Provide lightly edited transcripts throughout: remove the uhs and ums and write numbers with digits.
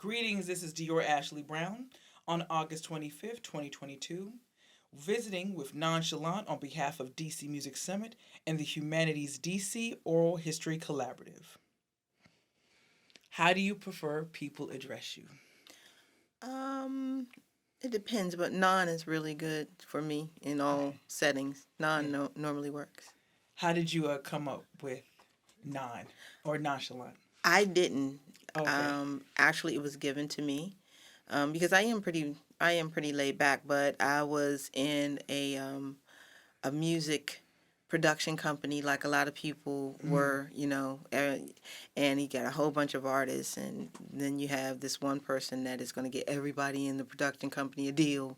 Greetings, this is Dior Ashley Brown on August 25th, 2022, visiting with Nonchalant on behalf of DC Music Summit and the Humanities DC Oral History Collaborative. How do you prefer people address you? Um, it depends, but non is really good for me in all Okay. settings. Non Yeah. normally works. How did you come up with non or nonchalant? I didn't. Okay. Actually, it was given to me because I am pretty laid back, but I was in a music production company like a lot of people Mm. were, and you got a whole bunch of artists, and then you have this one person that is going to get everybody in the production company a deal.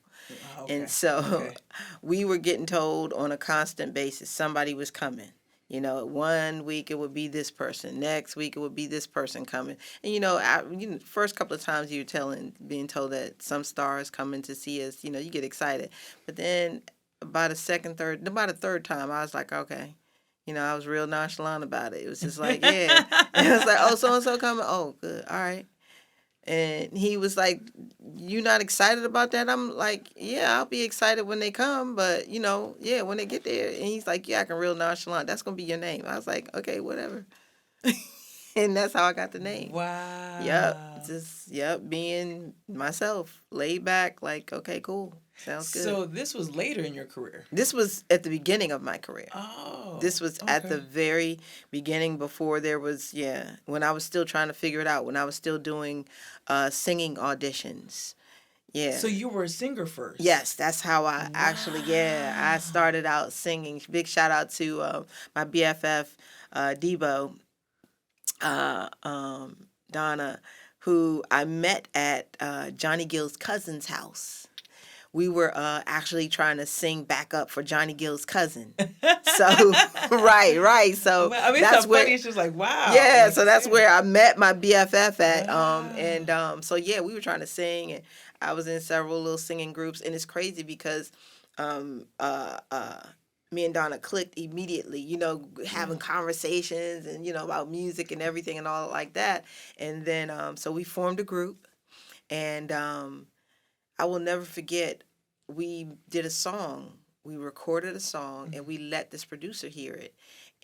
And Okay. so Okay. we were getting told on a constant basis somebody was coming. One week it would be this person, next week it would be this person coming. And first couple of times being told that some stars coming to see us, you get excited. But then about a third time, I was like, okay. I was real nonchalant about it. It was just like, yeah. And it was like, oh, so and so coming. Oh, good. All right. And he was like, "You not excited about that?" I'm like, "Yeah, I'll be excited when they come, but yeah, when they get there." And he's like, "Yeah, I can real nonchalant. That's gonna be your name." I was like, "Okay, whatever." And that's how I got the name. Yep, Wow. being myself, laid back, like, okay, cool, sounds good. So this was later in your career. This was at the beginning of my career. Oh, This was at okay. the very beginning before there was, yeah, when I was still trying to figure it out, when I was still doing singing auditions. Yeah. So you were a singer first. Yes, that's how I actually, yeah, I Wow. started out singing. Big shout out to my BFF, Debo, Donna, who I met at Johnny Gill's cousin's house. We were actually trying to sing back up for Johnny Gill's cousin. So, right, right. So Well, I mean, it's that's so funny. where, It's just like, wow. yeah, Like, so that's yeah. where I met my BFF at. And Wow. so yeah, we were trying to sing, and I was in several little singing groups, and it's crazy because um, uh, uh, me and Donna clicked immediately. Yeah. Having conversations and about music and everything and all like that. And then so we formed a group, and I will never forget. We did a song. We recorded a song, and we let this producer hear it.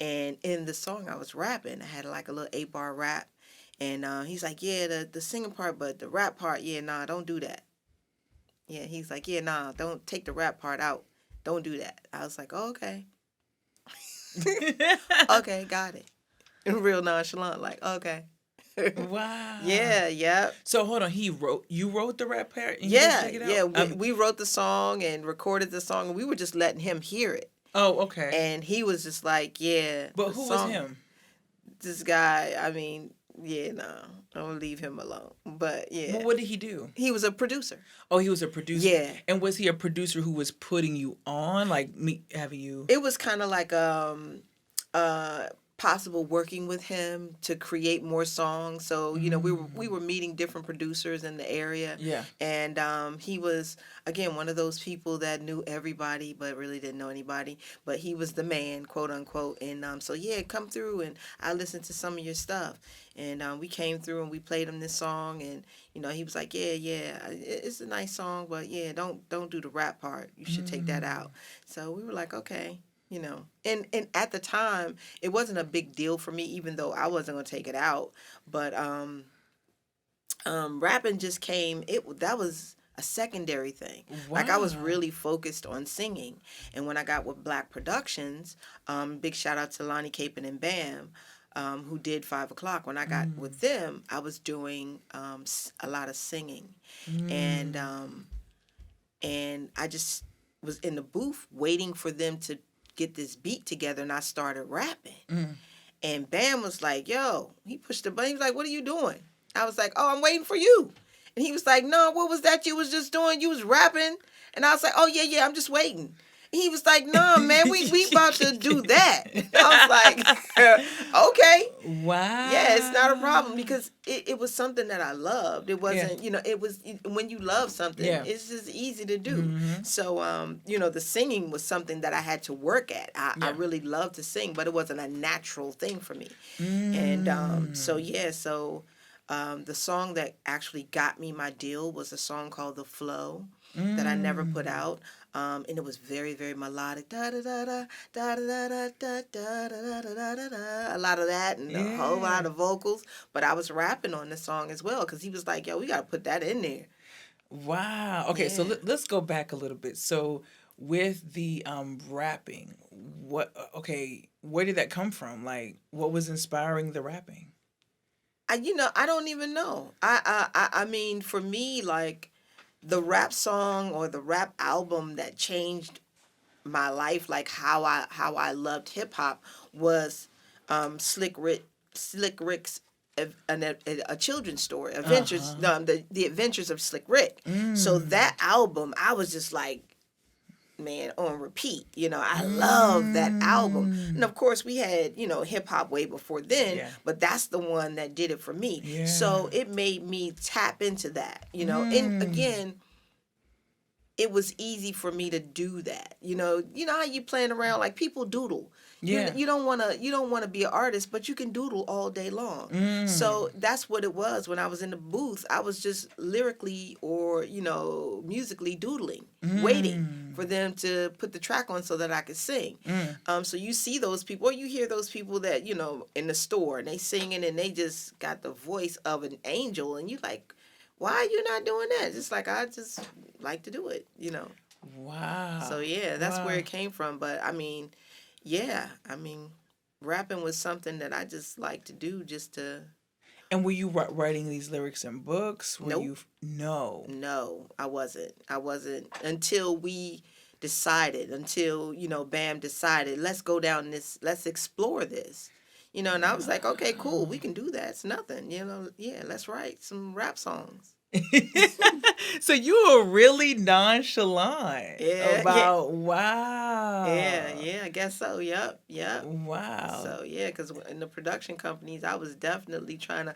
And in the song, I was rapping. I had like a little 8-bar rap, and he's like, "Yeah, the singing part, but the rap part, yeah, nah, don't do that." Yeah, he's like, "Yeah, nah, don't take the rap part out. Don't do that." I was like, oh, "Okay, okay, got it." Real nonchalant, like, okay. Wow. Yeah, yeah. So hold on. You wrote the rap part and he didn't Yeah, take it yeah. out? We wrote the song and recorded the song, and we were just letting him hear it. Oh, okay. And he was just like, yeah, But the who was song, him? this guy, I mean, yeah, no, I'm gonna leave him alone. But Well, yeah, what did he do? he was a producer. Oh, he was a producer. Yeah, And was he a producer who was putting you on, like me having you? it was kind of like uh possible working with him to create more songs. So we were meeting different producers in the area, Yeah. and he was again one of those people that knew everybody but really didn't know anybody. But he was the man, quote unquote. And so yeah, come through and I listened to some of your stuff, and we came through and we played him this song, and he was like, yeah, yeah, it's a nice song, but yeah, don't do the rap part. You should take that Mm. out. So we were like, okay. And at the time it wasn't a big deal for me, even though I wasn't gonna take it out. But rapping just came. That was a secondary thing. Like I was Wow. really focused on singing, and when I got with Black Productions, big shout out to Lonnie Capon and Bam. Who did 5 o'clock? When I got Mm. with them, I was doing a lot of singing, and Mm. um, and I just was in the booth waiting for them to get this beat together, and I started rapping. Mm. And Bam was like, "Yo," he pushed the button. He was like, "What are you doing?" I was like, "Oh, I'm waiting for you." And he was like, "No, what was that you was just doing? You was rapping." And I was like, "Oh yeah, yeah, I'm just waiting." And he was like, "No, man, we about to do that." I was like, "Okay." Yeah, it's not a problem Wow. because it was something that I loved. It Yeah. wasn't, it was when you love something, Yeah. it's just easy to do. Mm-hmm. So, the singing was something that I had to work at. I Yeah. really loved to sing, but it wasn't a natural thing for me. And so, Mm. yeah, so The song that actually got me my deal was a song called "The Flow" that I never put Mm. out, and it was very, very melodic. Da da da da da da da da da da da da da da. A lot of that and a whole lot Yeah. of vocals. But I was rapping on the song as well because he was like, "Yo, we gotta put that in there." Wow. Okay, so Yeah. let's go back a little bit. So with the rapping, okay, where did that come from? Like what was inspiring the rapping? I don't even know. I mean, for me, like the rap song or the rap album that changed my life, like how I loved hip hop, was Slick Rick's a children's story, Adventures, Uh-huh. the Adventures of Slick Rick. So Mm. that album, I was just like, man, on repeat. I love that album. And Mm. of course, we had, hip hop way before then, Yeah. but that's the one that did it for me. Yeah. So it made me tap into that, And Mm. again, it was easy for me to do that. You know how you playing around like people doodle. You Yeah. you don't want to you don't want to be an artist, but you can doodle all day long. Mm. So that's what it was when I was in the booth. I was just lyrically or musically doodling, waiting Mm. for them to put the track on so that I could sing. Mm. So you see those people, or you hear those people that in the store and they singing and they just got the voice of an angel, and you like, why are you not doing that? Just like I just like to do it. So Wow. yeah, that's where Wow. it came from. But I mean, yeah, I mean, rapping was something that I just like to do just to. And were you writing these lyrics in books? Were Nope, you no. no, I wasn't. I wasn't until we decided, until Bam decided, let's go down this, let's explore this. And I was like, okay, cool, we can do that. It's nothing. Yeah, let's write some rap songs. So you were really nonchalant Yeah, yeah, about yeah, wow. yeah. I guess so. Yep, yep. Wow. So yeah, because in the production companies, I was definitely trying to.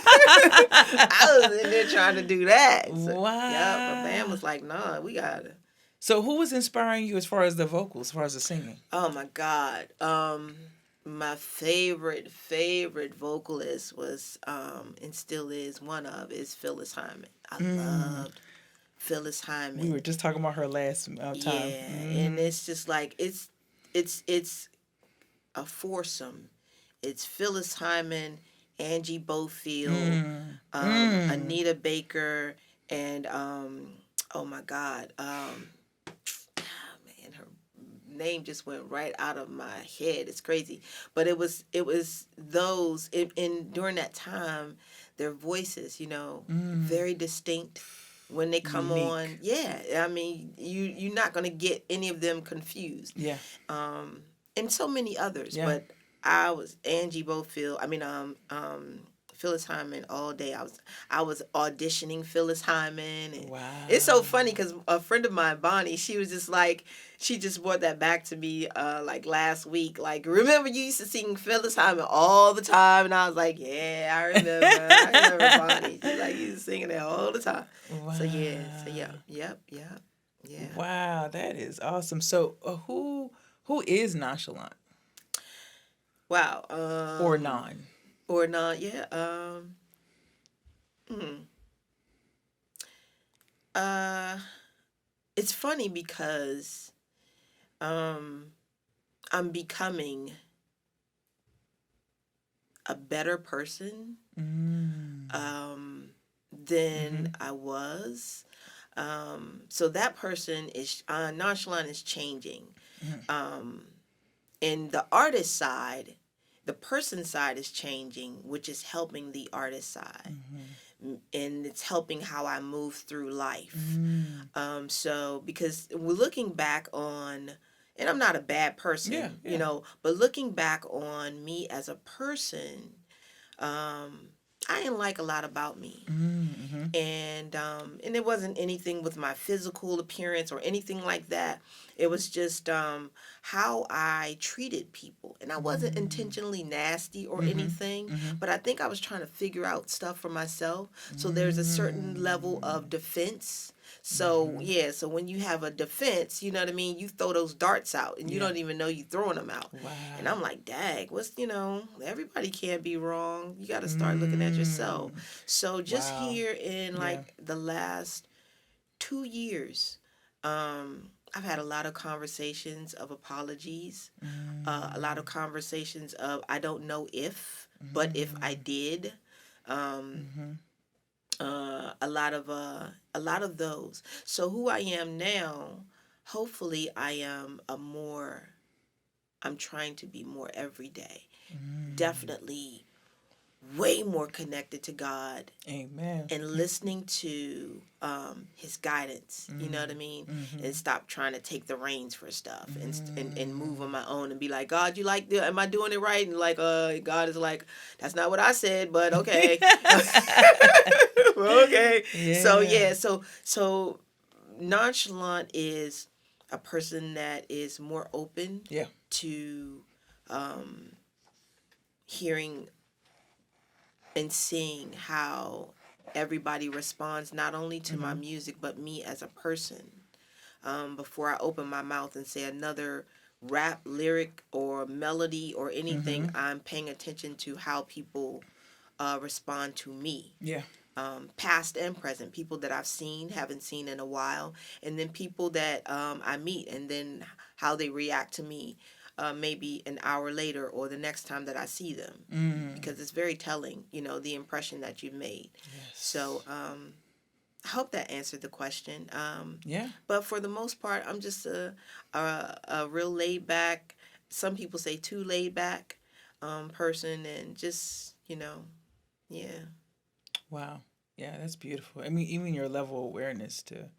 I was in there trying to do that. So, yeah, but Bam Wow. was like, "Nah, we gotta." So who was inspiring you as far as the vocals, as far as the singing? Oh my God. My favorite vocalist was and still is one of is Phyllis Hyman. I Mm. loved Phyllis We were Hyman. just talking about her last time. Yeah, and Hmm. it's just like it's a foursome. It's Phyllis Hyman, Angie Bofield, Mm. Mm. Anita Baker, and oh my God, man, her name just went right out of my head. It's crazy, but it was those in during that time, their voices, Mm. very distinct. When they come Unique. on, yeah, I mean, you're not gonna get any of them confused, Yeah. um, and so many others. Yeah. But I was Angie Bofield. I mean, Phyllis Hyman all day. I was auditioning Phyllis Hyman, and it's so Wow. funny because a friend of mine, Bonnie, she was just like, she just brought that back to me like last week. Like, remember you used to sing Phyllis Hyman all the time, and I was like, yeah, I remember. I remember Bonnie. She's like, you used to singing that all the time. So yeah, Wow. yep, yeah. Wow, that is awesome. So, who is nonchalant Wow. or non? Or not, yeah. Hmm. Uh, it's funny because um, I'm becoming a better person Mm. than Mhm. I was. So that person is nonchalant is changing. Mhm. Um, and the artist side, the person side is changing, which is helping the artist side. Mhm. And it's helping how I move through life. Mm. So because we're looking back on, and I'm not a bad Yeah, person, yeah. but looking back on me as a person, I didn't like a lot about me. Mm-hmm. And it wasn't anything with my physical appearance or anything like that. It was just how I treated people, and I wasn't intentionally nasty or Mm-hmm. anything, Mm-hmm. but I think I was trying to figure out stuff for myself. So there's a certain level Mm. of defense So yeah, so when you have a defense, you know what I mean, you throw those darts out and you Yeah. don't even know you throwing them out. Wow. And I'm like, dang, what's, everybody can't be wrong. You got to start looking at yourself. Mm. So just Wow. here in Yeah. like the last 2 years, I've had a lot of conversations of apologies, a lot of conversations of I don't know if, but if I did, um, Mm-hmm. a lot of those. So who I am now, hopefully, I'm trying to be more every day. Definitely way more connected to God Amen. and listening to his guidance, you know what I mean? And stop trying to take the reins for stuff and move on my own and be like, God, you like, am I doing it right? And like, God is like, that's not what I said, but okay. Okay. So, Yeah. yeah, so nonchalant is a person that is more open Yeah. to hearing and seeing how everybody responds not only to my music but me as a person. Before I open my mouth and say another rap lyric or melody or anything, I'm paying attention to how people respond to me. Yeah. Past and present, people that I've seen, haven't seen in a while, and then people that I meet, and then how they react to me maybe an hour later or the next time that I see them. Because it's very telling, the impression that you've made. Yes. So I hope that answered the question. Yeah. But for the most part, I'm just a real laid back, some people say too laid back person, and just, yeah. Wow. Yeah, that's beautiful. I mean, even your level of awareness to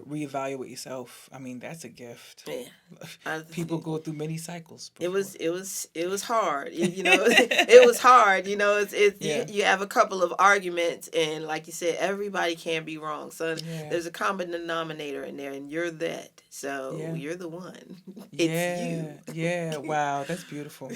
reevaluate yourself. I mean, that's a gift. Yeah. People go through many cycles It before. was hard. It was hard. Yeah. You have a couple of arguments, and like you said, everybody can be wrong. So Yeah. there's a common denominator in there, and you're that. So Yeah. you're the one. Yeah. It's you. Yeah. Wow. That's beautiful.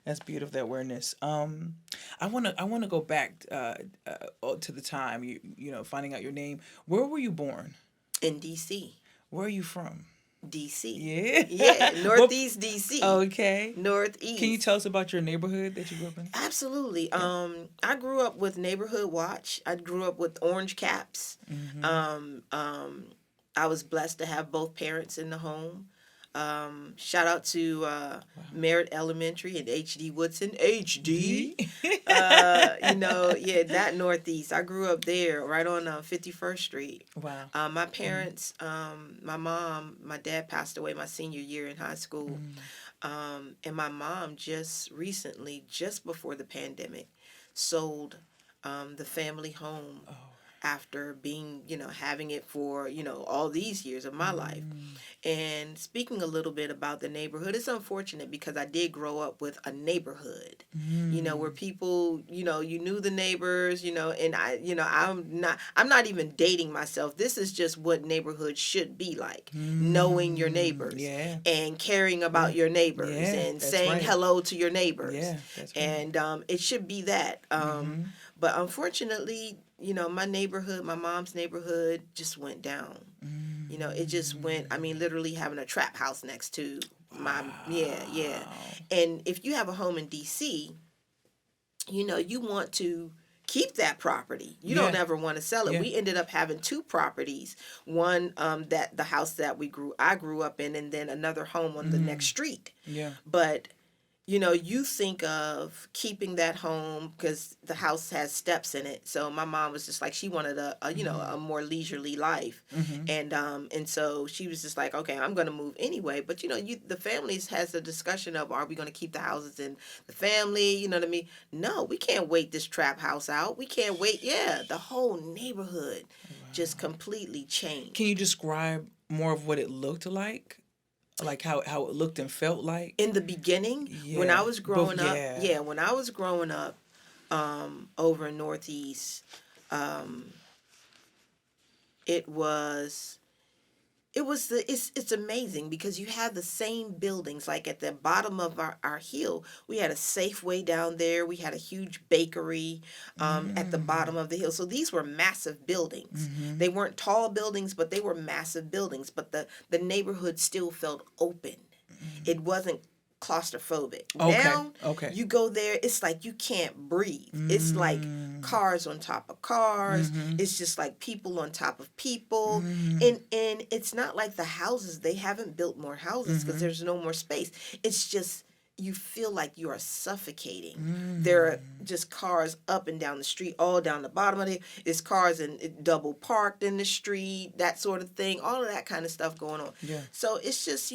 That's beautiful. That awareness. I wanna go back to the time finding out your name. Where were you born? In DC. Where are you from? DC. Yeah. Yeah, What- Northeast DC. Okay. Northeast. Can you tell us about your neighborhood that you grew up in? Absolutely. I grew up with Neighborhood Watch. I grew up with Orange Caps. I was blessed to have both parents in the home. Shout out to Merritt Elementary and H.D. Woodson. H.D. Yeah, that Northeast. I grew up there, right on 51st Street. Wow. My parents, my dad passed away my senior year in high school. And my mom just recently, just before the pandemic, sold the family home after being, having it for, all these years of my life. And speaking a little bit about the neighborhood, it's unfortunate because I did grow up with a neighborhood, where people, you knew the neighbors, and I'm not even dating myself. This is just what neighborhood should be like, knowing your neighbors and caring about your neighbors and saying hello to your neighbors. Yeah, that's right. And it should be that. But unfortunately, my neighborhood, my mom's neighborhood just went down. It just went, literally having a trap house next to my, yeah. And if you have a home in DC, you want to keep that property. You don't ever want to sell it. Yeah. We ended up having two properties. One, that the house that I grew up in, and then another home on the next street. Yeah. But you think of keeping that home because the house has steps in it. So my mom was just like, she wanted a more leisurely life. And so she was just like, okay, I'm going to move anyway. But, the families has a discussion of, are we going to keep the houses in the family? You know what I mean? No, we can't wait this trap house out. We can't wait. Yeah, the whole neighborhood just completely changed. Can you describe more of what it looked like? Like how it looked and felt like? In the beginning, when I was growing up, when I was growing up over in Northeast, it was it's amazing because you have the same buildings. Like at the bottom of our hill, we had a Safeway down there, we had a huge bakery at the bottom of the hill. So these were massive buildings. Mm-hmm. They weren't tall buildings, but they were massive buildings. But the neighborhood still felt open. It wasn't claustrophobic. Okay. Now Okay. you go there, it's like you can't breathe. It's like Mm. cars on top of cars. Mm-hmm. It's just like people on top of people. Mm. And it's not like the houses, they haven't built more houses because Mhm. there's no more space. It's just you feel like you are suffocating. Mm. There are just cars up and down the street, all down the bottom of it. It's cars and double parked in the street, that sort of thing. All of that kind of stuff going on. Yeah. So it's just,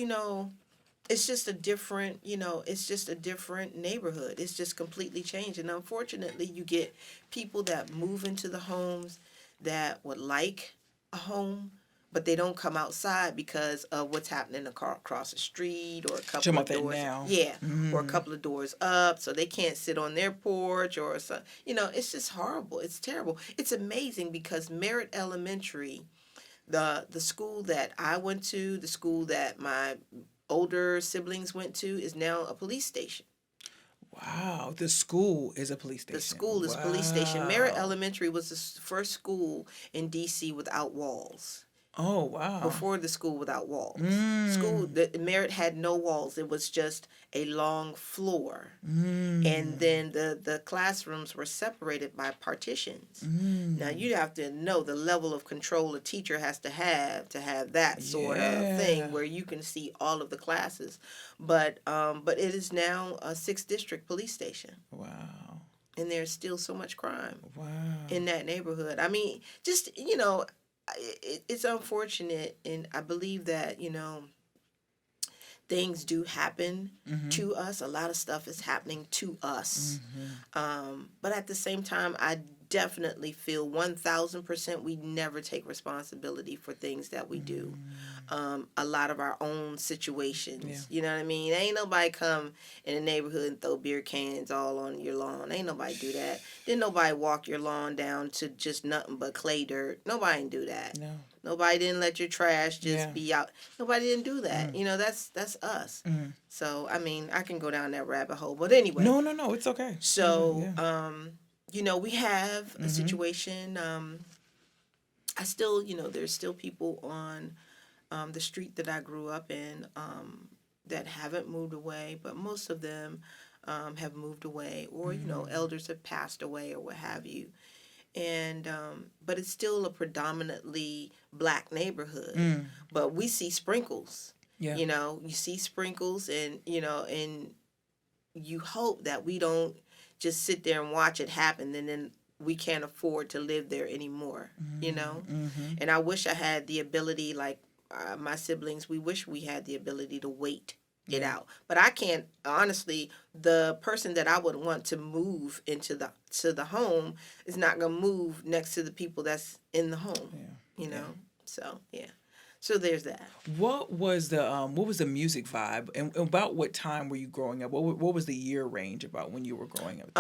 it's just a different, it's just a different neighborhood. It's just completely changed. And unfortunately, you get people that move into the homes that would like a home, but they don't come outside because of what's happening across the street or a couple Talking of about that doors. now. Yeah, or a Mm. couple of doors up, so they can't sit on their porch or something. It's just horrible. It's terrible. It's amazing because Merritt Elementary, the school that I went to, the school that my older siblings went to, is now a police station. Wow. The school is a police station. The school is a police station. Merritt Wow. Elementary was the first school in D.C. without walls. Oh, wow. Before the school without walls. Mm. Merritt had no walls. It was just a long floor. Mm. And then the classrooms were separated by partitions. Mm. Now you have to know the level of control a teacher has to have that sort of thing Yeah. where you can see all of the classes. But it is now a 6th district police station, Wow. and there's still so much crime Wow. in that neighborhood. I mean, just it's unfortunate, and I believe that things do happen Mm-hmm. to us. A lot of stuff is happening to us. Mm-hmm. But at the same time, I definitely feel 1000% we never take responsibility for things that we do. A lot of our own situations. Yeah. You know what I mean? Ain't nobody come in the neighborhood and throw beer cans all on your lawn. Ain't nobody do that. Didn't nobody walk your lawn down to just nothing but clay dirt. Nobody didn't do that. No. Nobody didn't let your trash just Yeah. be out. Nobody didn't do that. That's us. Mm. So I mean, I can go down that rabbit hole. But anyway. No, it's okay. So, Yeah. we have a Mhm. situation. I still, there's still people on the street that I grew up in that haven't moved away, but most of them have moved away, or elders have passed away, or what have you. And but it's still a predominantly black neighborhood. Mm. But we see sprinkles. Yeah. You see sprinkles, and and you hope that we don't just sit there and watch it happen, and then we can't afford to live there anymore. Mm-hmm. And I wish I had the ability, like my siblings, we wish we had the ability to wait it Yeah. out. But I can't, honestly. The person that I would want to move into the home is not going to move next to the people that's in the home. Yeah. So yeah. So there's that. What was the music vibe, and about what time were you growing up? What was the year range about when you were growing up?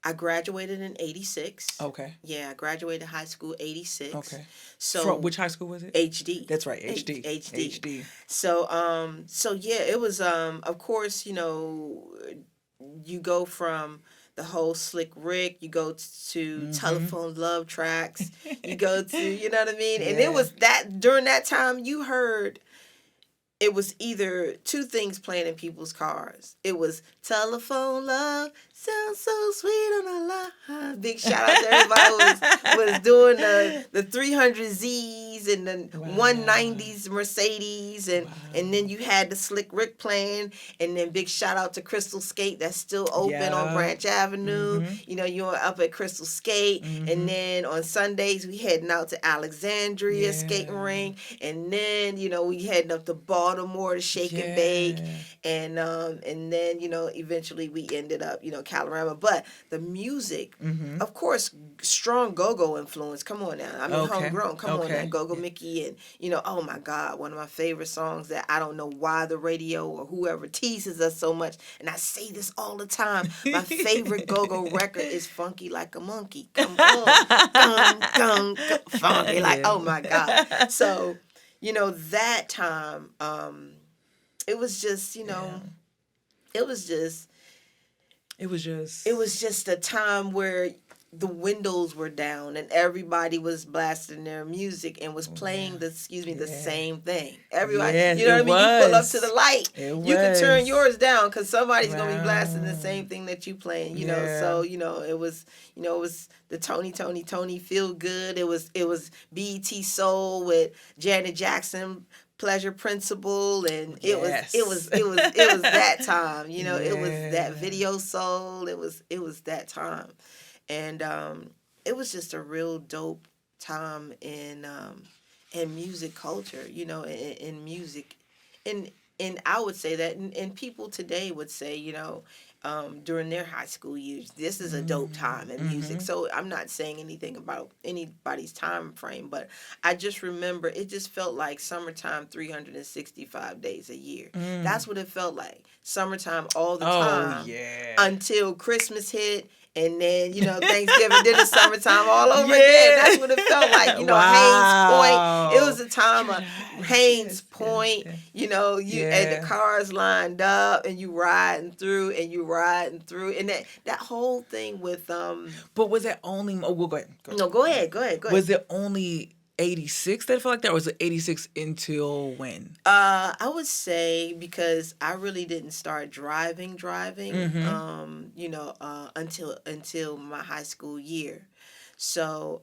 I graduated in 86. Okay. Yeah, I graduated high school 86. Okay. So From which high school was it? HD. That's right, HD. HD. So yeah, it was of course, you go from the whole Slick Rick, you go to Telephone Love Tracks, you go to, you know what I mean? And Yeah. it was that, during that time, you heard, it was either two things playing in people's cars. It was Telephone Love, sounds so sweet on the line. Big shout out to everybody who was doing the 300Zs and the Wow. 190s Mercedes, and then you had the Slick Rick playing, and then big shout out to Crystal Skate that's still open on Yeah. Branch Avenue. Mhm. You were up at Crystal Skate, and then on Sundays we heading out to Alexandria Yeah. skating rink, and then we heading up to Ball Baltimore to Shake and Bake, Yeah. and then eventually we ended up Calorama. But the music, Mm-hmm. of course, strong go-go influence. Come on now, I mean Okay. homegrown. Come on now, Okay. Go-Go Mickey, and oh my God, one of my favorite songs that I don't know why the radio or whoever teases us so much, and I say this all the time. My favorite go-go record is Funky Like a Monkey. Come on, gung, gung, gung, funky like, Yeah. oh my God. So, that time, it was just, Yeah. it was just It was just. it was just a time where the windows were down and everybody was blasting their music and was playing the the Yeah. same thing. Everybody, Yes, you know what I it mean? You pull up to the was. light, It you can turn was. yours down because somebody's gonna be blasting the Wow. same thing that you playing. Yeah. So it was it was the Tony Feel Good. It was BET Soul with Janet Jackson. Pleasure Principle, and Yes. it was that time. It was that Yeah. Video Soul. It was that time, and it was just a real dope time in music culture. In music, and I would say that, and people today would say, during their high school years, this is a dope time in music. So I'm not saying anything about anybody's time frame, but I just remember it just felt like summertime 365 days a year. That's what it felt like. Summertime all the Oh time yeah. until Christmas hit. And then, Thanksgiving, then the summertime all over Yeah. again. That's what it felt like. Wow. Haynes Point. It was a time of Haynes Point. yes. You and the cars lined up and you riding through. And that whole thing with But was it only? Oh, well, go ahead. No, go ahead. Was it only 86 that felt like that, or was it 86 until when? I would say because I really didn't start driving, until my high school year. So,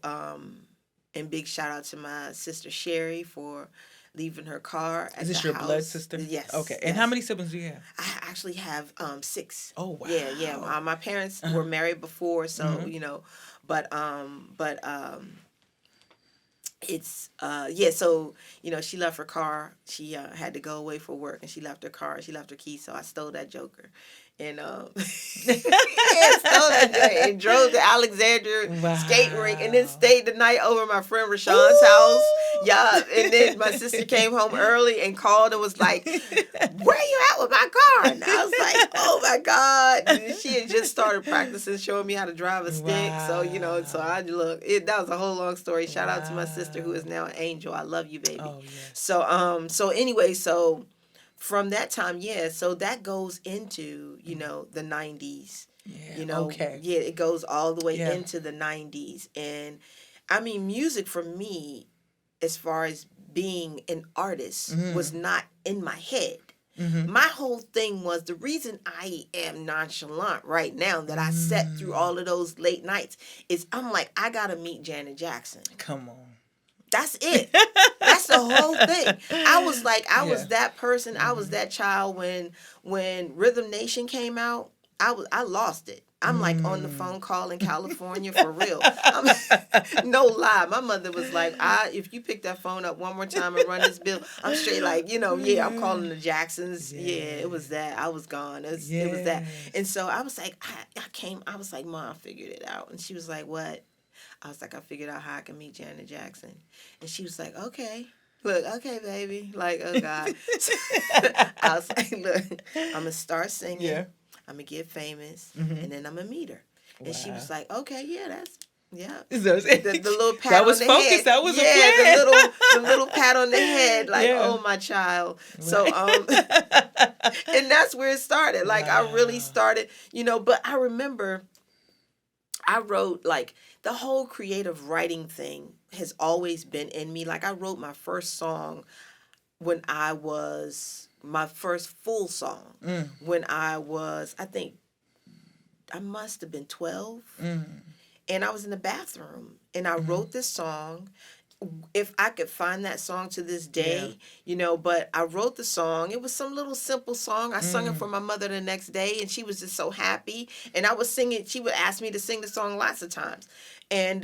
and big shout out to my sister Sherry for leaving her car at Is this the your house. blood sister? Yes. Okay. And yes. how many siblings do you have? I actually have 6. Oh wow. Yeah. My parents were married before, so but it's so she left her car. She had to go away for work, and she left her car. She left her keys, so I stole that joker, and stole that joker and drove to Alexandria skating rink, and then stayed the night over at my friend Rashawn's house. Yeah, and then my sister came home early and called and was like, "Where you at with my car?" And I was like, "Oh my God!" And she had just started practicing, showing me how to drive a stick. So so I look. That was a whole long story. Shout out to my sister who is now an angel. I love you, baby. Oh yes. So anyway, so from that time, so that goes into the 90s. Yeah. Okay. Yeah, it goes all the way Yeah. into the 90s, and I mean, music for me, as far as being an artist, was not in my head. My whole thing was the reason I am nonchalant right now, that I sat through all of those late nights, is I'm like, I gotta meet Janet Jackson. Come on. That's it. That's the whole thing. I was like, I was that person. I was that child when Rhythm Nation came out. I lost it. I'm like on the phone calling California for real. No lie. My mother was like, if you pick that phone up one more time and run this bill, I'm straight like, I'm calling the Jacksons. Yeah, it was that. I was gone. It was that. And so I was like, I was like, Mom, I figured it out. And she was like, what? I was like, I figured out how I can meet Janet Jackson. And she was like, okay. Look, okay, baby. Like, oh, God. I was like, look, I'm going to start singing. Yeah. I'm going to get famous. And then I'm going to meet her. And she was like, okay, yeah. The little pat that was on the focused. head. That was a plan. the little pat on the head, like, oh, my child. Right. So, and that's where it started. Like, I really started, but I remember I wrote, like, the whole creative writing thing has always been in me. Like, I wrote my first song when I was, my first full song, when I was, I think, I must have been 12. And I was in the bathroom, and I wrote this song. If I could find that song to this day, but I wrote the song. It was some little simple song. I sung it for my mother the next day, and she was just so happy. And I was singing. She would ask me to sing the song lots of times. And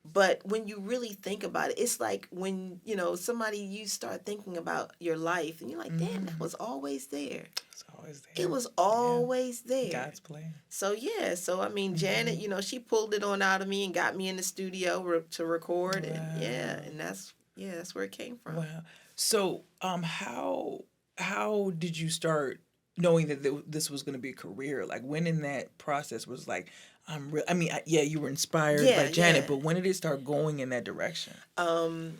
But when you really think about it, it's like when, somebody, you start thinking about your life and you're like, damn, that was always there. It's always It there. was Yeah. always there. God's plan. So yeah, so I mean, Janet, she pulled it on out of me and got me in the studio to record, and yeah, Wow. and that's where it came from. Wow. So, how did you start knowing that this was going to be a career? Like, when in that process was like, I'm real. I mean, yeah, you were inspired by Yeah, Janet, yeah. but when did it start going in that direction? Um,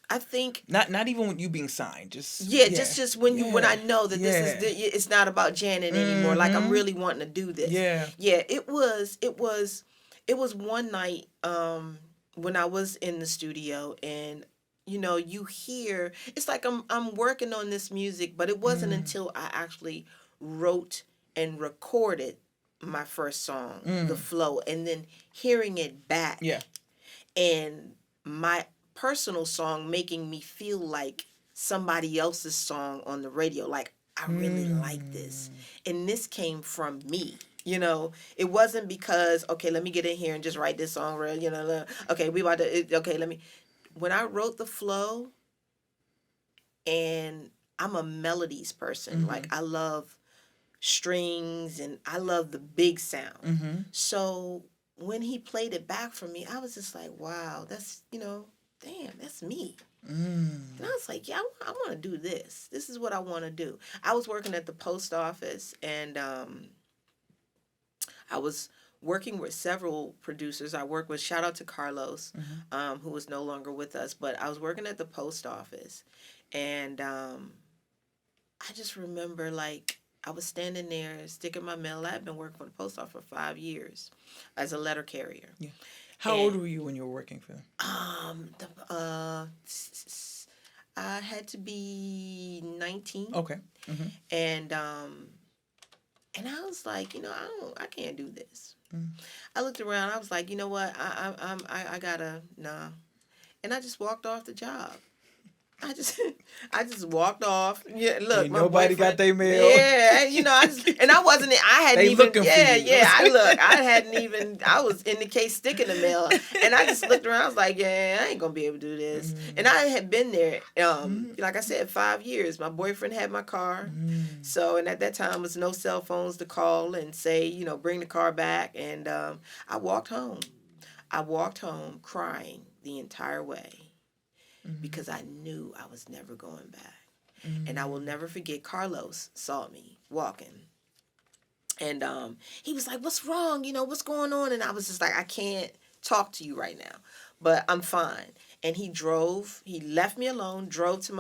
I think Not even with you being signed. Just yeah, yeah, just when I yeah, know that yeah. it's not about Janet anymore. Like I'm Mm-hmm. really wanting to do this. Yeah. Yeah, it was one night when I was in the studio, and you hear, it's like I'm working on this music, but it wasn't Mm. until I actually wrote and recorded my first song, The Mm. Flow, and then hearing it back, Yeah. and my personal song making me feel like somebody else's song on the radio. Like, I really like this. Mm. And this came from me. It wasn't because, okay, let me get in here and just write this song, okay, we about to, okay, let me. When I wrote The Flow, and I'm a melodies person, Mm-hmm. like, I love strings and I love the big sound. Mm-hmm. So when he played it back for me, I was just like, wow, that's, damn, that's me. Mm. And I was like, yeah, I want to do this. This is what I want to do. I was working at the post office, and I was working with several producers. I worked with, shout out to Carlos, who was no longer with us, but I was working at the post office, and I just remember, like, I was standing there sticking my mail. I had been working for the post office for 5 years as a letter carrier. Yeah. How And old were you when you were working for them? I had to be 19. Okay. Mm-hmm. And I was like, I can't do this. I looked around. I was like, you know what? I gotta, nah. And I just walked off the job. I just I just walked off. Yeah, look, Ain't my nobody got boyfriend. their mail. Yeah, I wasn't. I hadn't They even. looking for Yeah, you. yeah. I hadn't even. I was in the case sticking the mail, and I just looked around. I was like, yeah, I ain't gonna be able to do this. And I had been there. Like I said, 5 years. My boyfriend had my car, so, and at that time was no cell phones to call and say, bring the car back. And I walked home. I walked home crying the entire way, because I knew I was never going back. And I will never forget, Carlos saw me walking. And he was like, what's wrong? What's going on? And I was just like, I can't talk to you right now, but I'm fine. And he left me alone, drove to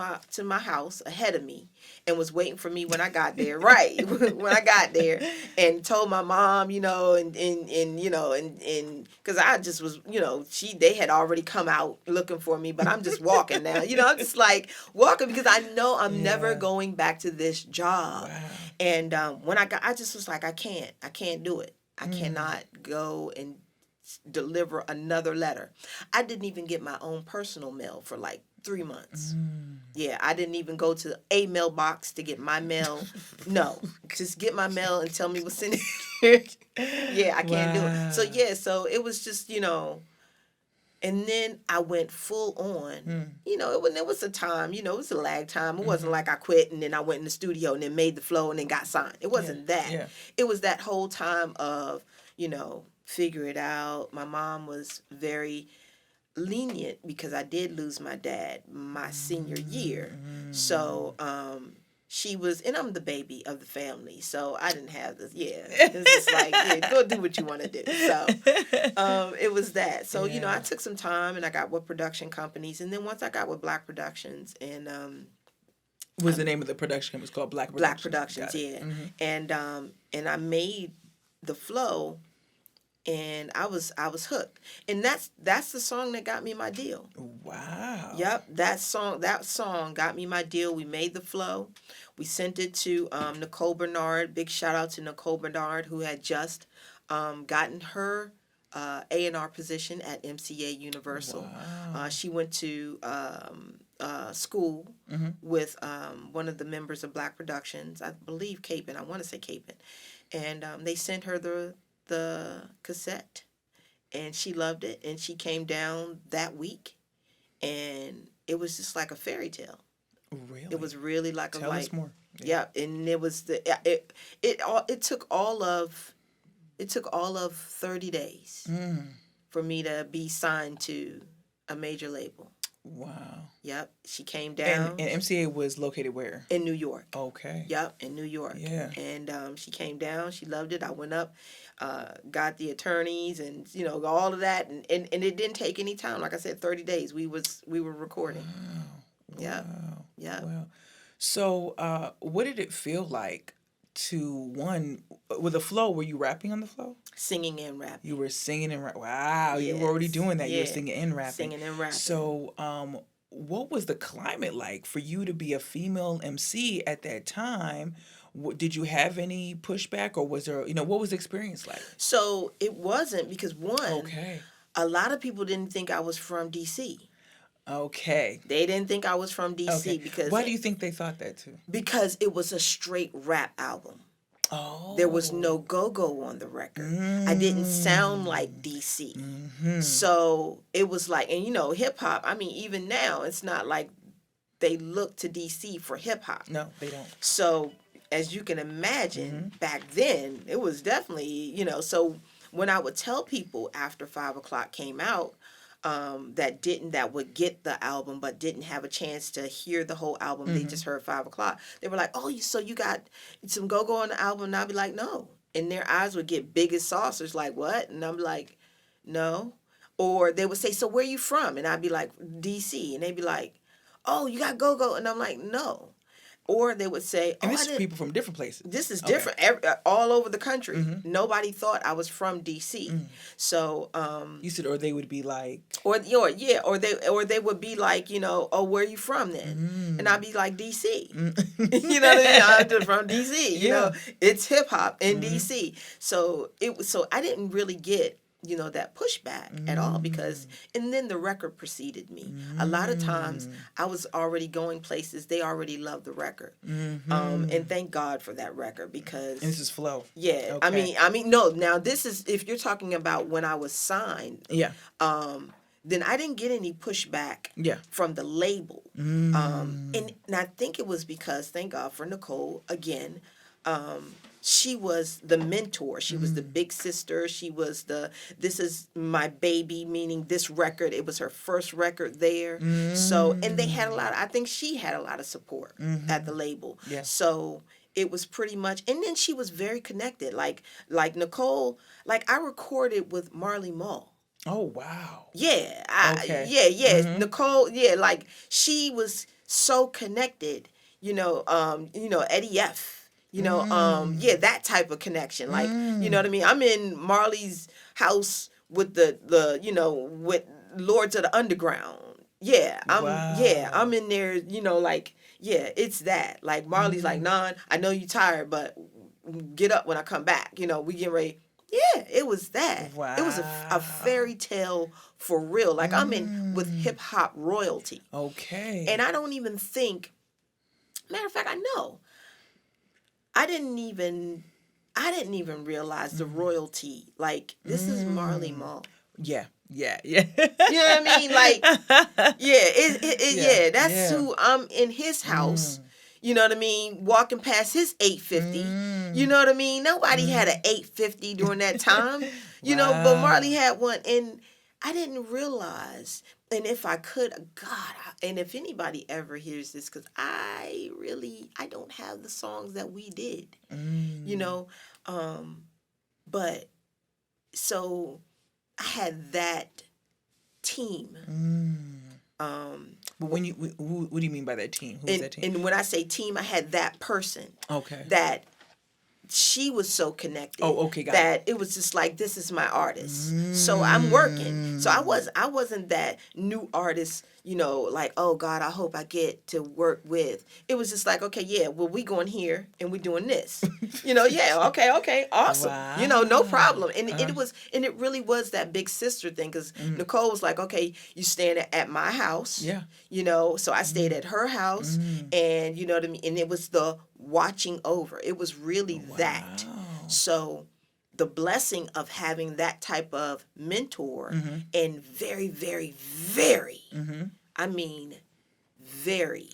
my house ahead of me, and was waiting for me when I got there. Right. When I got there, and told my mom, and because I just was, they had already come out looking for me, but I'm just walking now. I'm just like walking because I know I'm never going back to this job. Wow. And I just was like, I can't do it. I cannot go and deliver another letter. I didn't even get my own personal mail for like 3 months. Yeah, I didn't even go to a mailbox to get my mail. No, just get my mail and tell me what's in here. Yeah, I can't do it. So yeah, so it was just, and then I went full on. It was a time, it was a lag time. It wasn't like I quit and then I went in the studio and then made the flow and then got signed. It wasn't that. Yeah. It was that whole time of, figure it out. My mom was very lenient because I did lose my dad my senior year. So, she was, and I'm the baby of the family, so I didn't have this. Yeah, it's just like, yeah, go do what you want to do. So, it was that. So, I took some time and I got with production companies, and then once I got with Black Productions, and Was the name of the production? It was called Black Productions. Black Productions, yeah, Mm-hmm. and I made The Flow, and I was hooked, and that's the song that got me my deal. Wow. Yep, that song got me my deal. We made The Flow. We sent it to Nicole Bernard. Big shout out to Nicole Bernard, who had just gotten her A&R position at MCA Universal. Wow. She went to school with one of the members of Black Productions, I believe Capon. I want to say Capon, and they sent her the cassette, and she loved it, and she came down that week, and it was just like a fairy tale. Really? It was really like Tell us more. yeah, and it was it took all of 30 days for me to be signed to a major label. Wow. Yep, she came And down MCA was located where? in New York. Okay. Yep, in New York. Yeah. And she came down. She loved it. I went up, got the attorneys, and all of that, and it didn't take any time. Like I said, 30 days. We were recording. Wow. Yep. Wow. Yep. Wow. So, what did it feel like to with the flow? Were you rapping on the flow? Singing and rapping. You were singing and rapping. Wow, you were already Yes. doing that. You were Yeah. singing and rapping. Singing and rapping. So, what was the climate like for you to be a female MC at that time? Did you have any pushback, or was there, what was the experience like? So it wasn't because Okay. a lot of people didn't think I was from DC. Okay. They didn't think I was from DC Okay. because Why do you think they thought that too? because it was a straight rap album. Oh. There was no go-go on the record. I didn't sound like DC. So it was like, and hip hop, I mean, even now, it's not like they look to DC for hip hop. No, they don't. So as you can imagine, back then, it was definitely, so when I would tell people after 5 o'clock came out, that would get the album but didn't have a chance to hear the whole album. They just heard 5 o'clock. They were like, "Oh, so you got some go-go on the album?" And I'd be like, "No." And their eyes would get big as saucers, like, "What?" And I'm like, "No." Or they would say, "So where you from?" And I'd be like, "DC." And they'd be like, "Oh, you got go-go?" And I'm like, "No." Or they would say, And this is people from different places. This is Okay. different all over the country. Nobody thought I was from DC. So You said, or they would be like, or they would be like, "Oh, where are you from then?" And I'd be like, "DC." You know what I mean? I'm just from DC. You know, it's hip hop in DC. So I didn't really get that pushback at all because, and then the record preceded me. A lot of times I was already going places. They already loved the record. And thank God for that record because. and this is flow. Yeah. Okay. I mean, no, now this is, if you're talking about when I was signed, Yeah. then I didn't get any pushback Yeah. from the label. And I think it was because, thank God for Nicole, again, she was the mentor. She was the big sister. She was this is my baby, meaning this record. It was her first record there. So, and they had I think she had a lot of support at the label. Yeah. So it was pretty much, and then she was very connected. Like Nicole, like I recorded with Marley Marl. Oh, wow. Yeah. Okay. Yeah. Nicole, yeah, like she was so connected, Eddie F. Yeah, that type of connection. Like, you know what I mean? I'm in Marley's house with the with Lords of the Underground. Yeah, I'm in there, like, yeah, it's that. Like Marley's like, "Non, I know you tired, but get up when I come back. We get ready." Yeah, it was that. Wow. It was a fairy tale for real. Like I'm in with hip hop royalty. Okay. And I don't even think, matter of fact, I know. I didn't even realize the royalty. Like, this is Marley Marl. Yeah. You know what I mean? Like, yeah, that's who I'm in his house. You know what I mean? Walking past his 850. You know what I mean? Nobody had an 850 during that time. But Marley had one. And I didn't realize. And if I could, God, and if anybody ever hears this, because I don't have the songs that we did, but so I had that team. But when what do you mean by that team? Who's that team? And when I say team, I had that person. Okay. That she was so connected. Oh, okay, got that it was just like, this is my artist. So I'm working. So I wasn't that new artist, like, oh God, I hope I get to work with. It was just like, okay, yeah, well, we going here and we doing this. Yeah, okay, awesome. Wow. No problem. And it really was that big sister thing because Nicole was like, okay, you staying at my house. Yeah. So I stayed at her house and what I mean? And it was the watching over. It was really that. So the blessing of having that type of mentor and very, very, very, I mean, very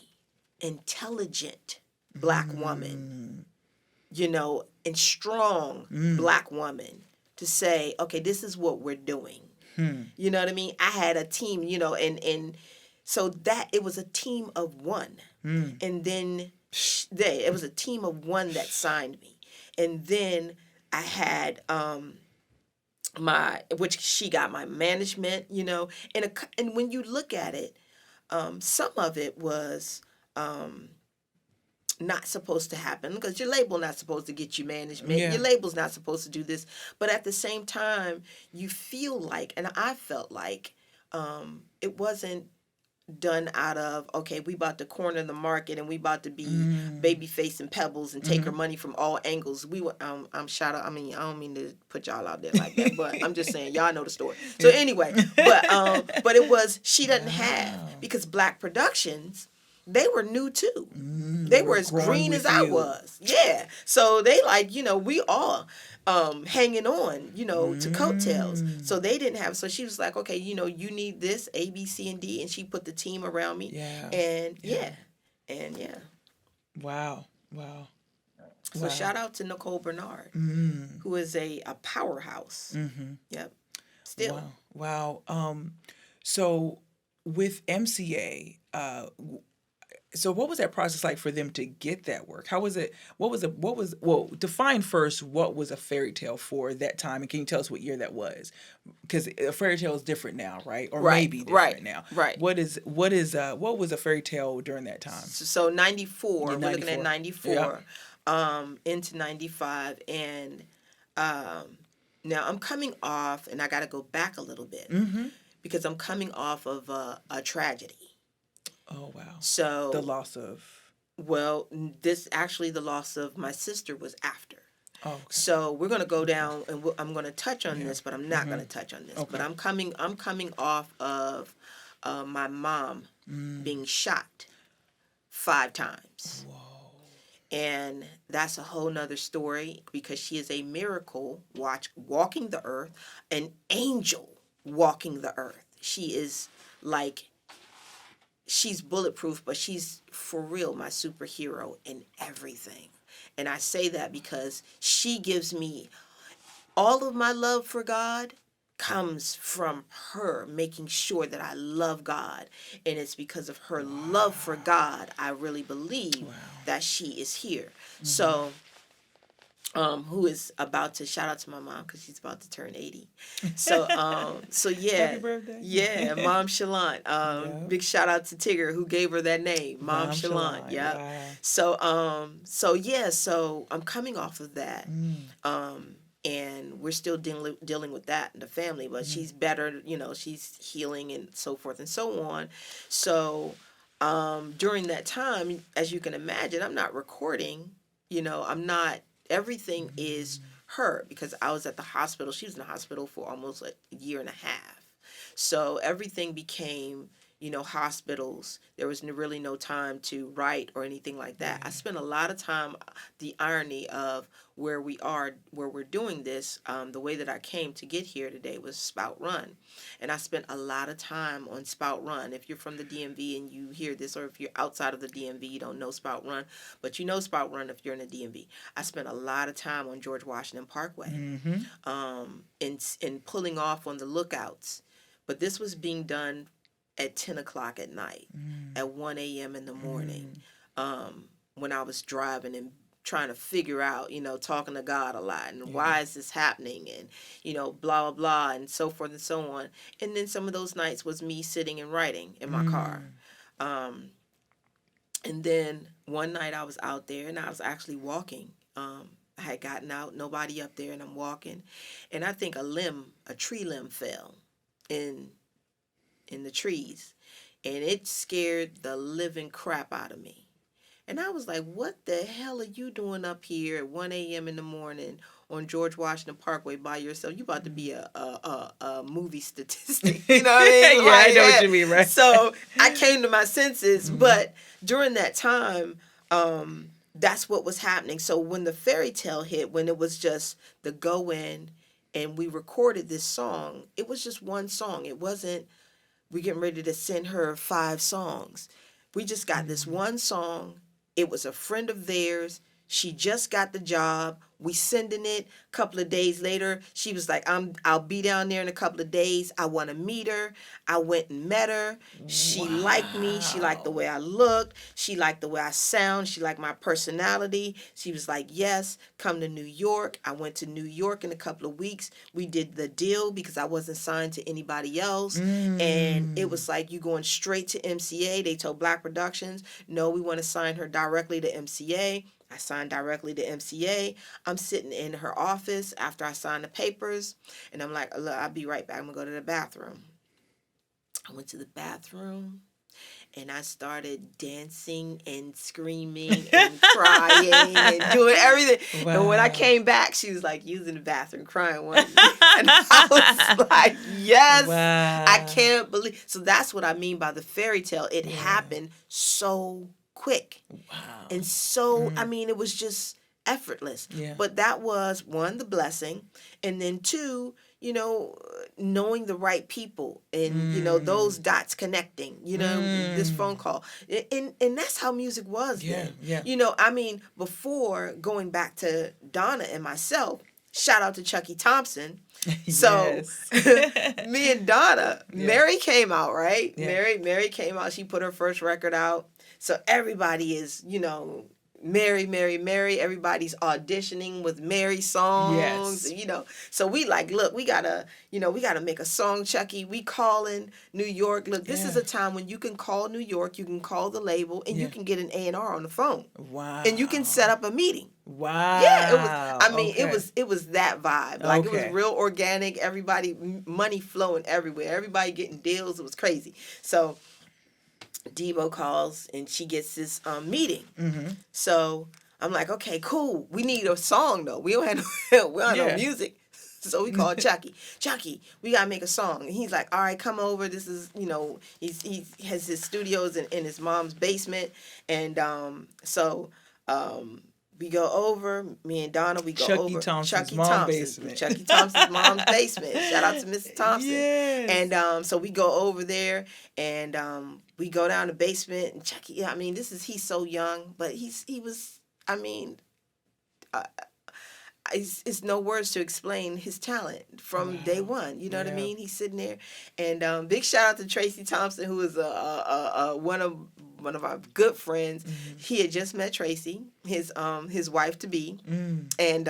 intelligent Black woman, you know, and strong Black woman to say, okay, this is what we're doing. You know what I mean? I had a team, you know, and so that it was a team of one. And then it was a team of one that signed me. And then I had which she got my management, you know, and when you look at it, some of it was not supposed to happen because your label not supposed to get you management. Yeah. Your label's not supposed to do this. But at the same time, you feel like, and I felt like, it wasn't done out of, okay, we about to corner the market and we about to be Babyface and Pebbles and take her money from all angles. We were I'm shout out, I mean, I don't mean to put y'all out there like that, but I'm just saying y'all know the story. So anyway, but it was, she doesn't have, because Black Productions, they were new too. They were as green as I was. Yeah. So they like, you know, we all hanging on, you know, to coattails. So they didn't have, so she was like, okay, you know, you need this A, B, C, and D, and she put the team around me. Yeah. And Wow. So shout out to Nicole Bernard, who is a powerhouse. Yep. Still. Wow. So with MCA, so what was that process like for them to get that work? How was it? Well, define first what was a fairy tale for that time, and can you tell us what year that was? Because a fairy tale is different now, right? Or maybe different now. Right. What was a fairy tale during that time? So 94, we're looking at 94. Into 95, and now I'm coming off, and I got to go back a little bit because I'm coming off of a tragedy. Oh, wow. So the loss of... Well, the loss of my sister was after. Oh, okay. So we're going to go down, and I'm going to touch on this, but I'm not going to touch on this. Okay. But I'm coming off of my mom being shot 5 times. Whoa. And that's a whole nother story, because she is a miracle walking the earth, an angel walking the earth. She is like... She's bulletproof, but she's for real my superhero in everything. And I say that because she gives me all of my love for God comes from her making sure that I love God. And it's because of her love for God, I really believe that she is here. So... who is about to, shout out to my mom because she's about to turn 80. So yeah. Happy birthday. Yeah, Mom Chalant. Big shout out to Tigger who gave her that name, Mom Chalant. Yeah. Wow. So I'm coming off of that. And we're still dealing with that in the family, but she's better, you know, she's healing and so forth and so on. So during that time, as you can imagine, I'm not recording, you know, everything is her, because I was at the hospital. She was in the hospital for almost a year and a half. So everything became, you know, hospitals. There was really no time to write or anything like that. I spent a lot of time, the irony of where we're doing this, the way that I came to get here today was Spout Run. And I spent a lot of time on Spout Run. If you're from the DMV and you hear this, or if you're outside of the DMV, you don't know Spout Run, but you know Spout Run if you're in the DMV. I spent a lot of time on George Washington Parkway, in pulling off on the lookouts. But this was being done at 10 o'clock at night, at 1 a.m. in the morning, when I was driving and trying to figure out, you know, talking to God a lot, and why is this happening, and, you know, blah, blah, blah, and so forth and so on. And then some of those nights was me sitting and writing in my car. And then one night I was out there, and I was actually walking. I had gotten out, nobody up there, and I'm walking. And I think a tree limb fell in the trees, and it scared the living crap out of me. And I was like, what the hell are you doing up here at 1 a.m. in the morning on George Washington Parkway by yourself? You about to be a movie statistic. You know what I mean? Yeah, I know what you mean, right? So I came to my senses, but during that time, that's what was happening. So when the fairy tale hit, when it was just the go in and we recorded this song, it was just one song. It wasn't we getting ready to send her 5 songs. We just got this one song. It was a friend of theirs. She just got the job. We sending it. A couple of days later, she was like, I'll be down there in a couple of days. I want to meet her. I went and met her. She liked me. She liked the way I looked. She liked the way I sound. She liked my personality. She was like, yes, come to New York. I went to New York in a couple of weeks. We did the deal because I wasn't signed to anybody else. And it was like, you going straight to MCA. They told Black Productions, no, we want to sign her directly to MCA. I signed directly to MCA. I'm sitting in her office after I signed the papers, and I'm like, look, I'll be right back. I'm going to go to the bathroom. I went to the bathroom, and I started dancing and screaming and crying and doing everything. Wow. And when I came back, she was like, using the bathroom, crying. And I was like, yes, Wow. I can't believe. So that's what I mean by the fairy tale. It happened so quick. Wow. And so, I mean, it was just effortless. Yeah. But that was, one, the blessing. And then two, you know, knowing the right people and, you know, those dots connecting, you know, this phone call. And that's how music was then. Yeah. You know, I mean, before going back to Donna and myself, shout out to Chucky Thompson. So me and Donna, Mary came out, right? Yeah. Mary came out. She put her first record out. So everybody is, you know, Mary. Everybody's auditioning with Mary songs, you know. So we like, look, we gotta make a song, Chucky. We calling New York. Look, this is a time when you can call New York, you can call the label, and you can get an A&R on the phone. Wow. And you can set up a meeting. Wow. Yeah, it was. I mean, Okay. it was that vibe. Like it was Okay. real organic. Everybody, money flowing everywhere. Everybody getting deals. It was crazy. So Devo calls and she gets this meeting. So I'm like, okay, cool. We need a song though. We don't have no music. So we called Chucky. Chucky, we gotta make a song. And he's like, all right, come over. This is, you know, he has his studios in his mom's basement. And we go over, me and Donna, we go over. Chucky Thompson's basement. Chucky Thompson's mom's basement. Shout out to Mrs. Thompson. Yes. And so we go over there and we go down the basement. And Chucky, I mean, he's so young, but he was, I mean, it's no words to explain his talent from day one. You know what I mean? He's sitting there. And big shout out to Tracy Thompson, who is one of our good friends. He had just met Tracy, his wife to be, and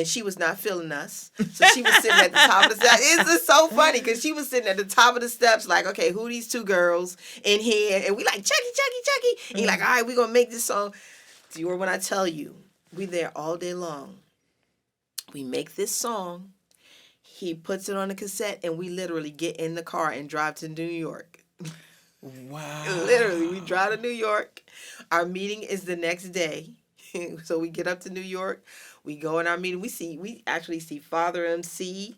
she was not feeling us, so she was sitting at the top of the steps. It's just so funny because she was sitting at the top of the steps, like, okay, who are these two girls in here? And we like Chucky, and he like, all right, we gonna make this song. Do you hear when I tell you, we there all day long. We make this song. He puts it on a cassette, and we literally get in the car and drive to New York. Wow. Literally, we drive to New York. Our meeting is the next day. So we get up to New York. We go in our meeting. We actually see Father MC.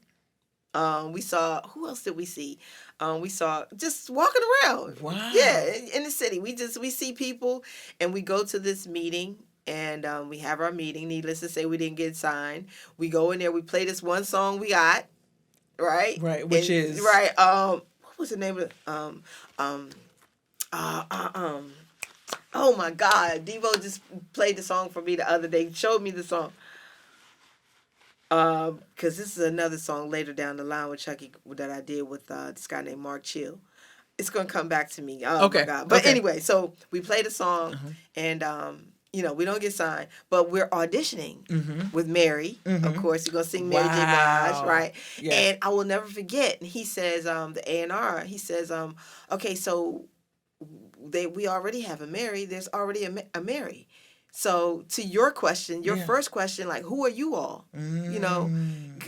We saw, who else did we see? We saw just walking around. Wow. Yeah, in the city. We see people, and we go to this meeting. And we have our meeting. Needless to say, we didn't get signed. We go in there. We play this one song we got, right? Right, which is right. What was the name of oh my God, Devo just played the song for me the other day. Showed me the song. Because this is another song later down the line with Chucky that I did with this guy named Mark Chill. It's gonna come back to me. Oh my God. But anyway, so we played the song and. You know, we don't get signed, but we're auditioning with Mary. Of course, you're going to sing Mary J. Blige, right? Yeah. And I will never forget. He says, the A&R, he says, okay, so we already have a Mary. There's already a Mary. So to your question, your first question, like, who are you all? You know,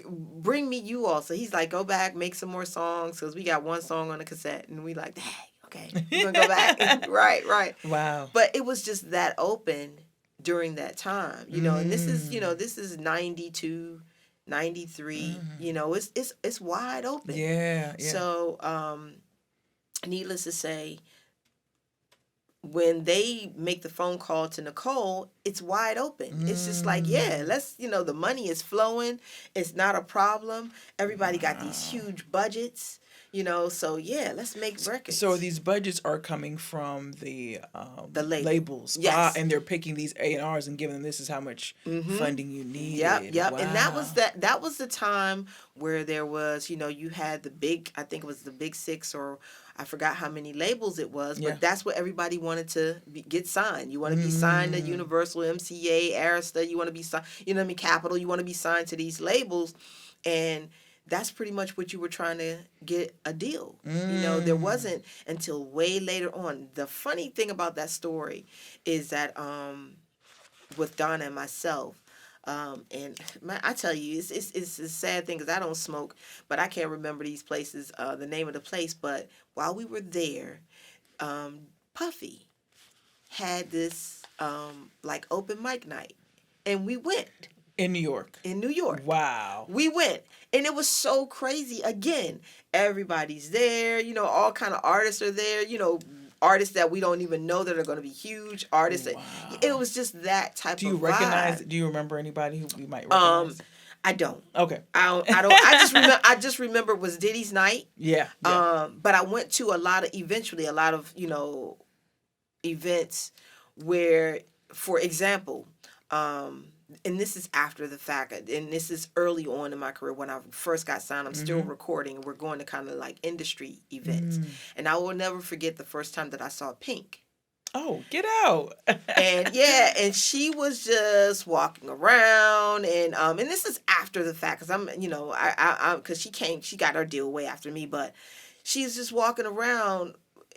bring me you all. So he's like, go back, make some more songs, because we got one song on a cassette. And we like, dang. Okay, we're going to go back. Right. Wow. But it was just that open during that time, you know, and this is 92, 93, you know, it's wide open. Yeah. So, needless to say, when they make the phone call to Nicole, it's wide open. It's just like, yeah, let's, the money is flowing. It's not a problem. Everybody got these huge budgets, so yeah, let's make records. So these budgets are coming from the label. labels. Yes. And they're picking these A&Rs and giving them, this is how much funding you need. Yep. Wow. And that was the time where there was, you had the big, I think it was the Big Six, or I forgot how many labels it was, but that's what everybody wanted to get signed. You want to be signed to Universal, MCA, Arista, you want to be signed, Capitol, you want to be signed to these labels, and that's pretty much what you were trying to get a deal. There wasn't until way later on. The funny thing about that story is that with Donna and myself, I tell you, it's a sad thing because I don't smoke, but I can't remember these places, the name of the place. But while we were there, Puffy had this like open mic night, and we went. In New York. In New York. Wow. We went. And it was so crazy. Again, everybody's there. All kind of artists are there. Artists that we don't even know that are going to be huge artists. Wow. It was just that type of vibe. Do you remember anybody who we might recognize? I don't. Okay. I don't. I just remember it was Diddy's night. Yeah. But I went to a lot of events where, for example, and this is after the fact, and this is early on in my career when I first got signed. I'm still recording, and we're going to kind of like industry events. And I will never forget the first time that I saw Pink. Oh, get out. and she was just walking around, and this is after the fact, because because she got her deal way after me, but she's just walking around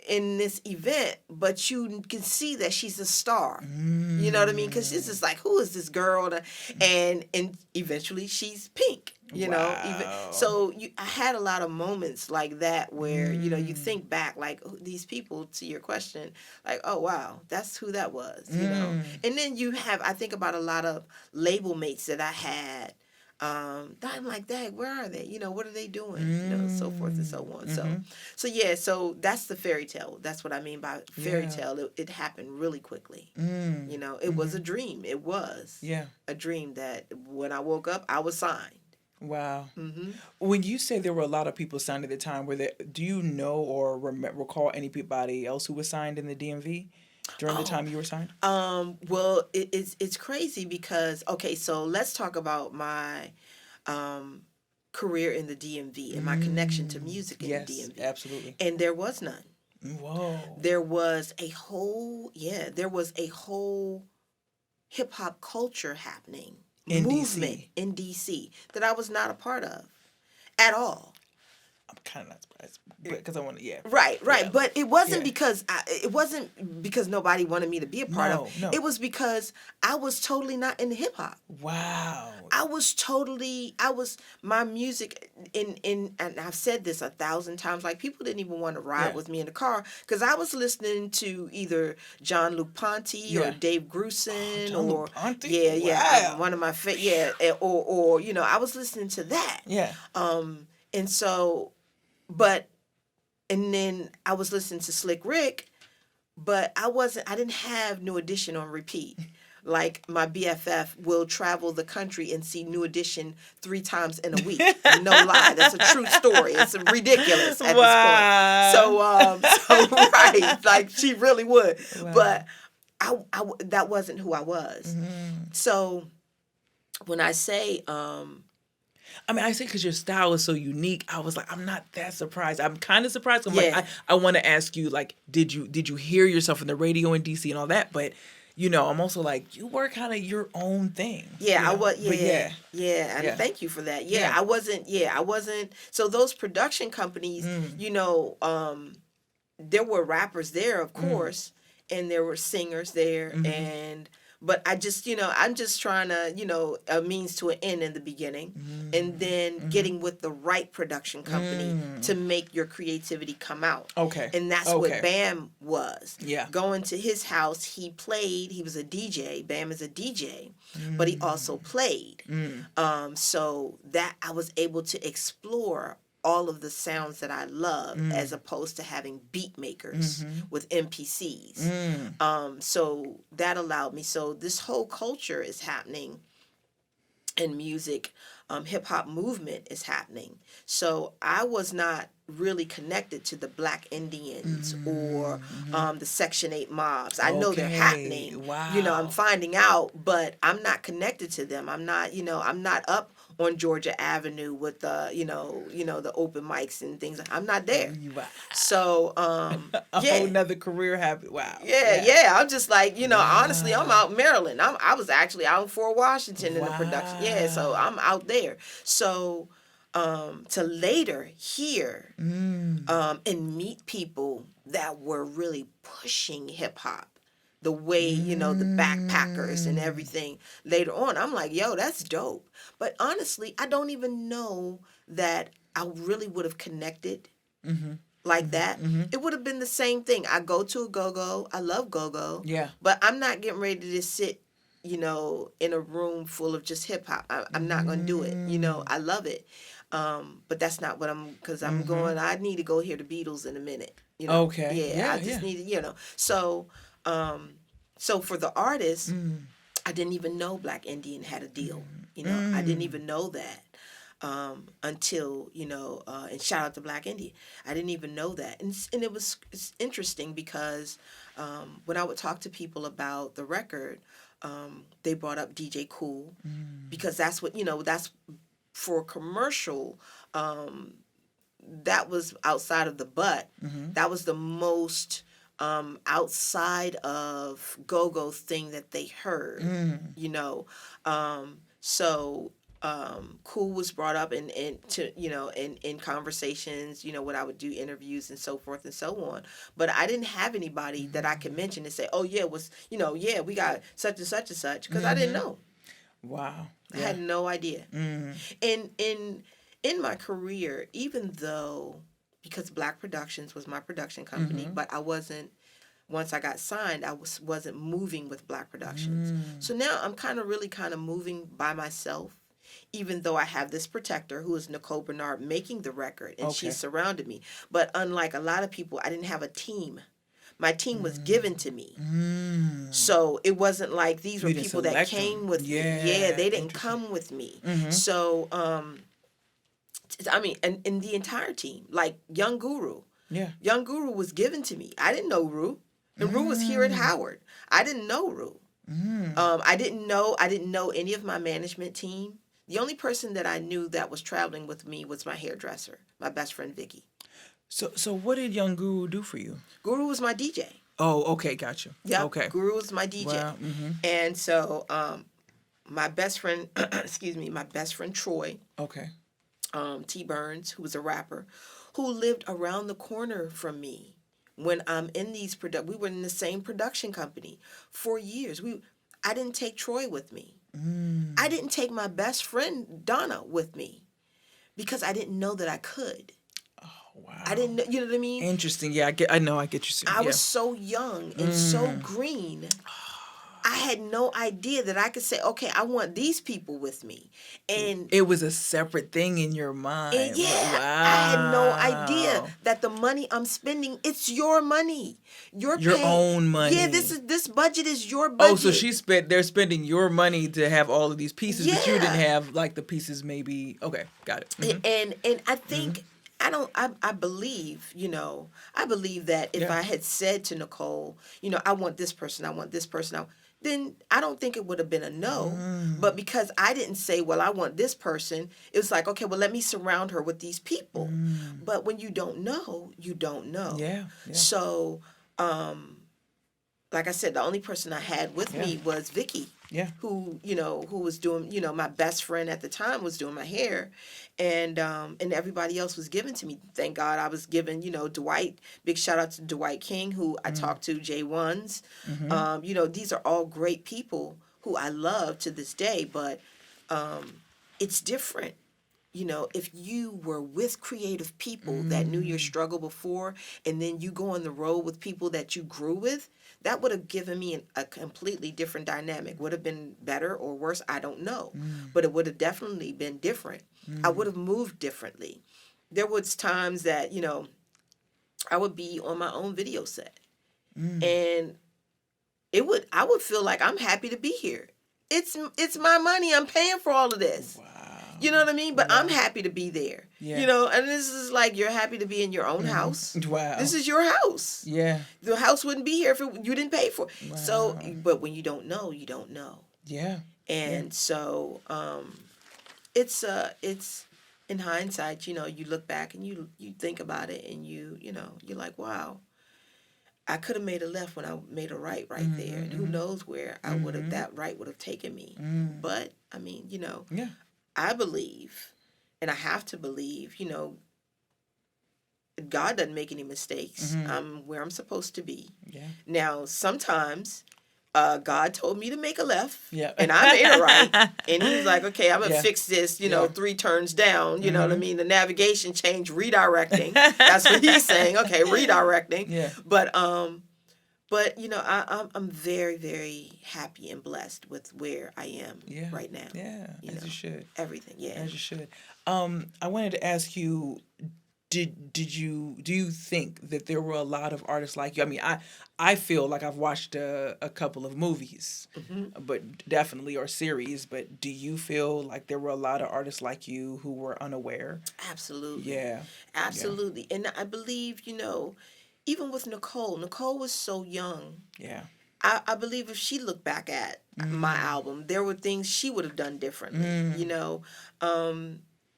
in this event, but you can see that she's a star. You know what I mean? Because it's just like, who is this girl? And eventually she's Pink. Wow. So I had a lot of moments like that where you think back, like, these people, to your question, like, oh wow, that's who that was. And then I think about a lot of label mates that I had. I'm like, dang, where are they? What are they doing? So forth and so on. So that's the fairy tale. That's what I mean by fairy tale. It happened really quickly. It was a dream. It was a dream that when I woke up, I was signed. Wow. When you say there were a lot of people signed at the time, do you know or recall anybody else who was signed in the DMV? During the time you were signed? Well, it's crazy because, okay, so let's talk about my career in the DMV and my connection to music in the DMV. Yes, absolutely. And there was none. Whoa. There was a whole hip hop culture happening. In movement DC. In DC that I was not a part of at all. I'm kind of not surprised because I want to, Right. Yeah. But it wasn't because nobody wanted me to be a part of. No. It was because I was totally not into hip hop. Wow. My music and I've said this 1,000 times. Like, people didn't even want to ride with me in the car because I was listening to either John Luke Ponty or Dave Grusin Luke Ponty? Wow. One of my or I was listening to that. Yeah. And so, and then I was listening to Slick Rick, but I didn't have New Edition on repeat. Like, my BFF will travel the country and see New Edition 3 times in a week. No lie. That's a true story. It's ridiculous at this point. So right. Like, she really would. Wow. But I that wasn't who I was. So when I say, I say because your style is so unique. I was like, I'm not that surprised. I'm kind of surprised. I'm like, I want to ask you, like, did you hear yourself in the radio in DC and all that? But I'm also like, you were kind of your own thing. Yeah, I was. Yeah. And thank you for that. I wasn't. So those production companies, there were rappers there, of course, and there were singers there, but I just, I'm just trying to, a means to an end in the beginning, and then getting with the right production company to make your creativity come out. Okay. And that's what Bam was. Yeah. Going to his house, he was a DJ. Bam is a DJ, but he also played. So that I was able to explore all of the sounds that I love, as opposed to having beat makers with MPCs. So that allowed me. So this whole culture is happening in music. Hip hop movement is happening. So I was not really connected to the Black Indians or the Section 8 mobs. I know they're happening. Wow. I'm finding out, but I'm not connected to them. I'm not, I'm not up on Georgia Avenue with the, the open mics and things. I'm not there. Wow. So, A whole nother career habit. Wow. Yeah. I'm just like, honestly, I'm out in Maryland. I was actually out in Fort Washington in the production. Yeah, so I'm out there. So, to later hear and meet people that were really pushing hip hop the way, the backpackers and everything later on. I'm like, yo, that's dope. But honestly, I don't even know that I really would have connected like that. It would have been the same thing. I go to a go-go. I love go-go. Yeah. But I'm not getting ready to just sit, in a room full of just hip hop. I'm not going to do it. I love it. But that's not what because I'm going, I need to go hear the Beatles in a minute. Okay. Yeah, I just need to, So, so for the artists, I didn't even know Black Indian had a deal. I didn't even know that until, and shout out to Black Indian. I didn't even know that. And it's interesting because when I would talk to people about the record, they brought up DJ Cool because that's what, that's for commercial, that was outside of the butt. That was the most outside of go-go thing that they heard, so Cool was brought up in conversations, when I would do interviews and so forth and so on. But I didn't have anybody that I could mention and say, oh yeah, we got such and such and such, because I didn't know. Wow. I had no idea. In my career, even though, because Black Productions was my production company, but I wasn't, once I got signed, I wasn't moving with Black Productions. So now I'm kind of moving by myself, even though I have this protector who is Nicole Bernard making the record, and she surrounded me. But unlike a lot of people, I didn't have a team. My team was given to me. So it wasn't like these were people that came with me. Yeah, they didn't come with me. So, I mean, and in the entire team, like Young Guru. Yeah. Young Guru was given to me. I didn't know Ru. And Ru was here at Howard. I didn't know Ru. I didn't know any of my management team. The only person that I knew that was traveling with me was my hairdresser, my best friend Vicky. So what did Young Guru do for you? Guru was my DJ. Oh, okay, gotcha. Yeah, okay. Guru was my DJ. Wow. And so my best friend, my best friend Troy, Okay. T. Burns, who was a rapper, who lived around the corner from me when I'm in these we were in the same production company for years. I didn't take Troy with me. I didn't take my best friend Donna with me because I didn't know that I could. Wow. I didn't know, you know what I mean? Interesting. Yeah, I know. I get you saying. I was so young and so green. I had no idea that I could say, okay, I want these people with me. And it was a separate thing in your mind. Yeah, wow. I had no idea that the money I'm spending, it's your money. Your own money. Yeah, this budget is your budget. Oh, so they're spending your money to have all of these pieces, but you didn't have like the pieces maybe. Okay, got it. And I think I believe that if I had said to Nicole, I want this person, then I don't think it would have been a no. But because I didn't say, well, I want this person, it was like, okay, well, let me surround her with these people. But when you don't know, you don't know. Yeah. So, like I said, the only person I had with me was Vicky. Yeah. Who was doing, my best friend at the time was doing my hair, and everybody else was given to me. Thank God I was given, Dwight, big shout out to Dwight King, who I talked to, J1s. These are all great people who I love to this day, but it's different. If you were with creative people that knew your struggle before, and then you go on the road with people that you grew with, that would have given me a completely different dynamic. Would have been better or worse, I don't know. But it would have definitely been different. I would have moved differently. there was times that, I would be on my own video set, and I would feel like I'm happy to be here. It's my money. I'm paying for all of this. Wow. You know what I mean? But Wow. I'm happy to be there. Yeah. And this is like, you're happy to be in your own house. Wow. This is your house. Yeah. The house wouldn't be here if you didn't pay for it. Wow. So, but when you don't know, you don't know. Yeah. And so, it's in hindsight, you look back and you think about it, and you're like, wow, I could have made a left when I made a right there. And who knows where I would have, that right would have taken me. But I mean, Yeah. I believe, and I have to believe, God doesn't make any mistakes. I'm where I'm supposed to be. Yeah. Now, sometimes God told me to make a left, Yeah. and I made a right. And he's like, okay, I'm going to Yeah. fix this, Yeah. 3 turns down, you know what I mean? The navigation change, redirecting. That's what he's saying. Okay, redirecting. Yeah. But I'm very, very happy and blessed with where I am Yeah. right now. Yeah. As you should. Everything, yeah. As you should. I wanted to ask you, do you think that there were a lot of artists like you? I mean, I feel like I've watched a couple of movies, but definitely, or series. But do you feel like there were a lot of artists like you who were unaware? Absolutely. Yeah. Absolutely. And I believe, even with Nicole was so young. Yeah. I believe if she looked back at my album, there were things she would have done differently,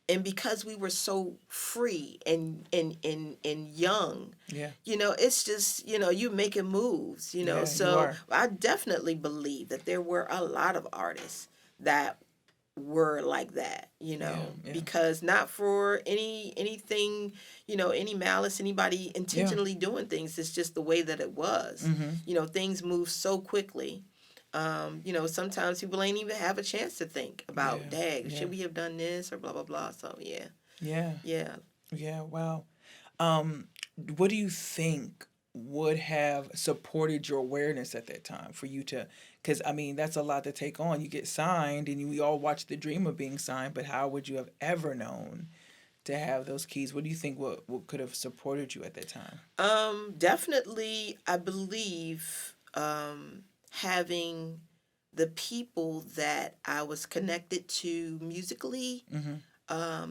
and because we were so free and young, Yeah. it's just, you making moves, Yeah, you so are. I definitely believe that there were a lot of artists that were like that, Yeah. because not for anything, any malice, anybody intentionally doing things. It's just the way that it was. Things move so quickly. Sometimes people ain't even have a chance to think about, Yeah. dang, Yeah. should we have done this or blah, blah, blah. So, yeah. Yeah. Yeah. Yeah. Wow. What do you think would have supported your awareness at that time for you to? Because I mean, that's a lot to take on. You get signed, and we all watch the dream of being signed. But how would you have ever known to have those keys? What do you think what could have supported you at that time? Definitely, I believe having the people that I was connected to musically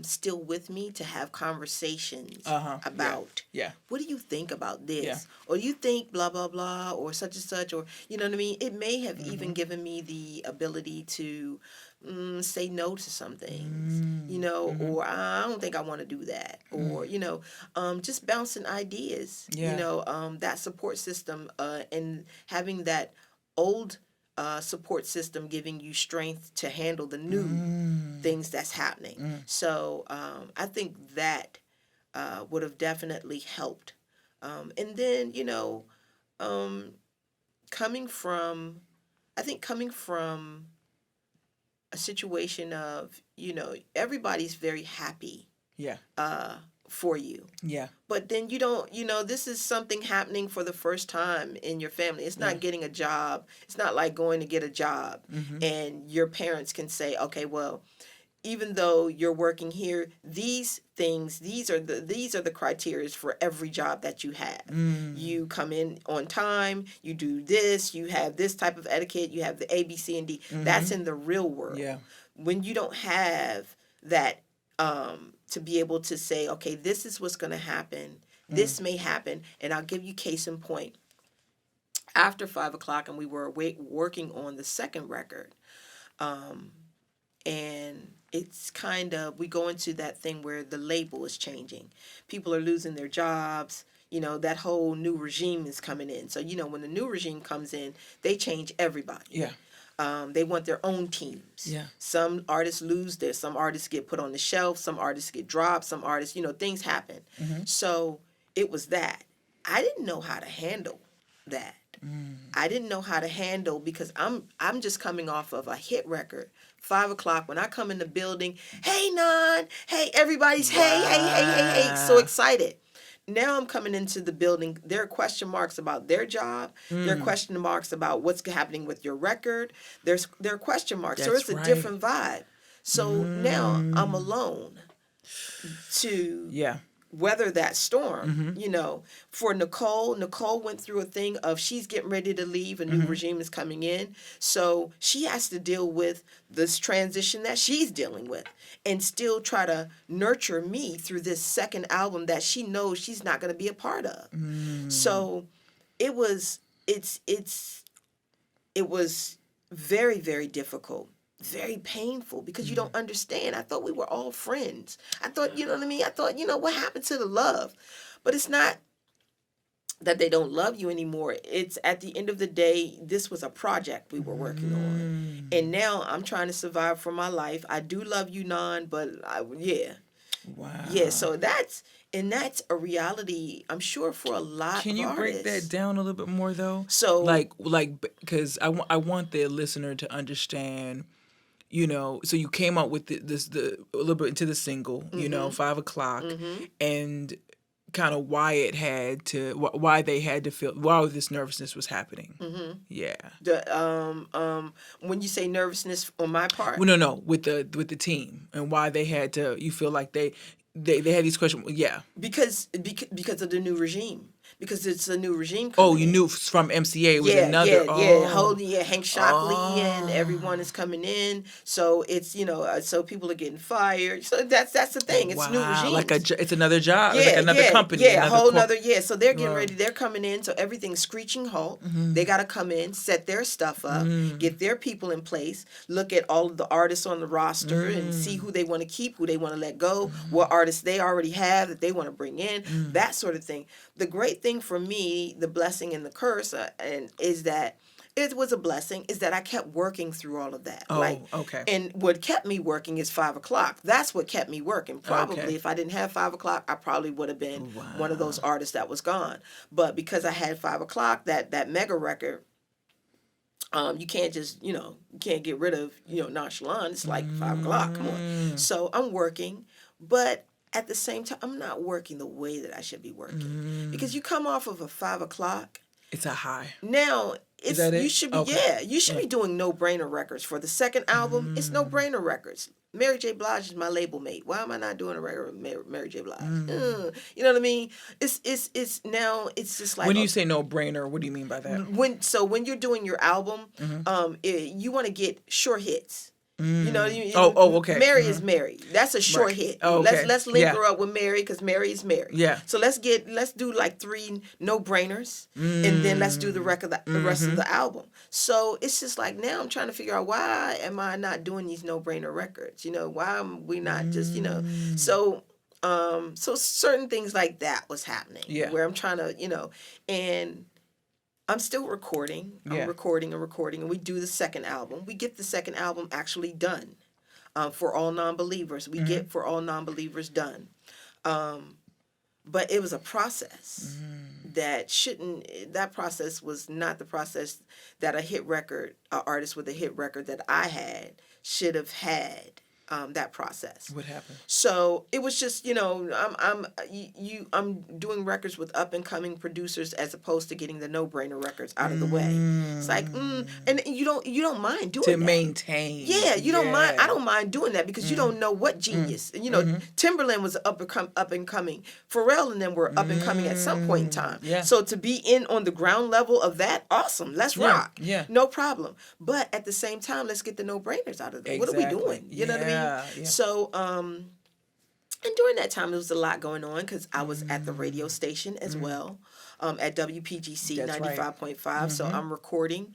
still with me to have conversations about, Yeah. what do you think about this? Yeah. Or you think blah, blah, blah, or such and such, or, you know what I mean? It may have even given me the ability to say no to some things, or I don't think I want to do that, or, just bouncing ideas, Yeah. that support system, and having that old support system giving you strength to handle the new things that's happening. So I think that would have definitely helped. And then, coming from a situation of, everybody's very happy Yeah. for you. Yeah. But then you don't, this is something happening for the first time in your family. It's not getting a job. It's not like going to get a job and your parents can say, okay, well, even though you're working here, these are the criteria for every job that you have. You come in on time, you do this, you have this type of etiquette, you have the A, B, C, and D. That's in the real world. Yeah. When you don't have that, to be able to say, okay, this is what's going to happen. This may happen. And I'll give you case in point. After 5 o'clock, and we were working on the second record, and it's kind of, we go into that thing where the label is changing. People are losing their jobs. That whole new regime is coming in. So, when the new regime comes in, they change everybody. Yeah. They want their own teams. Yeah. Some artists lose theirs. Some artists get put on the shelf. Some artists get dropped. Some artists, things happen. So it was that. I didn't know how to handle that. I didn't know how to handle, because I'm just coming off of a hit record. 5 o'clock, when I come in the building, hey, Non, hey, everybody's, hey, so excited. Now I'm coming into the building. There are question marks about their job. There are question marks about what's happening with your record. There are question marks. So That's it's a right. different vibe. So now I'm alone. to Yeah. weather that storm. For Nicole went through a thing of she's getting ready to leave, a new regime is coming in, so she has to deal with this transition that she's dealing with and still try to nurture me through this second album that she knows she's not going to be a part of. So it was it was very, very difficult, very painful, because you don't understand. I thought we were all friends. I thought, you know what I mean? I thought, what happened to the love? But it's not that they don't love you anymore. It's, at the end of the day, this was a project we were working on. And now I'm trying to survive for my life. I do love you, Non, but yeah. Wow. Yeah, so that's a reality, I'm sure, for a lot Can of you artists. break that down a little bit more though? So, because I want the listener to understand. So you came out with the a little bit into the single, 5 o'clock, and kind of why they had to feel, why this nervousness was happening. Yeah. When you say nervousness on my part, Well, no, with the team, and why they had to. You feel like they had these questions. Yeah. because of the new regime. Because it's a new regime Oh, coming you in. knew from MCA. It was Yeah, another. Hank Shockley and everyone is coming in. So it's so people are getting fired. So that's the thing. It's new regime. Like it's another job, like another company. Yeah, a whole nother. So they're getting Wow. ready. They're coming in. So everything's screeching halt. Mm-hmm. They got to come in, set their stuff up, get their people in place, look at all of the artists on the roster, and see who they want to keep, who they want to let go, what artists they already have that they want to bring in, that sort of thing. The great thing for me, the blessing and the curse, and is that it was a blessing, is that I kept working through all of that. Oh, okay. And what kept me working is 5 o'clock. That's what kept me working. Probably Okay. if I didn't have 5 o'clock, I probably would have been one of those artists that was gone. But because I had 5 o'clock, that mega record, you can't just, you can't get rid of, Nonchalant. It's like 5 o'clock. Come on. So I'm working, but at the same time, I'm not working the way that I should be working. Because you come off of a 5 o'clock. It's a high. Now, Is that it? you should be, you should be doing No-Brainer Records. For the second album, it's No-Brainer Records. Mary J. Blige is my label mate. Why am I not doing a record with Mary J. Blige? You know what I mean? It's now, it's just like... When you say no-brainer, what do you mean by that? When you're doing your album, you want to get short hits. Okay. Mary is Mary. That's a short hit. Oh, okay. Let's link her up with Mary, because Mary is Mary. Yeah. So let's do like 3 no-brainers, and then let's do the rest of the album. So it's just like, now I'm trying to figure out, why am I not doing these no-brainer records? Why am we not just so certain things like that was happening. Yeah. Where I'm trying to and I'm still recording. I'm recording, and we do the second album. We get the second album actually done for All Non-Believers. We get For All Non-Believers done. But it was a process that process was not the process that an artist with a hit record that I had should have had. That process. What happened? So it was just, I'm doing records with up and coming producers as opposed to getting the no-brainer records out of the way. It's like, and you don't mind doing to that. maintain. Yeah, you don't mind. I don't mind doing that, because you don't know what genius. Timberland was up and coming. Pharrell and them were up and coming at some point in time. Yeah. So to be in on the ground level of that, awesome. Let's rock. Yeah. No problem. But at the same time, let's get the no-brainers out of there. What are we doing? You know what I mean? Yeah. So, and during that time, there was a lot going on, because I was at the radio station as well, at WPGC 95.5. So I'm recording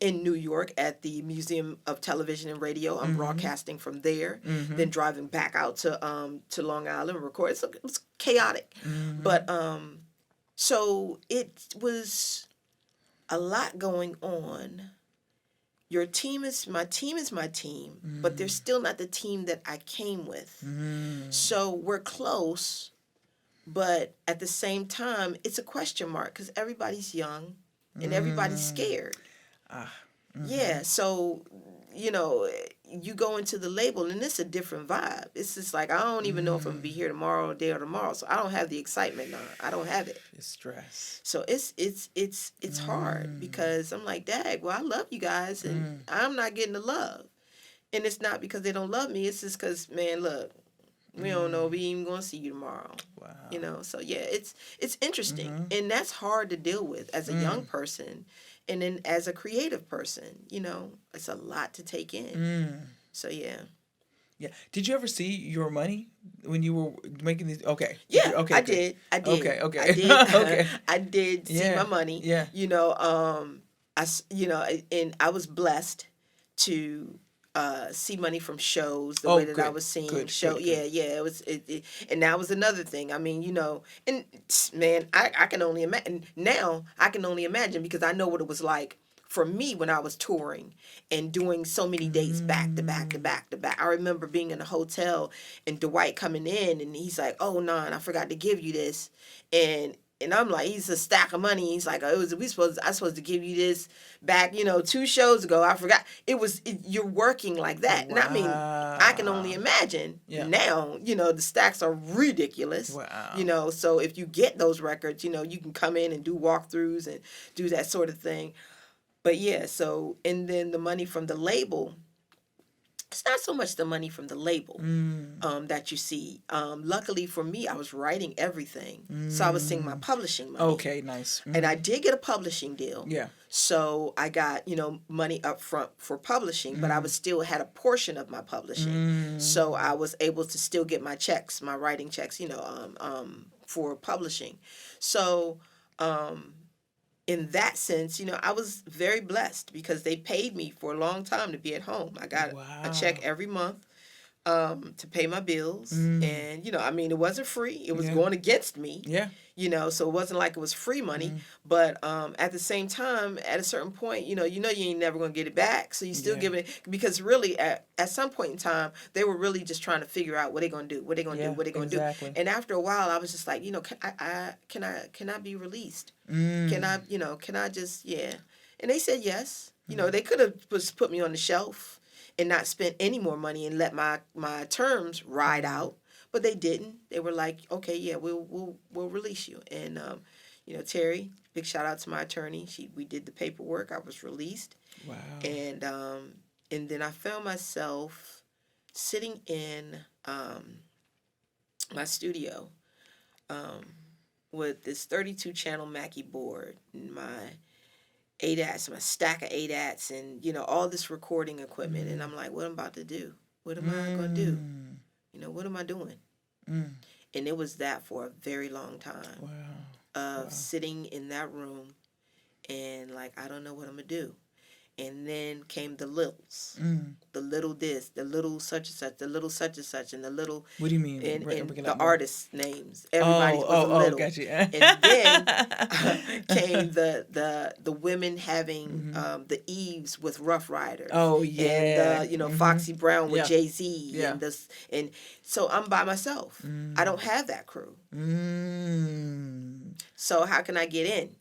in New York at the Museum of Television and Radio. I'm broadcasting from there, then driving back out to Long Island and record. So it was chaotic. But so it was a lot going on. Your team is my team, but they're still not the team that I came with. So we're close, but at the same time, it's a question mark, because everybody's young and everybody's scared. Yeah, so, you go into the label and it's a different vibe. It's just like, I don't even know if I'm going to be here tomorrow or tomorrow. So I don't have the excitement now. I don't have it. It's stress. So it's hard, because I'm like, dag, well, I love you guys, and I'm not getting the love. And it's not because they don't love me. It's just because, man, look, We don't know if we even gonna see you tomorrow. Wow. You know, so yeah, it's interesting, Mm-hmm. and that's hard to deal with as a young person, and then as a creative person. You know, it's a lot to take in. So yeah. Yeah. Did you ever see your money when you were making these? Okay. Yeah, Okay. I Good. did. I did. Okay. Okay. I did. Okay. I did see Yeah. my money. Yeah. You know, you know, and I was blessed to see money from shows the way that I Good. was seeing Good. show. Good. Yeah, Good. yeah. It was and that was another thing. I mean, you know, and man, I can only imagine now. I can only imagine because I know what it was like for me when I was touring and doing so many dates back to back to back to back. I remember being in a hotel and Dwight coming in and he's like, "Oh, non, I forgot to give you this," and I'm like, he's a stack of money. He's like, "Oh, I supposed to give you this back, you know, 2 shows ago. I forgot." You're working like that. And I mean, I can only Wow. imagine Yeah. now, you know, the stacks are ridiculous. Wow. You know, so if you get those records, you know, you can come in and do walkthroughs and do that sort of thing. But yeah, so, and then the money from the label, it's not so much the money from the label that you see. Luckily for me, I was writing everything. So I was seeing my publishing money. Okay. Nice. And I did get a publishing deal. Yeah. So I got, you know, money up front for publishing, but I was still had a portion of my publishing. So I was able to still get my checks, my writing checks, you know, for publishing. So, in that sense, you know, I was very blessed because they paid me for a long time to be at home. I got a check every month to pay my bills. And, you know, I mean, it wasn't free. It was going against me. Yeah. You know, so it wasn't like it was free money. But at the same time, at a certain point, you ain't never going to get it back. So you still give it, because really at some point in time, they were really just trying to figure out what they're going to do, what they're going to do, what they're going to do. And after a while, I was just like, you know, can I be released? Can I just, yeah. And they said yes. You know, they could have just put me on the shelf and not spent any more money and let my terms ride out. But they didn't. They were like, okay, yeah, we'll release you. And you know, Terry, big shout out to my attorney. We did the paperwork. I was released. Wow. And then I found myself sitting in my studio with this 32 channel Mackie board and my ADATs, my stack of ADATs, and you know, all this recording equipment. And I'm like, what am I about to do? What am I gonna do? You know, what am I doing? And it was that for a very long time. Wow. Of sitting in that room and like, I don't know what I'm gonna do. And then came the littles, the little this, the little such and such, the little such and such, and the little. What do you mean? And the artists' names. Everybody was a little. Gotcha. And then came the women having the Eves with Rough Riders. Oh yeah. And Foxy Brown with Jay-Z. Yeah. And so I'm by myself. I don't have that crew. So how can I get in?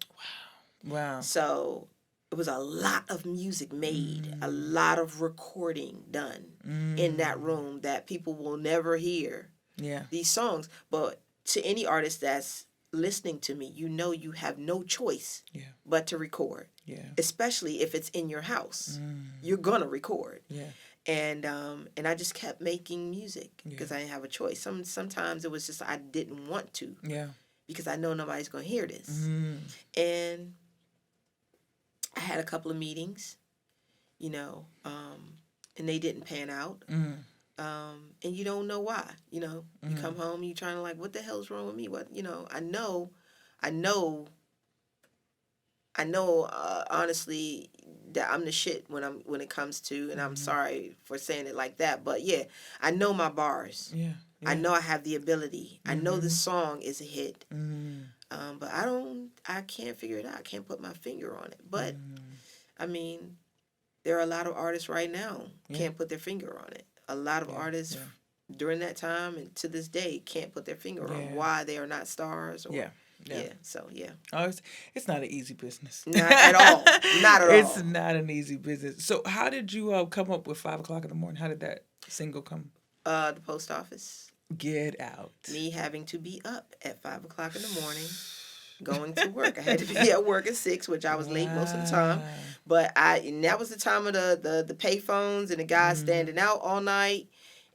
Wow. So it was a lot of music made, a lot of recording done in that room that people will never hear. Yeah. These songs. But to any artist that's listening to me, you know you have no choice but to record. Yeah. Especially if it's in your house. You're gonna record. Yeah. And I just kept making music because I didn't have a choice. Sometimes it was just I didn't want to. Yeah. Because I know nobody's gonna hear this. And I had a couple of meetings, you know, and they didn't pan out. And you don't know why, you know. You come home, you trying to like, what the hell's wrong with me? What, you know, I know, honestly, that I'm the shit when it comes to, and I'm sorry for saying it like that, but yeah, I know my bars. Yeah. I know I have the ability. I know the song is a hit. But I can't figure it out. I can't put my finger on it. But, I mean, there are a lot of artists right now can't put their finger on it. A lot of artists during that time and to this day can't put their finger on why they are not stars. Or, so, yeah. Oh, it's not an easy business. Not at all. Not at all. It's not an easy business. So how did you come up with 5 o'clock in the morning? How did that single come? The post office. Get out. Me having to be up at 5 o'clock in the morning, going to work. I had to be at work at 6, which I was late most of the time. But and that was the time of the pay phones and the guys standing out all night.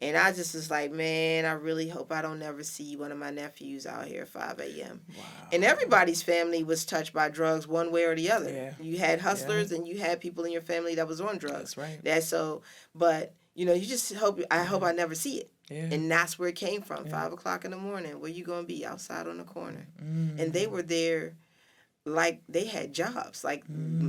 And I just was like, man, I really hope I don't never see one of my nephews out here at 5 a.m. Wow. And everybody's family was touched by drugs one way or the other. Yeah. You had hustlers and you had people in your family that was on drugs. That's right. But, you know, you just hope, I hope I never see it. Yeah. And that's where it came from, Yeah. 5 o'clock in the morning. Where you going to be? Outside on the corner. Mm. And they were there like they had jobs. Like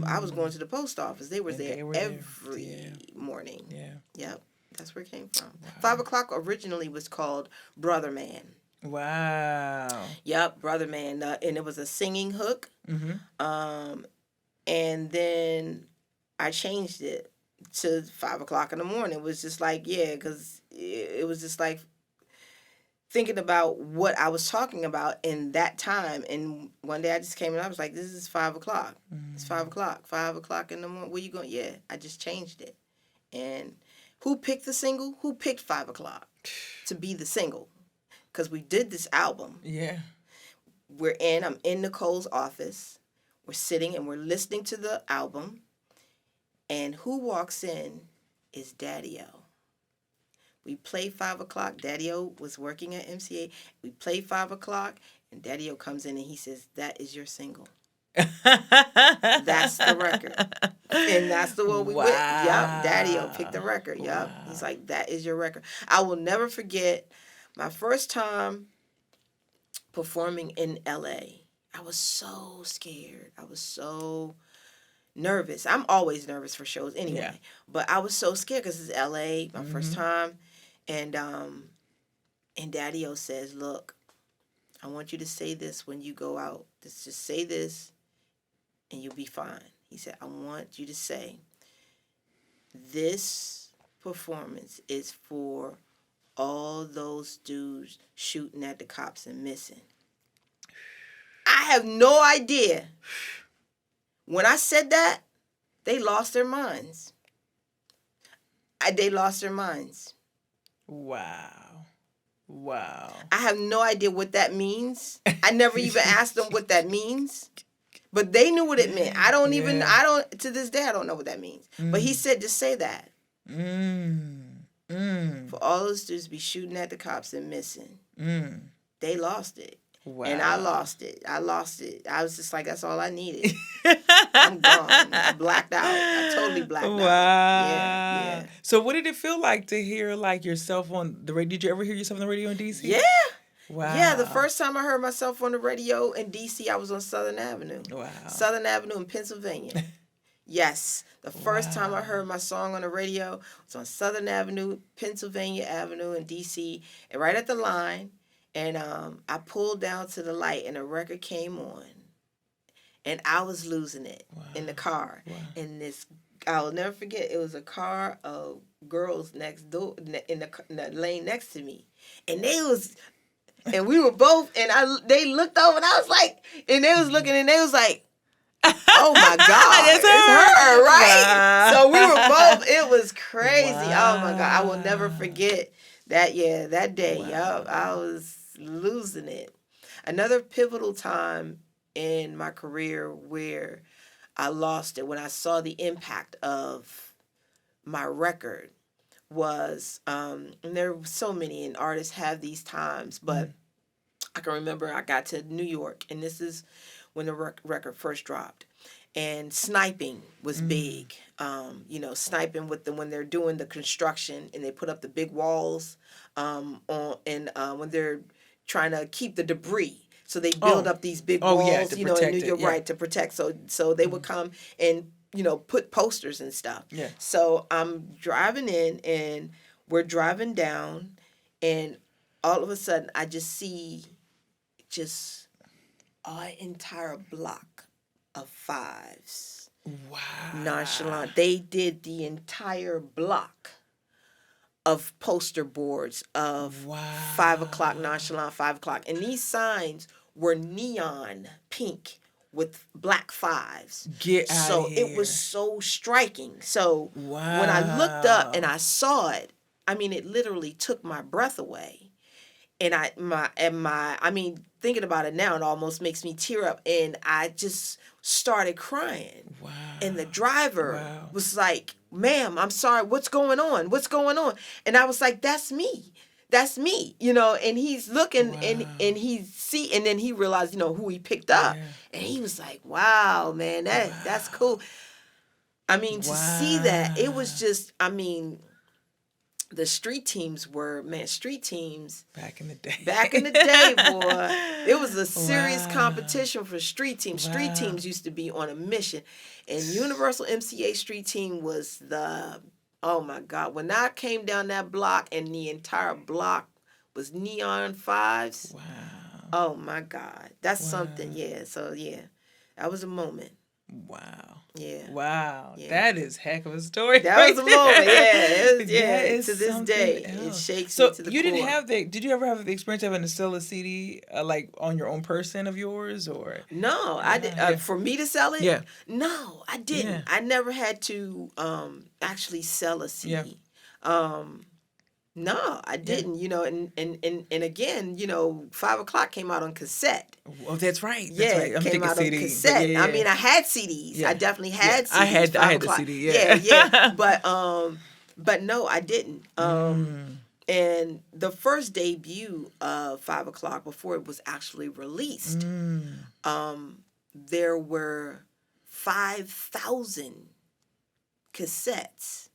I was going to the post office. They were there every morning. Yeah. Yep. That's where it came from. Wow. 5 o'clock originally was called Brother Man. Wow. Yep, Brother Man. And it was a singing hook. Mm-hmm. And then I changed it to 5 o'clock in the morning. It was just like, yeah, because it was just like thinking about what I was talking about in that time. And one day I just came and I was like, this is 5 o'clock. Mm-hmm. It's 5 o'clock. 5 o'clock in the morning. Where you going? Yeah, I just changed it. And who picked the single? Who picked 5 o'clock to be the single? Because we did this album. Yeah. I'm in Nicole's office. We're sitting and we're listening to the album. And who walks in is Daddy-O. We play 5 o'clock. Daddy-O was working at MCA. We play 5 o'clock, and Daddy-O comes in and he says, that is your single. That's the record. And that's the one we went. Yep, Daddy-O picked the record. Yep. Wow. He's like, that is your record. I will never forget my first time performing in LA. I was so scared. I was so nervous. I'm always nervous for shows anyway. Yeah. But I was so scared because it's LA, my first time. And Daddy-O says, look, I want you to say this when you go out. Just say this and you'll be fine. He said, I want you to say, this performance is for all those dudes shooting at the cops and missing. I have no idea. When I said that, they lost their minds. They lost their minds. Wow. Wow. I have no idea what that means. I never even asked them what that means. But they knew what it meant. To this day, I don't know what that means. But he said, just say that. For all those dudes be shooting at the cops and missing. They lost it. Wow. And I lost it. I was just like, that's all I needed. I'm gone. I blacked out. I totally blacked out. Wow. Yeah. So what did it feel like to hear like yourself on the radio? Did you ever hear yourself on the radio in DC? Yeah. Wow. Yeah, the first time I heard myself on the radio in DC, I was on Southern Avenue. Wow. Southern Avenue in Pennsylvania. Yes. The first time I heard my song on the radio was on Southern Avenue, Pennsylvania Avenue in DC, and right at the line. And I pulled down to the light, and a record came on. And I was losing it in the car. Wow. And I'll never forget, it was a car of girls next door, in the lane next to me. And and we were both, and they looked over, and I was like, and they was looking, and they was like, oh my God, it's her, right? Wow. So we were both, it was crazy. Wow. Oh my God, I will never forget that, that day. Wow. Yup, I was losing it. Another pivotal time in my career where I lost it, when I saw the impact of my record, was, and there were so many, and artists have these times, but I can remember I got to New York, and this is when the record first dropped. And sniping was big. Sniping when they're doing the construction and they put up the big walls when they're trying to keep the debris. So they build up these big walls, in New York, right, to protect. So they would come and, put posters and stuff. Yeah. So I'm driving in, and we're driving down, and all of a sudden I just see an entire block of fives. Wow. Nonchalant. They did the entire block of poster boards of 5 o'clock, Nonchalant, 5 o'clock. And these signs were neon pink with black fives. Get out So of here. it was so striking. So when I looked up and I saw it, I mean, it literally took my breath away. and I mean, thinking about it now, it almost makes me tear up, and I just started crying. Wow. And the driver Wow. was like, "Ma'am, I'm sorry. What's going on? What's going on?" And I was like, "That's me. That's me." And he's looking, Wow. and and then he realized, who he picked up. Yeah. And he was like, "Wow, man, that's cool." I mean, to see that, it was just, I mean, the street teams Back in the day. back in the day, boy, it was a serious Wow. competition for street teams. Street Wow. teams used to be on a mission, and Universal MCA Street Team was oh my God, when I came down that block and the entire block was neon fives. Wow. Oh my God, that's Wow. something. Yeah, so yeah, that was a moment. Wow. Yeah. Wow. Yeah. That is heck of a story. That right was a moment. there. Yeah, That is to this something day, it else. shakes So me to the you core. didn't have did you ever have the experience of having to sell a CD like on your own person of yours or? No, I did. Yeah. For me to sell it, Yeah. no, I didn't. Yeah. I never had to actually sell a Yeah. CD. No, I didn't. And again, 5 o'clock came out on cassette. Oh, that's right. That's Yeah, right. it I'm came thinking out CD. on but cassette. yeah, I mean, I had CDs. Yeah. I definitely Yeah. had CDs. I had 5 the o'clock. CD. Yeah. Yeah. But no, I didn't. Mm. And the first debut of 5 o'clock, before it was actually released, there were 5,000 cassettes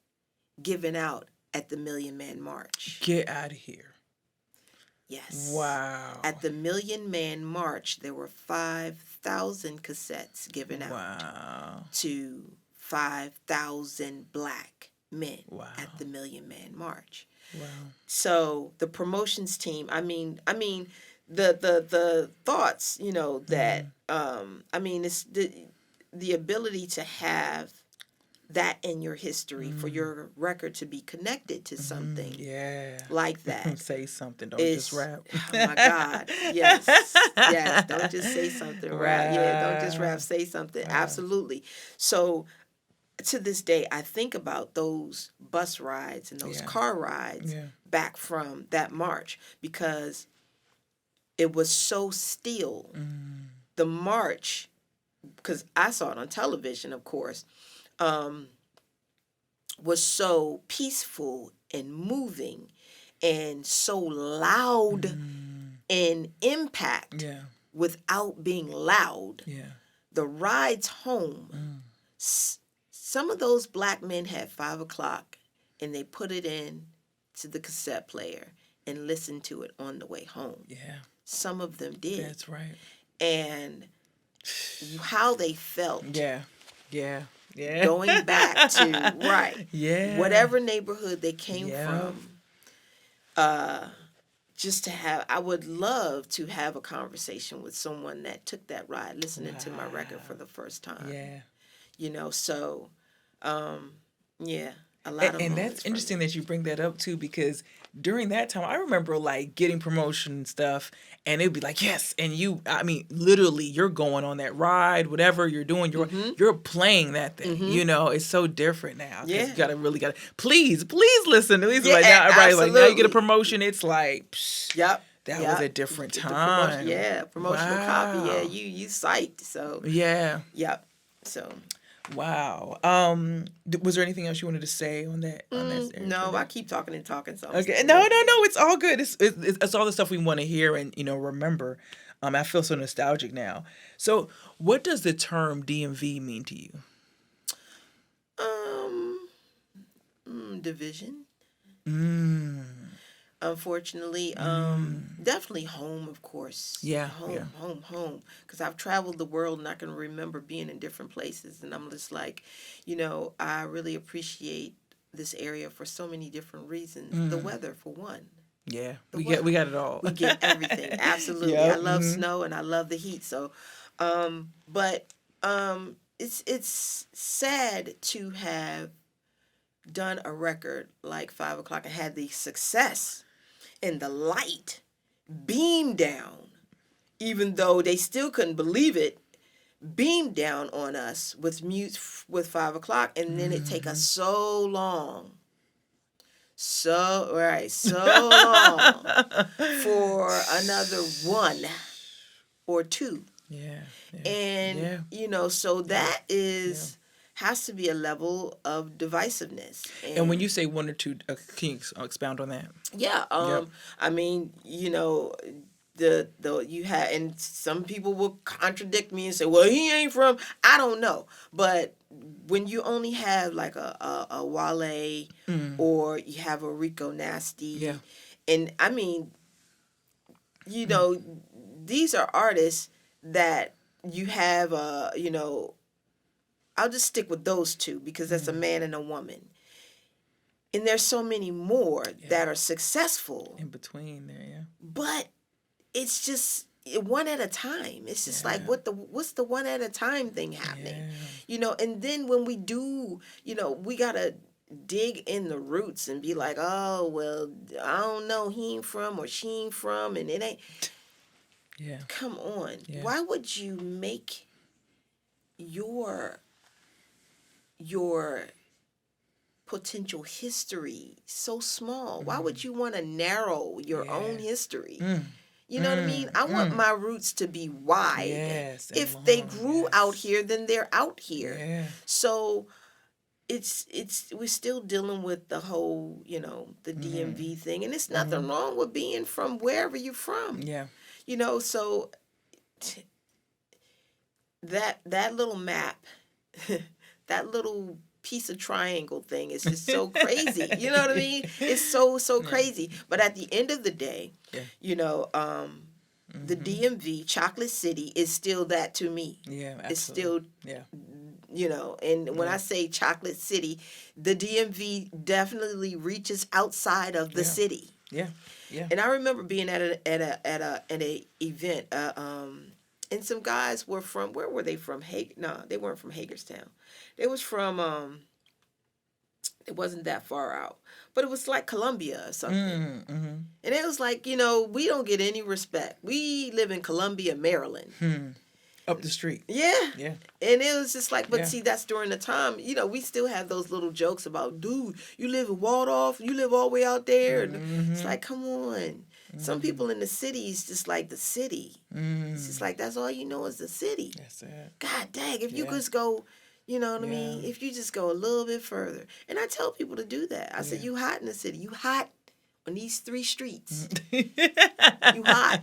given out at the Million Man March. Get out of here. Yes. Wow. At the Million Man March, there were 5,000 cassettes given out Wow. to 5,000 black men Wow. at the Million Man March. Wow. So the promotions team, I mean the thoughts, that I mean, it's the ability to have that in your history for your record to be connected to something Yeah. like that. Say something. Don't is, just rap. Oh my God. Yes. Yes. Don't just say something. Right. Yeah. Don't just rap. Say something. Wow. Absolutely. So to this day, I think about those bus rides and those car rides back from that march because it was so still. The march, because I saw it on television, of course, was so peaceful and moving and so loud in impact without being loud. Yeah. The rides home, some of those black men had 5 o'clock and they put it in to the cassette player and listened to it on the way home. Yeah. Some of them did. That's right. And how they felt. Yeah. Yeah. Yeah. Going back to whatever neighborhood they came from. Just to have, I would love to have a conversation with someone that took that ride, listening to my record for the first time. Yeah. So, yeah, a lot of. And moments that's for interesting me. that you bring that up too, because during that time, I remember like getting promotion and stuff, and it'd be like, yes, and I mean, literally, you're going on that ride, whatever you're doing, you're playing that thing. It's so different now. 'Cause you gotta please listen. At least like now, everybody's like, now you get a promotion, it's like, psh, that was a different Get the time. promotional copy. Yeah, Wow. you psyched. So Yeah. So. Wow. Was there anything else you wanted to say on that? No, I keep talking and talking. So Okay. No. It's all good. It's all the stuff we want to hear and remember. I feel so nostalgic now. So, what does the term DMV mean to you? Division. Mm. Unfortunately, definitely home, of course. Yeah, home, yeah. home. Because I've traveled the world and I can remember being in different places, and I'm just like, I really appreciate this area for so many different reasons. The weather, for one. Yeah, we got it all. We get everything. Absolutely, Yep, I love snow and I love the heat. So, it's sad to have done a record like 5 o'clock and had the success and the light beam down, even though they still couldn't believe it, beam down on us with 5 o'clock, and then it take us so long so right, so long for another one or two. Yeah. Yeah. And Yeah. so that Yeah. has to be a level of divisiveness. And when you say one or two, can you expound on that? Yeah, Yep. I mean, the you have, and some people will contradict me and say, well, he ain't from, I don't know. But when you only have like a Wale, or you have a Rico Nasty, Yeah. and I mean, these are artists that you have, I'll just stick with those two because that's a man and a woman. And there's so many more that are successful. In between there, yeah. But it's just one at a time. It's just like what's the one at a time thing happening? And then when we do, we gotta dig in the roots and be like, oh well, I don't know, he ain't from or she ain't from, and it ain't. Yeah. Come on. Yeah. Why would you make your potential history so small? Why would you want to narrow your own history? You know what I mean? I want my roots to be wide. Yes. If long, they grew out here, then they're out here. Yeah. So it's we're still dealing with the whole, the DMV thing, and it's nothing wrong with being from wherever you're from. Yeah. So that little map, that little piece of triangle thing is just so crazy. You know what I mean? It's so crazy. But at the end of the day, the DMV, Chocolate City, is still that to me. Yeah, absolutely. It's still, and when I say Chocolate City, the DMV definitely reaches outside of the city. Yeah, yeah. And I remember being at an event, and some guys were from, where were they from? No, they weren't from Hagerstown. They was from, it wasn't that far out, but it was like Columbia or something. And it was like, we don't get any respect. We live in Columbia, Maryland. Up the street. Yeah. Yeah. And it was just like, but see, that's during the time, we still have those little jokes about, dude, you live in Waldorf, you live all the way out there. It's like, come on. Some people in the city is just like the city. It's just like, that's all you know is the city. That's it. God dang, if you just go, you know what I mean? If you just go a little bit further. And I tell people to do that. I said, you hot in the city. You hot on these 3 streets. You hot.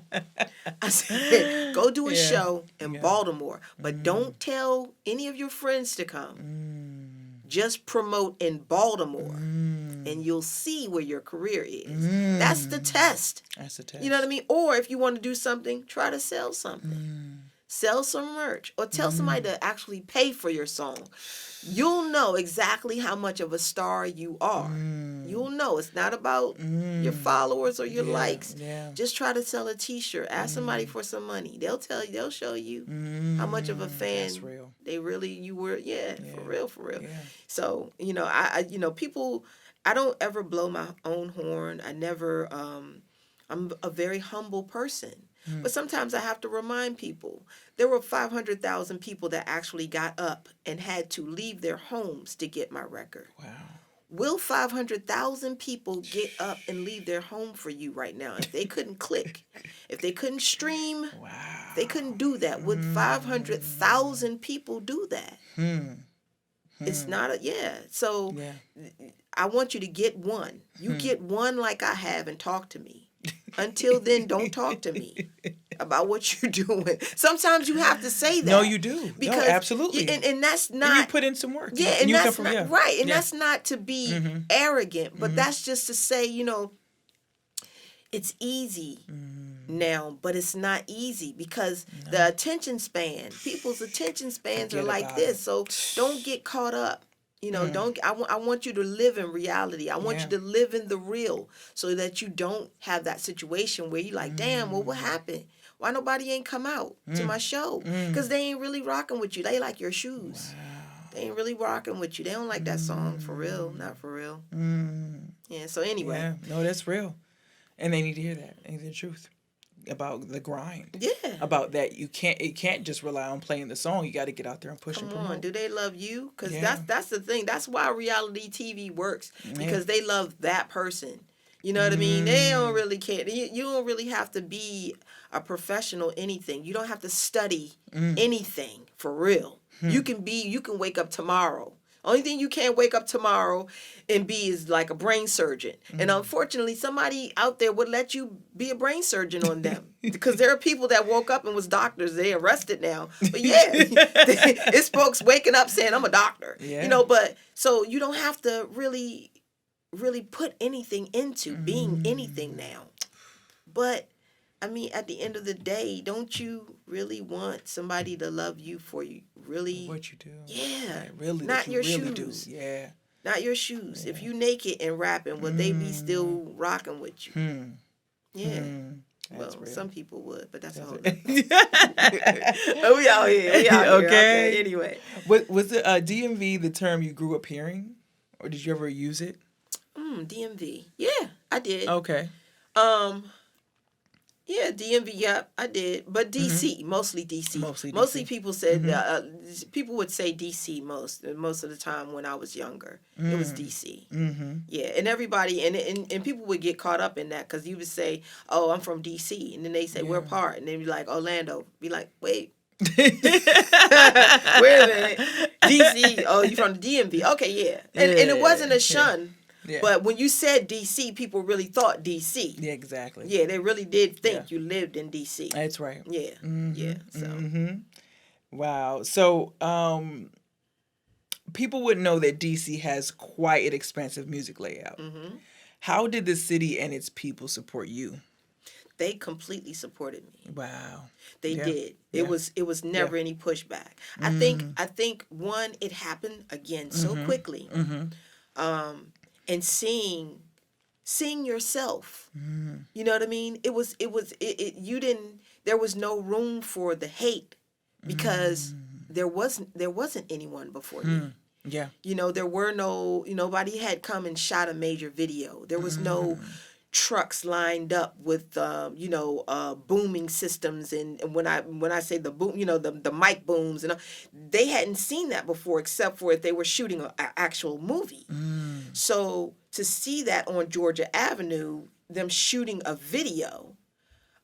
I said, go do a show in Baltimore. But don't tell any of your friends to come. Just promote in Baltimore. And you'll see where your career is. That's the test. That's the test. You know what I mean? Or if you want to do something, try to sell something. Sell some merch. Or tell somebody to actually pay for your song. You'll know exactly how much of a star you are. You'll know. It's not about your followers or your likes. Yeah. Just try to sell a t-shirt. Ask somebody for some money. They'll tell you, they'll show you how much of a fan That's real. they really, you were. Yeah, for real. Yeah. So, I people, I don't ever blow my own horn. I never, I'm a very humble person. But sometimes I have to remind people, there were 500,000 people that actually got up and had to leave their homes to get my record. Wow. Will 500,000 people get up and leave their home for you right now? If they couldn't click, if they couldn't stream, if they couldn't do that. Would 500,000 people do that? It's not So I want you to get one. You get one like I have and talk to me. Until then, don't talk to me about what you're doing. Sometimes you have to say that. No, you do. Because, no, absolutely. And that's not. And you put in some work. Yeah, and that's not right. And that's not to be arrogant, but that's just to say, it's easy now, but it's not easy because the attention span, people's attention spans are like this. So don't get caught up. Don't. I want you to live in reality. I want you to live in the real, so that you don't have that situation where you're like, damn, well, what happened? Why nobody ain't come out to my show? Because they ain't really rocking with you. They like your shoes. Wow. They ain't really rocking with you. They don't like that song for real. Not for real. Yeah. So anyway. Yeah. No, that's real, and they need to hear that. They need the truth. about the grind. Yeah. About that it can't just rely on playing the song. You got to get out there and push and Come promote. on, do they love you? Because Yeah. that's the thing. That's why reality TV works, Yeah. because they love that person. You know what I mean? They don't really care. You don't really have to be a professional anything. You don't have to study anything for real. You can wake up tomorrow. Only thing you can't wake up tomorrow and be is like a brain surgeon. And unfortunately, somebody out there would let you be a brain surgeon on them. Because there are people that woke up and was doctors. They arrested now. But yeah, it's folks waking up saying, I'm a doctor. Yeah. You know, but so you don't have to really put anything into being anything now. But I mean, at the end of the day, don't you really want somebody to love you for you? Really? What you do? Yeah. Really? Not your really shoes. Do. Yeah. Not your shoes. Yeah. If you naked and rapping, would they be still rocking with you? Yeah. Well, real. some people would, but that's a whole other thing. We out here. Okay. Anyway. Was the DMV the term you grew up hearing? Or did you ever use it? DMV. Yeah, I did. Okay. Yeah, DMV. Yep, I did. But DC, mostly DC. Mostly people said people would say DC most of the time when I was younger. It was DC. Yeah, and everybody and people would get caught up in that because you would say, "Oh, I'm from DC," and then they say, "Where part?" And they'd be like, "Orlando." Be like, "Wait." Wait a minute. DC. Oh, you from the DMV? Okay, yeah. And it wasn't a shun. Yeah. But when you said DC, people really thought DC. Yeah, exactly. Yeah, they really did think you lived in DC. That's right. Yeah. Yeah. So. Wow. So, people would know that DC has quite an expansive music layout. How did the city and its people support you? They completely supported me. Wow. They did. It was never any pushback. I think one, it happened again so quickly. And seeing yourself, you know what I mean? There was no room for the hate because there wasn't anyone before you. Yeah. You know, there were nobody had come and shot a major video. There was no trucks lined up with booming systems, and when I say the boom, the mic booms, and they hadn't seen that before except for if they were shooting an actual movie. So to see that on Georgia Avenue, them shooting a video,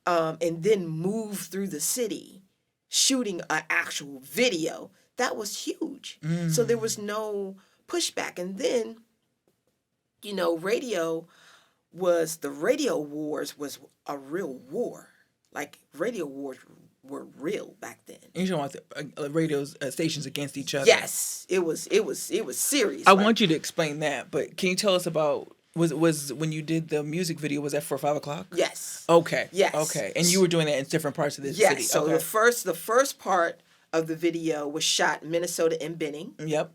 and then move through the city shooting an actual video, that was huge. So there was no pushback. And then the radio wars was a real war. Like radio wars were real back then. You don't want the radio stations against each other. Yes, it was serious. I want you to explain that, but can you tell us about was when you did the music video? Was that for 5 o'clock? Yes. Okay. Yes. Okay, and you were doing that in different parts of the city. Yes. So the first part of the video was shot in Minnesota and Benning. Yep.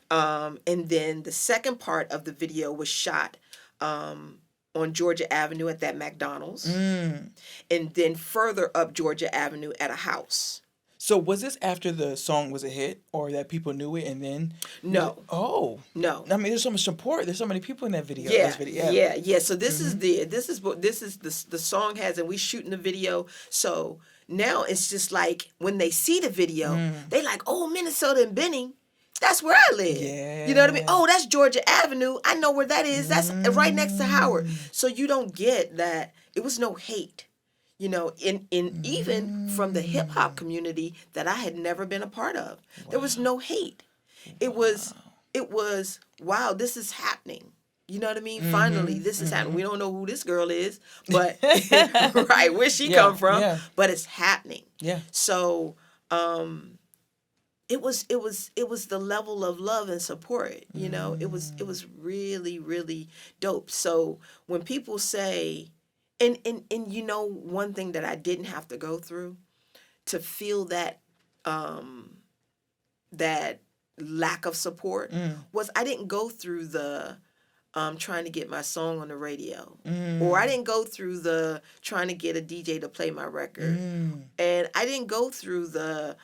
And then the second part of the video was shot on Georgia Avenue at that McDonald's, and then further up Georgia Avenue at a house. So was this after the song was a hit, or that people knew it and then? No. No. I mean, there's so much support. There's so many people in that video. Yeah. So this is the song has, and we shooting the video. So now it's just like when they see the video, they like, oh, Minnesota and Benning. That's where I live. Yeah. You know what I mean? Oh, that's Georgia Avenue. I know where that is. That's right next to Howard. So you don't get that. It was no hate. In even from the hip hop community that I had never been a part of. Wow. There was no hate. It was wow, this is happening. You know what I mean? Finally, this is happening. We don't know who this girl is, but right, where she come from, but it's happening. Yeah. So, it was the level of love and support. It was really, really dope. So when people say, and one thing that I didn't have to go through to feel that that lack of support was I didn't go through the trying to get my song on the radio, or I didn't go through the trying to get a DJ to play my record, and I didn't go through the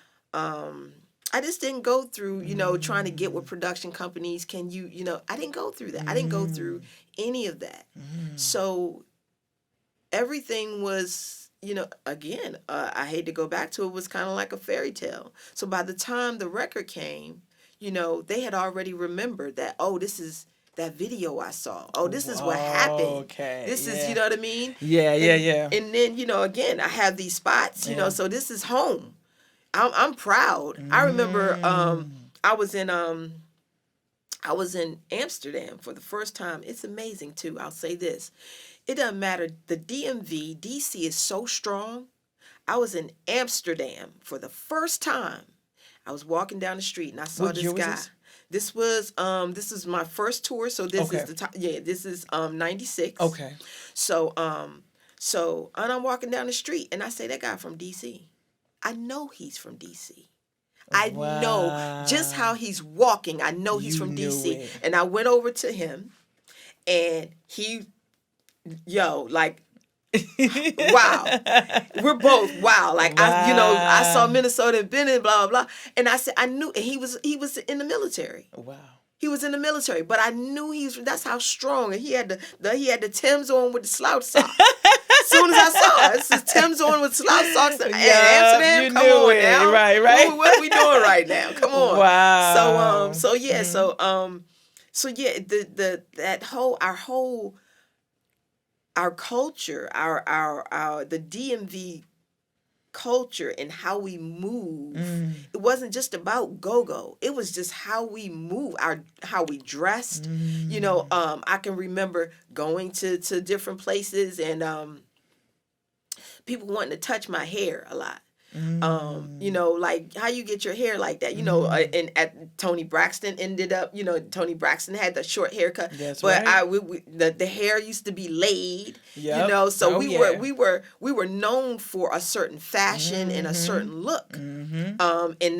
I just didn't go through, trying to get with production companies. Can you, I didn't go through that. I didn't go through any of that. So everything was, again, I hate to go back to it, was kind of like a fairy tale. So by the time the record came, they had already remembered that, oh, this is that video I saw. Oh, this is what happened. Okay. This is, Yeah. you know what I mean? Yeah. Yeah. Yeah. And then, again, I have these spots, Yeah. so this is home. I'm proud. I remember I was in Amsterdam for the first time. It's amazing too. I'll say this. It doesn't matter. The DMV, DC is so strong. I was in Amsterdam for the first time. I was walking down the street and I saw What this year was guy. This was my first tour, so this Okay. is the top. Yeah, this is 96. Okay. So and I'm walking down the street and I say, that guy from DC. I know he's from DC. I know just how he's walking. I know he's from knew DC. it. And I went over to him and like, wow. We're both wow. Like, I saw Minnesota and been in blah, blah, blah. And I said, I knew, and he was in the military. Wow. He was in the military, but I knew that's how strong. And he had the Timbs on with the slouch socks. As soon as I saw it, this is Tim's on with slouch socks in Amsterdam. You Come knew on it. now, Right. What are we doing right now? Come on. Wow. So yeah, so yeah, our culture, the DMV culture and how we move. It wasn't just about go-go. It was just how we move, how we dressed. I can remember going to different places and people wanting to touch my hair a lot. Like how you get your hair like that, and at Tony Braxton ended up, Tony Braxton had the short haircut. That's but right. The hair used to be laid, Yep. so Oh, we were known for a certain fashion and a certain look. And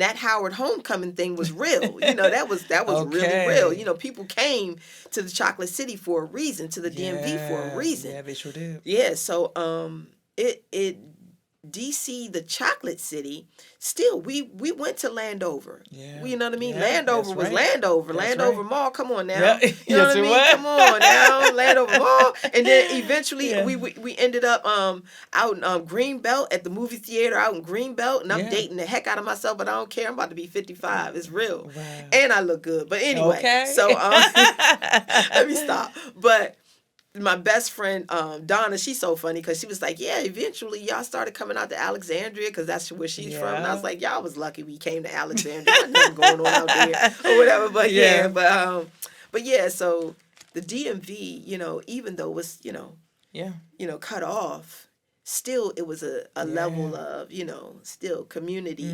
that Howard Homecoming thing was real. That was Okay. really real. People came to the Chocolate City for a reason, to the DMV for a reason. Yeah, they sure did. Yeah, so DC, the chocolate city, still we went to Landover. Yeah. You know what I mean? Yeah, Landover that's was right. Landover. That's Landover right. Mall, come on now. Yeah. You know Yes, what I it mean? was. Come on now. Landover Mall. And then eventually Yeah. we ended up out in Greenbelt at the movie theater out in Greenbelt, and I'm Yeah. dating the heck out of myself, but I don't care. I'm about to be 55. It's real. Wow. And I look good. But anyway, Okay. so let me stop. But my best friend Donna, she's so funny because she was like, yeah, eventually y'all started coming out to Alexandria because that's where she's from. And I was like, y'all was lucky we came to Alexandria. There's nothing going on out there or whatever. But Yeah. but yeah, so the DMV, even though it was, Yeah. cut off, still it was a level of, still community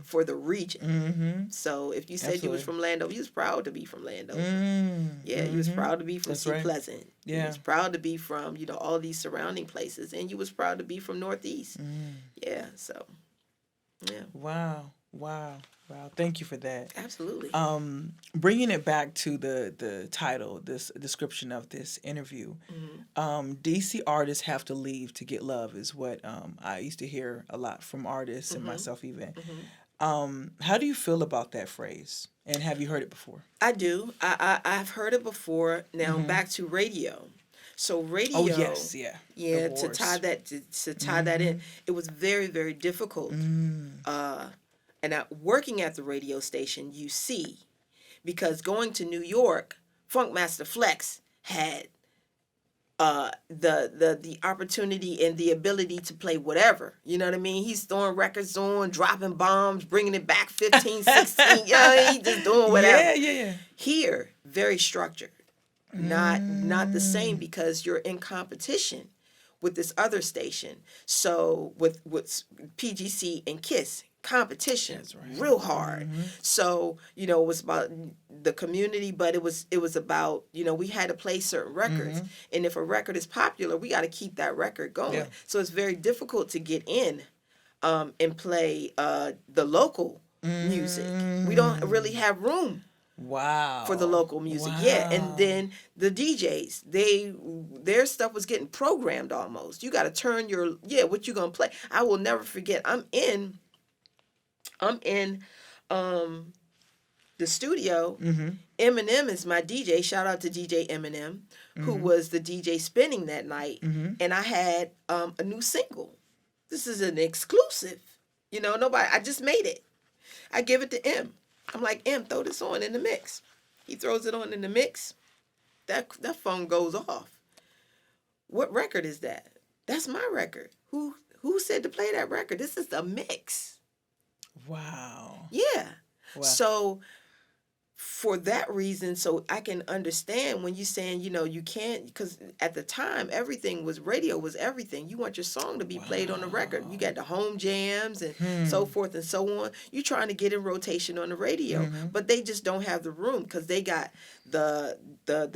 for the region. So if you said you was Absolutely. from Landover, you was proud to be from Landover. Yeah, you was proud to be from That's Sea right. Pleasant. You Yeah. was proud to be from, all these surrounding places. And you was proud to be from Northeast. Yeah, so, yeah. Wow. Thank you for that. Absolutely. Bringing it back to the title, this description of this interview, DC artists have to leave to get love is what I used to hear a lot from artists and myself even. How do you feel about that phrase? And have you heard it before? I do. I've heard it before. Now back to radio. So radio. Oh yes, yeah. Yeah, The to wars. tie that in, it was very, very difficult. And working at the radio station, you see, because going to New York, Funkmaster Flex had the opportunity and the ability to play whatever. You know what I mean? He's throwing records on, dropping bombs, bringing it back 15, 16. He's just doing whatever. Yeah. Here, very structured. Not the same because you're in competition with this other station. So with PGC and KISS, competition, That's right. real hard. So, it was about the community, but it was about, we had to play certain records. And if a record is popular, we got to keep that record going. Yeah. So it's very difficult to get in and play the local music. We don't really have room Wow. for the local music. Wow. Yeah. And then the DJs, their stuff was getting programmed almost. You got to turn what you going to play. I will never forget. I'm in the studio. Eminem is my DJ. Shout out to DJ Eminem, who was the DJ spinning that night. And I had a new single. This is an exclusive. Nobody. I just made it. I give it to M. I'm like, M, throw this on in the mix. He throws it on in the mix. That phone goes off. What record is that? That's my record. Who said to play that record? This is the mix. Wow. Yeah. Wow. So for that reason, so I can understand when you're saying, you can't, because at the time, radio was everything. You want your song to be played on the record. You got the home jams and so forth and so on. You're trying to get in rotation on the radio, but they just don't have the room because they got the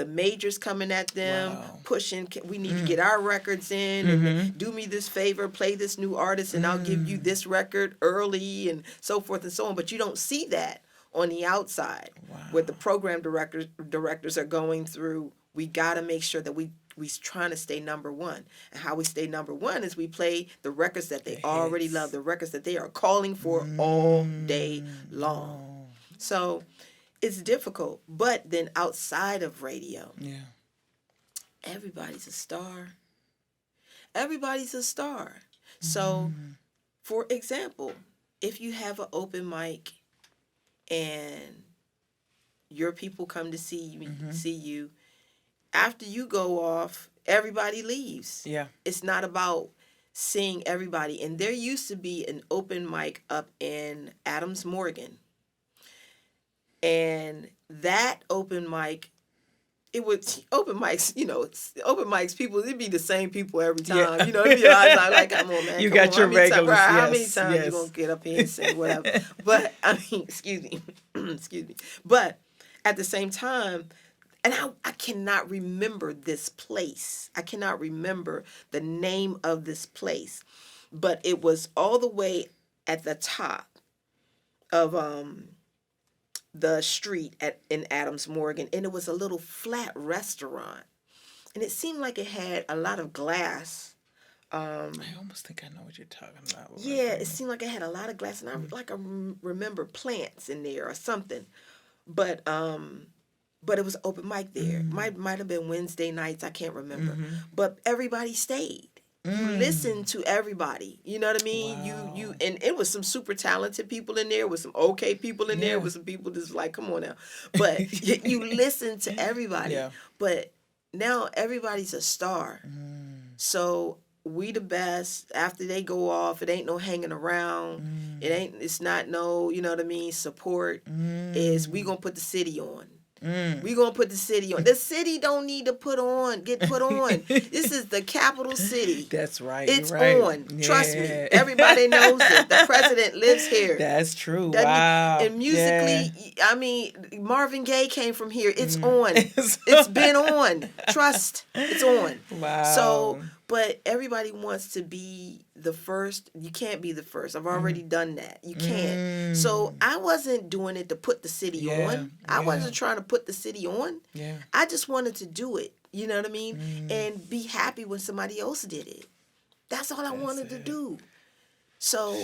majors coming at them, pushing, we need to get our records in and do me this favor, play this new artist and I'll give you this record early and so forth and so on. But you don't see that on the outside, where the program directors are going through. We got to make sure that we trying to stay number one. And how we stay number one is we play the records that they already love, the records that they are calling for all day long. So it's difficult. But then outside of radio, everybody's a star. Everybody's a star. So, for example, if you have an open mic and your people come to see you, after you go off, everybody leaves. Yeah. It's not about seeing everybody. And there used to be an open mic up in Adams Morgan. And that open mic, it was open mics, open mics, people, it'd be the same people every time. Yeah. It'd be a lot of times like, come on, man. You come got on, your regulars. Right, yes, how many times you going to get up here and say whatever? But, excuse me. Excuse me. But at the same time, and I cannot remember this place. I cannot remember the name of this place. But it was all the way at the top of the street in Adams Morgan, and it was a little flat restaurant, and it seemed like it had a lot of glass. I almost think I know what you're talking about. Yeah, it seemed like it had a lot of glass, and I remember plants in there or something, but it was open mic there. Might have been Wednesday nights, I can't remember, but everybody stayed. You listen to everybody. You know what I mean? Wow. You and it was some super talented people in there, with some okay people in there, with some people that's like, come on now. But you listen to everybody. Yeah. But now everybody's a star. So we the best. After they go off, it ain't no hanging around. It's not no, you know what I mean, support. Is we gonna put the city on. We gonna put the city on. The city don't need to get put on. This is the capital city. That's right. It's right. on. Yeah. Trust me. Everybody knows it. The president lives here. That's true. Wow. And musically, I mean, Marvin Gaye came from here. It's on. It's been on. Trust. It's on. Wow. So, but everybody wants to be the first. You can't be the first. I've already done that. You can't. So I wasn't doing it to put the city on. I wasn't trying to put the city on. Yeah. I just wanted to do it. You know what I mean? And be happy when somebody else did it. That's all I wanted to do. So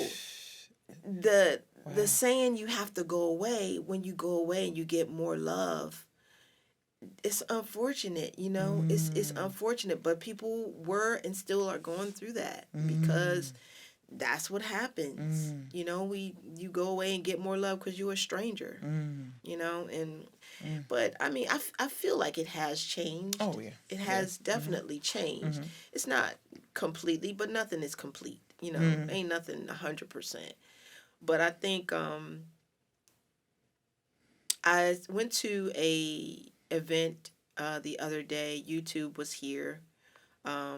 the saying you have to go away, when you go away and you get more love, it's unfortunate, it's unfortunate, but people were and still are going through that because that's what happens. You go away and get more love because you're a stranger, but I mean, I feel like it has changed. Oh, yeah. It has definitely changed. It's not completely, but nothing is complete, ain't nothing 100%. But I think I went to a event the other day. YouTube was here.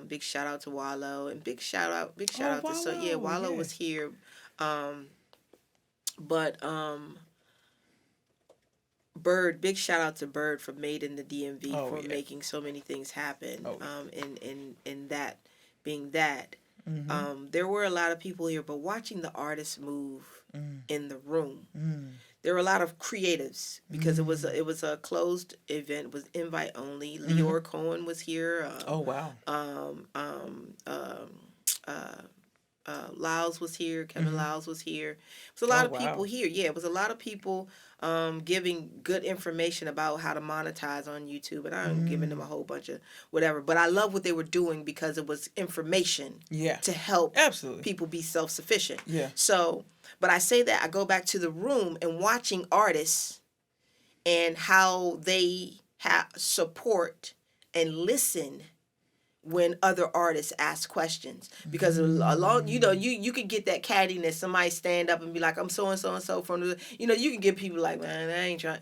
Big shout out to Wallow, and big shout out to Wallow was here. But Bird, big shout out to Bird for Made in the DMV for making so many things happen. In that being that. There were a lot of people here, but watching the artists move in the room. There were a lot of creatives because it was a closed event, it was invite only. Leor Cohen was here. Oh wow. Lyles was here. Kevin Lyles was here. It was a Oh lot of people wow. here. Yeah, it was a lot of people giving good information about how to monetize on YouTube, and I'm giving them a whole bunch of whatever. But I love what they were doing because it was information Yeah. to help Absolutely. people be self sufficient. Yeah. So, but I say that I go back to the room and watching artists and how they support and listen when other artists ask questions, because along you could get that cattiness. Somebody stand up and be like, I'm so and so from the, you can get people like, man, I ain't trying,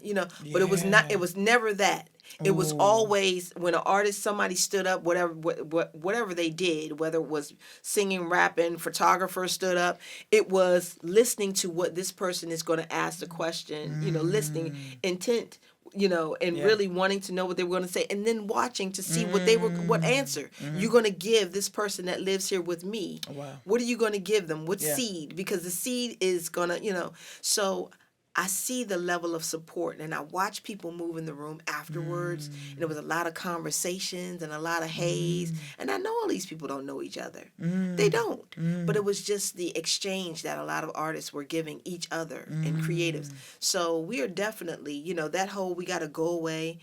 but it was not, Yeah. it was never that. It was Ooh. always when an artist, somebody stood up, whatever they did, whether it was singing, rapping, photographer stood up, it was listening to what this person is going to ask the question, listening, intent, and Yeah. really wanting to know what they were going to say, and then watching to see what answer you're going to give this person that lives here with me. Wow. What are you going to give them? What Yeah. seed? Because the seed is going to, so I see the level of support, and I watch people move in the room afterwards, and there was a lot of conversations and a lot of haze, and I know all these people don't know each other. They don't. But it was just the exchange that a lot of artists were giving each other and creatives. So we are definitely, that whole we got to go away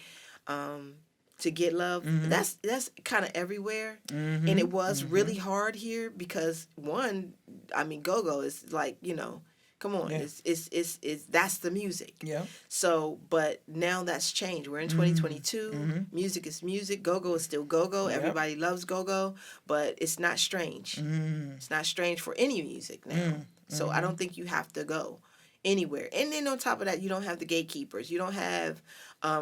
to get love, that's kind of everywhere. And it was really hard here because one, I mean, go-go is like, come on, Yeah. it's that's the music. Yeah. So, but now that's changed. We're in 2022. Music is music. Go-go is still go-go. Yep. Everybody loves go-go, but it's not strange. It's not strange for any music now. So I don't think you have to go anywhere. And then on top of that, you don't have the gatekeepers. You don't have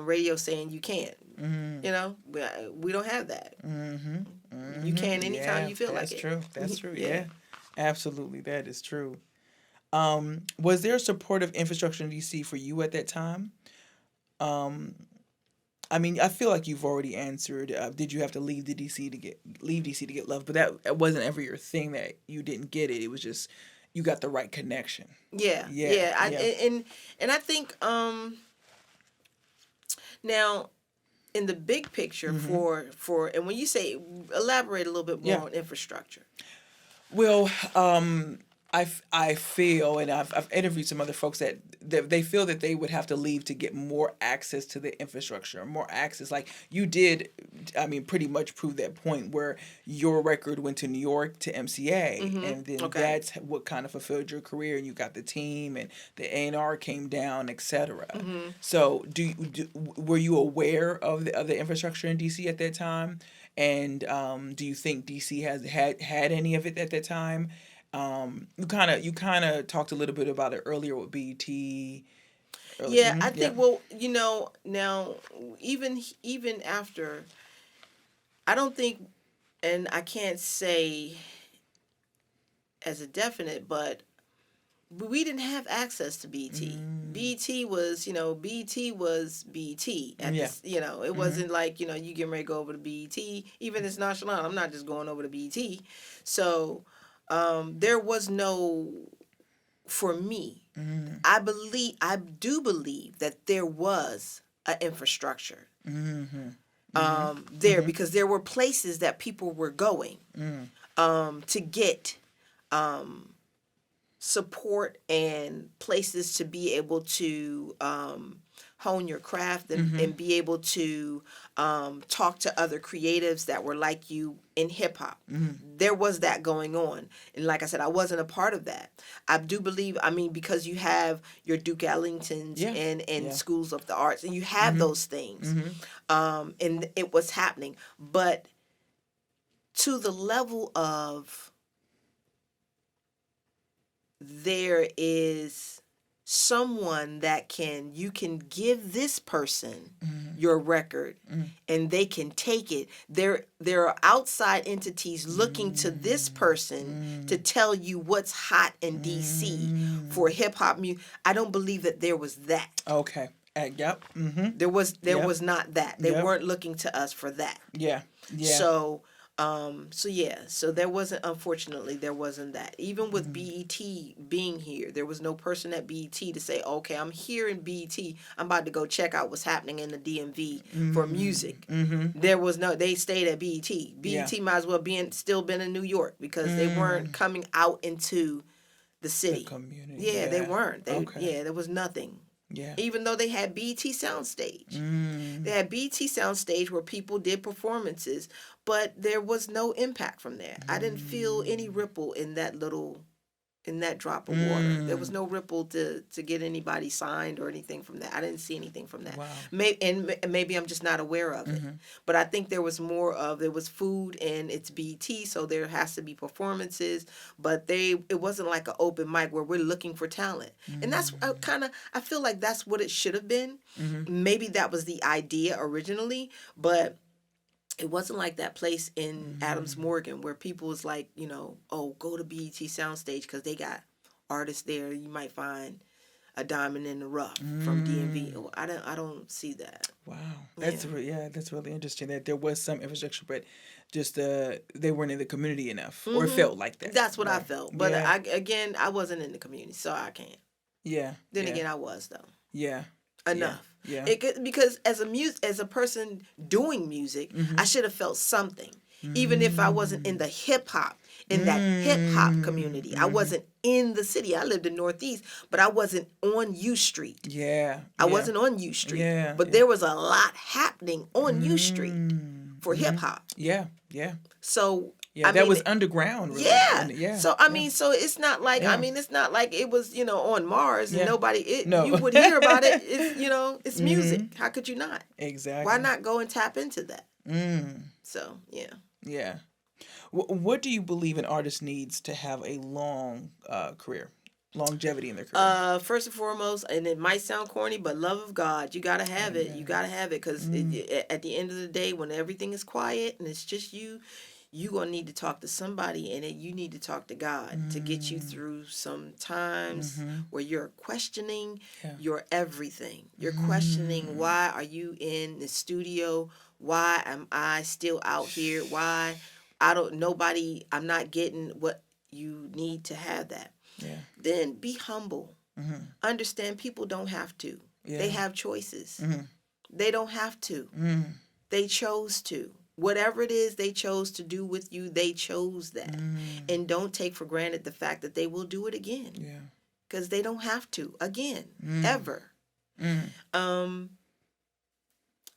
radio saying you can't. We don't have that. You can anytime Yeah, you feel like that's it. true. That's true. Yeah. Yeah. Absolutely. That is true. Was there supportive infrastructure in DC for you at that time? I mean, I feel like you've already answered. Did you have to leave DC to get love? But that wasn't ever your thing. That you didn't get it. It was just you got the right connection. Yeah, Yeah. yeah. Yeah. And I think now in the big picture for and when you say elaborate a little bit more Yeah. on infrastructure. Well, I feel, and I've interviewed some other folks that they feel that they would have to leave to get more access to the infrastructure, more access. Like you did, I mean, pretty much prove that point where your record went to New York to MCA, and then Okay. that's what kind of fulfilled your career, and you got the team, and the A&R came down, etc. So, were you aware of the other infrastructure in DC at that time? And do you think DC has had any of it at that time? You kind of talked a little bit about it earlier with BET. Yeah, I Yeah. think well, now even after, I don't think, and I can't say as a definite, but we didn't have access to BT. BT was, BT was BT at Yeah. this, it wasn't like, you getting ready to go over to BT. Even as Nonchalant, I'm not just going over to BT. So there was no, for me, I do believe that there was an infrastructure there, because there were places that people were going to get support and places to be able to hone your craft and be able to talk to other creatives that were like you in hip hop. There was that going on. And like I said, I wasn't a part of that. I do believe, I mean, because you have your Duke Ellingtons Yeah. and Yeah. schools of the arts, and you have those things. And it was happening. But to the level of there is someone that you can give this person your record and they can take it. There are outside entities looking to this person to tell you what's hot in DC for hip hop music. I don't believe that there was that. Okay. Yep. There Yep. was not that. They Yep. weren't looking to us for that. Yeah. Yeah. So So yeah, so there wasn't, unfortunately, there wasn't that. Even with BET being here, there was no person at BET to say, okay, I'm here in BET. I'm about to go check out what's happening in the DMV for music. There was no, they stayed at BET. BET Yeah. might as well still been in New York because they weren't coming out into the The city. community. Yeah, they Yeah. weren't. Okay. Yeah, there was nothing. Yeah. Even though they had BET Soundstage. They had BET Soundstage where people did performances, but there was no impact from that. I didn't feel any ripple in that drop of water. There was no ripple to get anybody signed or anything from that. I didn't see anything from that. Wow. Maybe I'm just not aware of it. But I think there was more of, there was food and it's BT, so there has to be performances. But it wasn't like an open mic where we're looking for talent. And that's I feel like that's what it should have been. Maybe that was the idea originally, but it wasn't like that place in Adams Morgan where people was like, oh, go to BET Soundstage because they got artists there. You might find a diamond in the rough from DMV. Oh, I don't see that. Wow. That's that's really interesting that there was some infrastructure, but just they weren't in the community enough, or it felt like that. That's what I Right. felt. But Yeah. I wasn't in the community, so I can't. Yeah. Then Yeah. again, I was though. Yeah. Enough. Yeah. Because as a person doing music, I should have felt something, even if I wasn't in the hip hop community. I wasn't in the city. I lived in Northeast, but I wasn't on U Street. Yeah. I wasn't on U Street. Yeah. But there was a lot happening on U Street for hip hop. Yeah. Yeah. So Yeah. That was underground. Really. Yeah. So I mean, so it's not like it's not like it was on Mars and nobody. No. You would hear about it. It's it's music. How could you not? Exactly. Why not go and tap into that? So yeah. Yeah. What do you believe an artist needs to have a long career, longevity in their career? First and foremost, and it might sound corny, but love of God, you gotta have it. You gotta have it because at the end of the day, when everything is quiet and it's just you gonna need to talk to somebody, and you need to talk to God to get you through some times where you're questioning your everything. You're questioning, why are you in the studio? Why am I still out here? Why I'm not getting what you need to have that. Yeah. Then be humble. Understand people don't have to. Yeah. They have choices. They don't have to. They chose to. Whatever it is they chose to do with you, they chose that. And don't take for granted the fact that they will do it again. Yeah. Because they don't have to again, ever.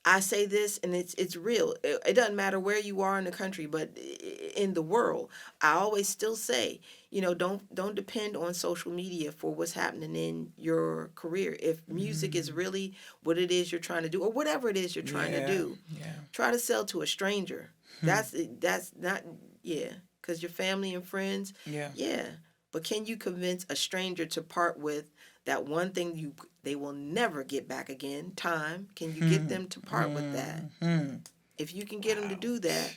I say this, and it's real. It doesn't matter where you are in the country, but in the world, I always still say, don't depend on social media for what's happening in your career. If music is really what it is you're trying to do, or whatever it is you're trying to do, try to sell to a stranger. That's not because your family and friends, But can you convince a stranger to part with that one thing they will never get back again? Time. Can you get them to part with that? If you can get them to do that,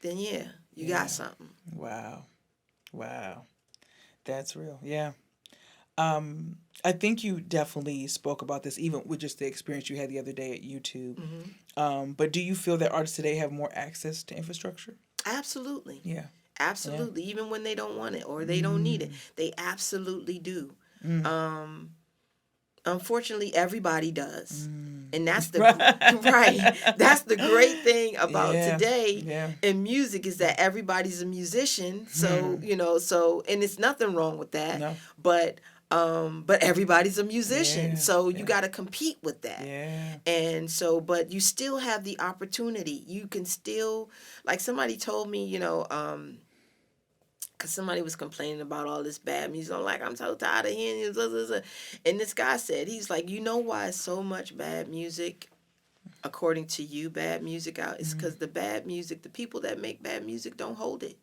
then you got something. Wow. That's real. Yeah. I think you definitely spoke about this even with just the experience you had the other day at YouTube. But do you feel that artists today have more access to infrastructure? Absolutely. Yeah. Absolutely. Yeah. Even when they don't want it or they don't need it, they absolutely do. Unfortunately, everybody does. And that's the right. That's the great thing about today in music is that everybody's a musician. So, and it's nothing wrong with that. No. But everybody's a musician. So you got to compete with that. Yeah. And so, but you still have the opportunity. You can still, like somebody told me, because somebody was complaining about all this bad music. I'm like, I'm so tired of hearing it. And this guy said, he's like, you know why so much bad music, according to you, bad music out? It's because the bad music, the people that make bad music don't hold it.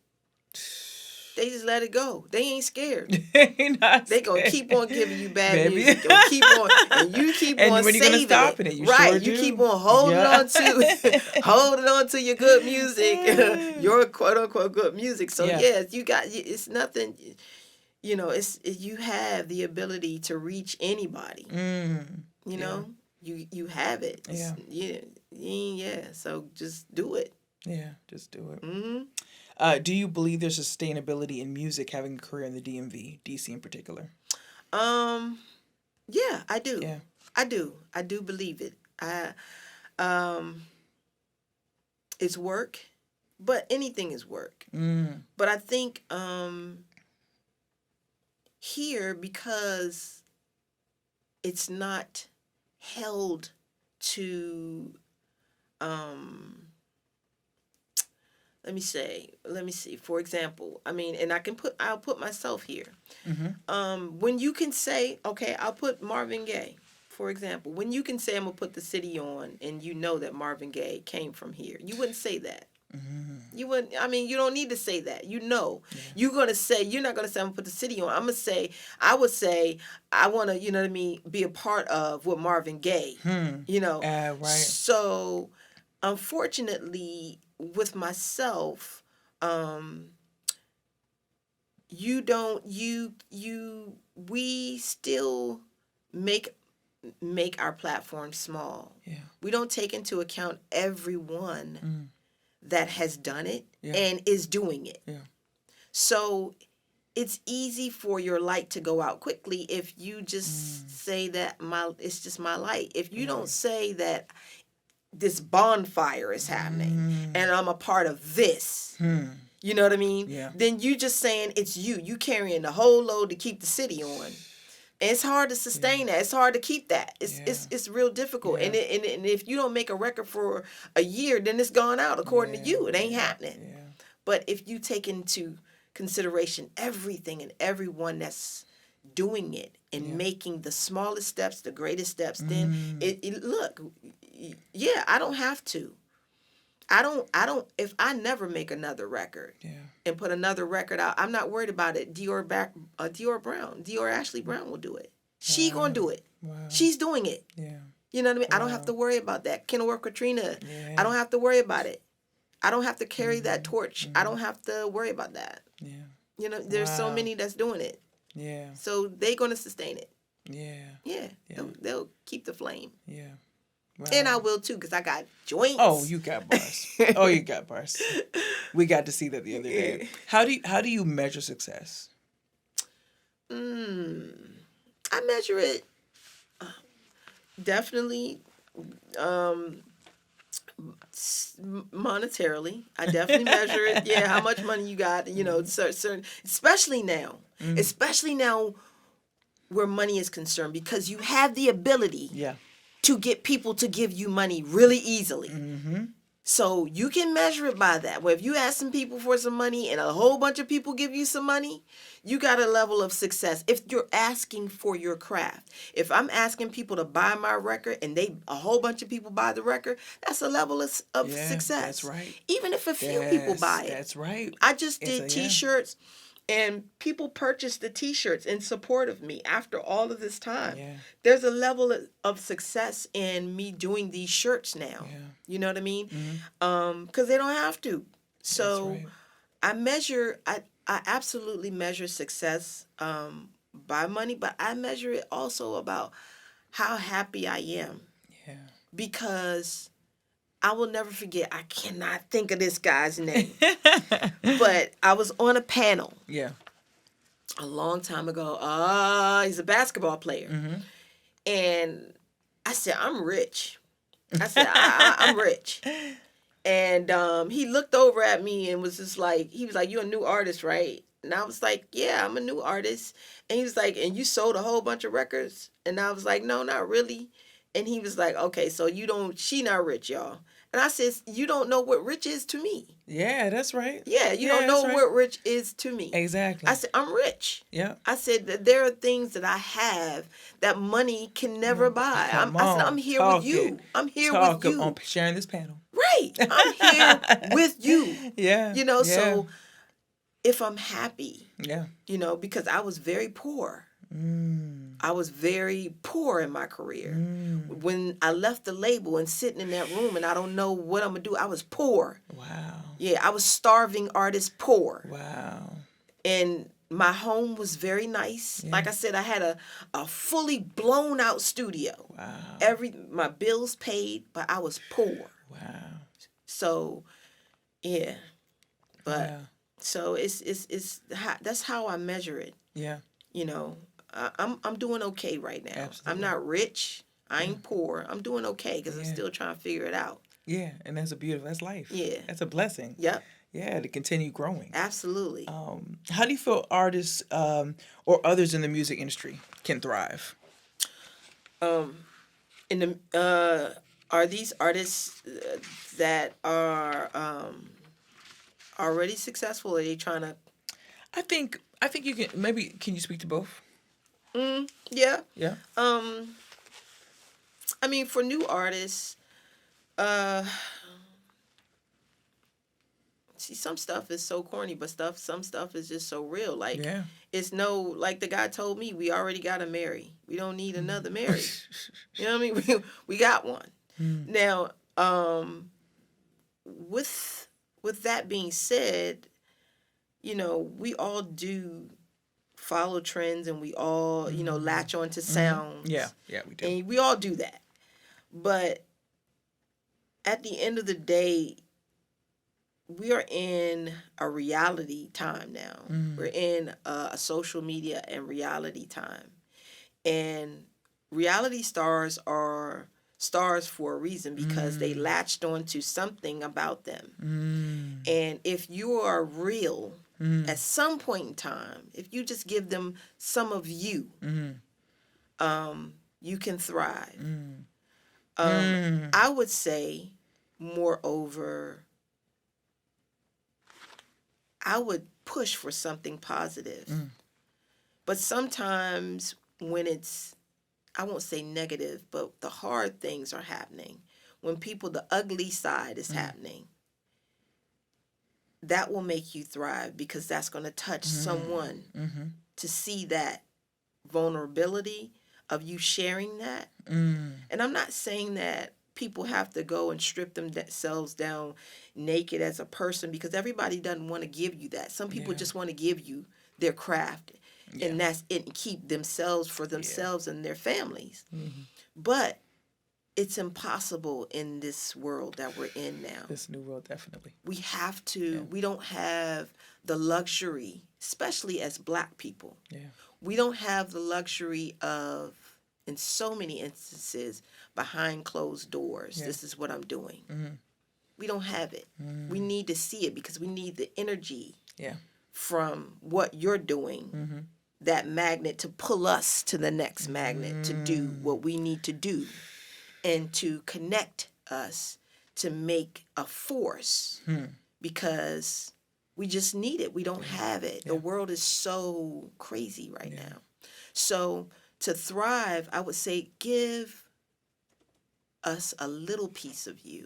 They just let it go. They ain't scared. They gonna keep on giving you bad music. Gonna keep on, and you keep and on when saving you gonna stop it. You right. Sure you do. keep on holding on to your good music, your quote unquote good music. So it's nothing. You have the ability to reach anybody. You have it. So just do it. Yeah, just do it. Do you believe there's sustainability in music having a career in the DMV, DC in particular? Um, yeah, I do. Yeah. I do believe it. Um, it's work, but anything is work. Mm. But I think here, because it's not held to let me see, for example, I mean, and I'll put myself here. When you can say, okay, I'll put Marvin Gaye, for example, when you can say I'm gonna put the city on, and you know that Marvin Gaye came from here, you wouldn't say that. You wouldn't. I mean, you don't need to say that. You know, you're gonna say, you're not gonna say I'm gonna put the city on. I would say I want to, you know what I mean, be a part of what Marvin Gaye. You know, Right. so unfortunately with myself, you don't you we still make our platform small. Yeah. We don't take into account everyone that has done it Yeah. and is doing it. Yeah. So it's easy for your light to go out quickly if you just say that it's just my light. If you don't say that this bonfire is happening and I'm a part of this, you know what I mean? Yeah. Then you just saying it's you carrying the whole load to keep the city on. And it's hard to sustain that. It's hard to keep that. It's real difficult. Yeah. And if you don't make a record for a year, then it's gone out according to you. It ain't happening. Yeah. But if you take into consideration everything and everyone that's doing it and making the smallest steps, the greatest steps, then look, yeah, I don't have to. I don't, if I never make another record and put another record out, I'm not worried about it. Dior Ashley Brown will do it. She gonna do it. Wow. She's doing it. Yeah. You know what I mean? I don't have to worry about that. Kenilworth Katrina, Yeah. I don't have to worry about it. I don't have to carry that torch. I don't have to worry about that. Yeah. You know, there's so many that's doing it. Yeah. So they're gonna sustain it. Yeah. Yeah. They'll keep the flame. Yeah. Wow. And I will too, because I got joints. Oh, you got bars. You got bars. We got to see that the other day. How do you measure success? I measure it definitely monetarily. I definitely measure it. Yeah, how much money you got. You know, certain, especially now where money is concerned, because you have the ability. Yeah. To get people to give you money really easily. So you can measure it by that. Where if you ask some people for some money and a whole bunch of people give you some money, you got a level of success. If you're asking for your craft. If I'm asking people to buy my record and a whole bunch of people buy the record, that's a level of success. That's right. Even if a few people buy it. That's right. I just did T-shirts. And people purchased the T-shirts in support of me after all of this time. Yeah. There's a level of success in me doing these shirts now. Yeah. You know what I mean? Because they don't have to. So right. I absolutely measure success by money, but I measure it also about how happy I am. Yeah. Because I will never forget, I cannot think of this guy's name, but I was on a panel a long time ago. He's a basketball player. And I said, I'm rich. I said, I'm rich. And he looked over at me and was just like, he was like, you're a new artist, right? And I was like, yeah, I'm a new artist. And he was like, and you sold a whole bunch of records? And I was like, no, not really. And he was like, okay, so she not rich, y'all. And I said, you don't know what rich is to me. Yeah, that's right. Yeah, you don't know what rich is to me. Exactly. I said, I'm rich. Yeah. I said that there are things that I have that money can never buy. I said, I'm here with you. I'm here with you. I'm sharing this panel. Right. I'm here with you. Yeah. You know, so if I'm happy, you know, because I was very poor. I was very poor in my career. When I left the label and sitting in that room and I don't know what I'm going to do, I was poor. Wow. Yeah, I was starving artist poor. Wow. And my home was very nice. Yeah. Like I said, I had a fully blown out studio. Wow. My bills paid, but I was poor. Wow. So, yeah. But Yeah. so that's how I measure it. Yeah. You know, I'm doing okay right now. Absolutely. I'm not rich. I ain't poor. I'm doing okay because I'm Yeah. still trying to figure it out. Yeah. And that's that's life. Yeah. That's a blessing. Yep. Yeah. To continue growing. Absolutely. How do you feel artists or others in the music industry can thrive? In the are these artists that are already successful? Or are they trying to? I think you can maybe can you speak to both? Yeah. Yeah. I mean, for new artists, uh, see, some stuff is so corny, but some stuff is just so real. Like, Yeah. it's no, like the guy told me, we already got a Mary. We don't need another Mary. You know what I mean? We got one. Now, with that being said, you know, we all do follow trends, and we all, you know, latch on to sounds. Yeah. Yeah, we do. And we all do that. But at the end of the day, we are in a reality time now. We're in a social media and reality time. And reality stars are stars for a reason because they latched onto something about them. And if you are real at some point in time, if you just give them some of you, you can thrive. I would say, moreover, I would push for something positive. But sometimes when it's, I won't say negative, but the hard things are happening, when the ugly side is happening, that will make you thrive because that's going to touch someone to see that vulnerability of you sharing that. And I'm not saying that people have to go and strip themselves down naked as a person, because everybody doesn't want to give you that. Some people just want to give you their craft, and that's it, and keep themselves for themselves and their families. But it's impossible in this world that we're in now. This new world, definitely. We have to, we don't have the luxury, especially as Black people. Yeah. We don't have the luxury of, in so many instances, behind closed doors, this is what I'm doing. We don't have it. We need to see it because we need the energy from what you're doing, that magnet, to pull us to the next magnet to do what we need to do, and to connect us to make a force, because we just need it. We don't have it. The world is so crazy right now. So to thrive, I would say give us a little piece of you.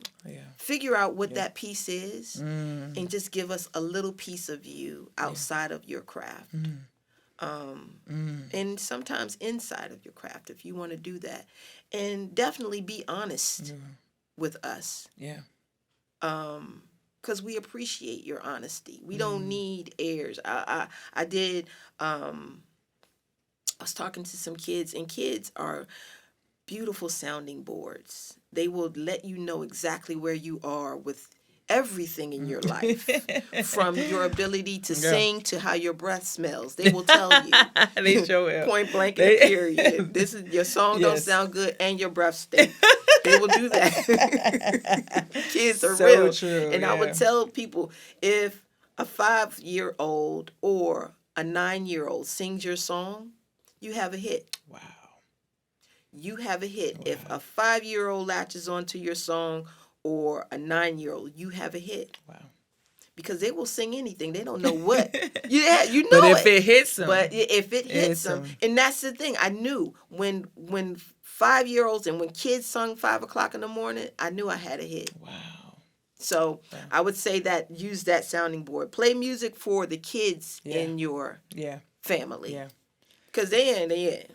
Figure out what that piece is, and just give us a little piece of you outside of your craft. And sometimes inside of your craft, if you want to do that. And definitely be honest with us. Because we appreciate your honesty. We don't need airs. I was talking to some kids, and kids are beautiful sounding boards. They will let you know exactly where you are with everything in your life, from your ability to sing to how your breath smells. They will tell you. They show it. Point blank and period. This is your song don't sound good and your breath stink. They will do that. Kids are So real. true, And I would tell people, if a 5-year-old or a 9-year-old sings your song, you have a hit. Wow. You have a hit. If a 5-year-old latches onto your song, or a 9-year-old, you have a hit. Wow. Because they will sing anything. They don't know what. You know but if it hits them. But if it hits them. And that's the thing. I knew when 5-year-olds and when kids sung 5 o'clock in the morning, I knew I had a hit. Wow. So I would say that use that sounding board. Play music for the kids in your family. Yeah. Because they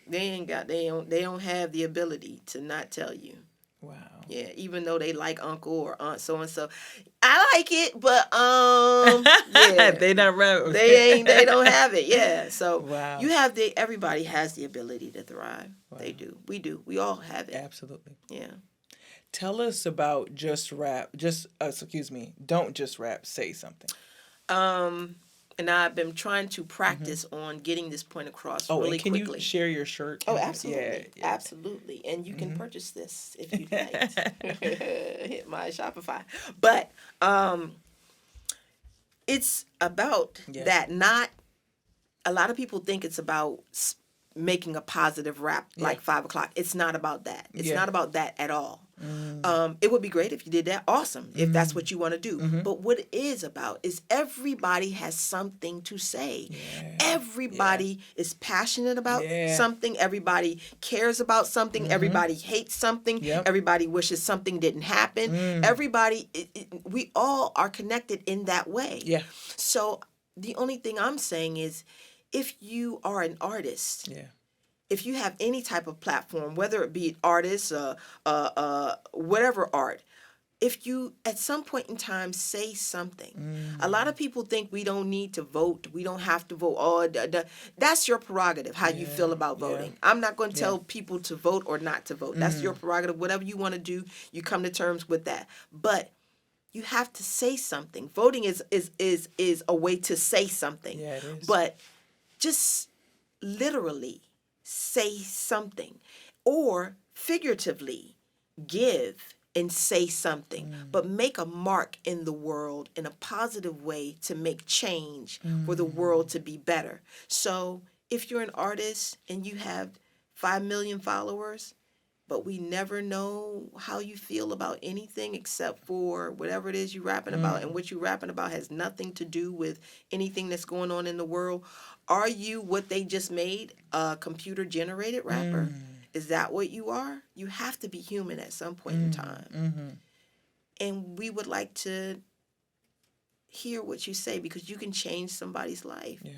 don't have the ability to not tell you. Wow. Yeah, even though they like uncle or aunt so and so, I like it, but yeah, they not right. They don't have it. Yeah, so wow. Everybody has the ability to thrive. Wow. They do. We do. We all have it. Absolutely. Yeah. Tell us about Just Rap. Don't Just Rap. Say something. And I've been trying to practice on getting this point across Oh, really and can quickly. you share your shirt? Oh, And absolutely. yeah. Absolutely. And you can purchase this if you'd like. Hit my Shopify. But it's about Yeah. that. Not a lot of people think it's about making a positive rap like 5 o'clock. It's not about that. It's not about that at all. It would be great if you did that. Awesome, if that's what you want to do. But what it is about is everybody has something to say. Everybody is passionate about something. Everybody cares about something. Everybody hates something. Everybody wishes something didn't happen. Everybody, we all are connected in that way. Yeah. So the only thing I'm saying is, if you are an artist, if you have any type of platform, whether it be artists, whatever art, if you at some point in time say something, a lot of people think we don't need to vote, we don't have to vote. Oh, that's your prerogative, how you feel about voting. I'm not going to tell people to vote or not to vote. That's your prerogative. Whatever you want to do, you come to terms with that. But you have to say something. Voting is a way to say something. Yeah, it is. But just literally say something, or figuratively give and say something, but make a mark in the world in a positive way to make change for the world to be better. So if you're an artist and you have 5 million followers, but we never know how you feel about anything except for whatever it is you're rapping about, and what you're rapping about has nothing to do with anything that's going on in the world. Are you what they just made, a computer-generated rapper? Is that what you are? You have to be human at some point in time. And we would like to hear what you say, because you can change somebody's life. Yeah.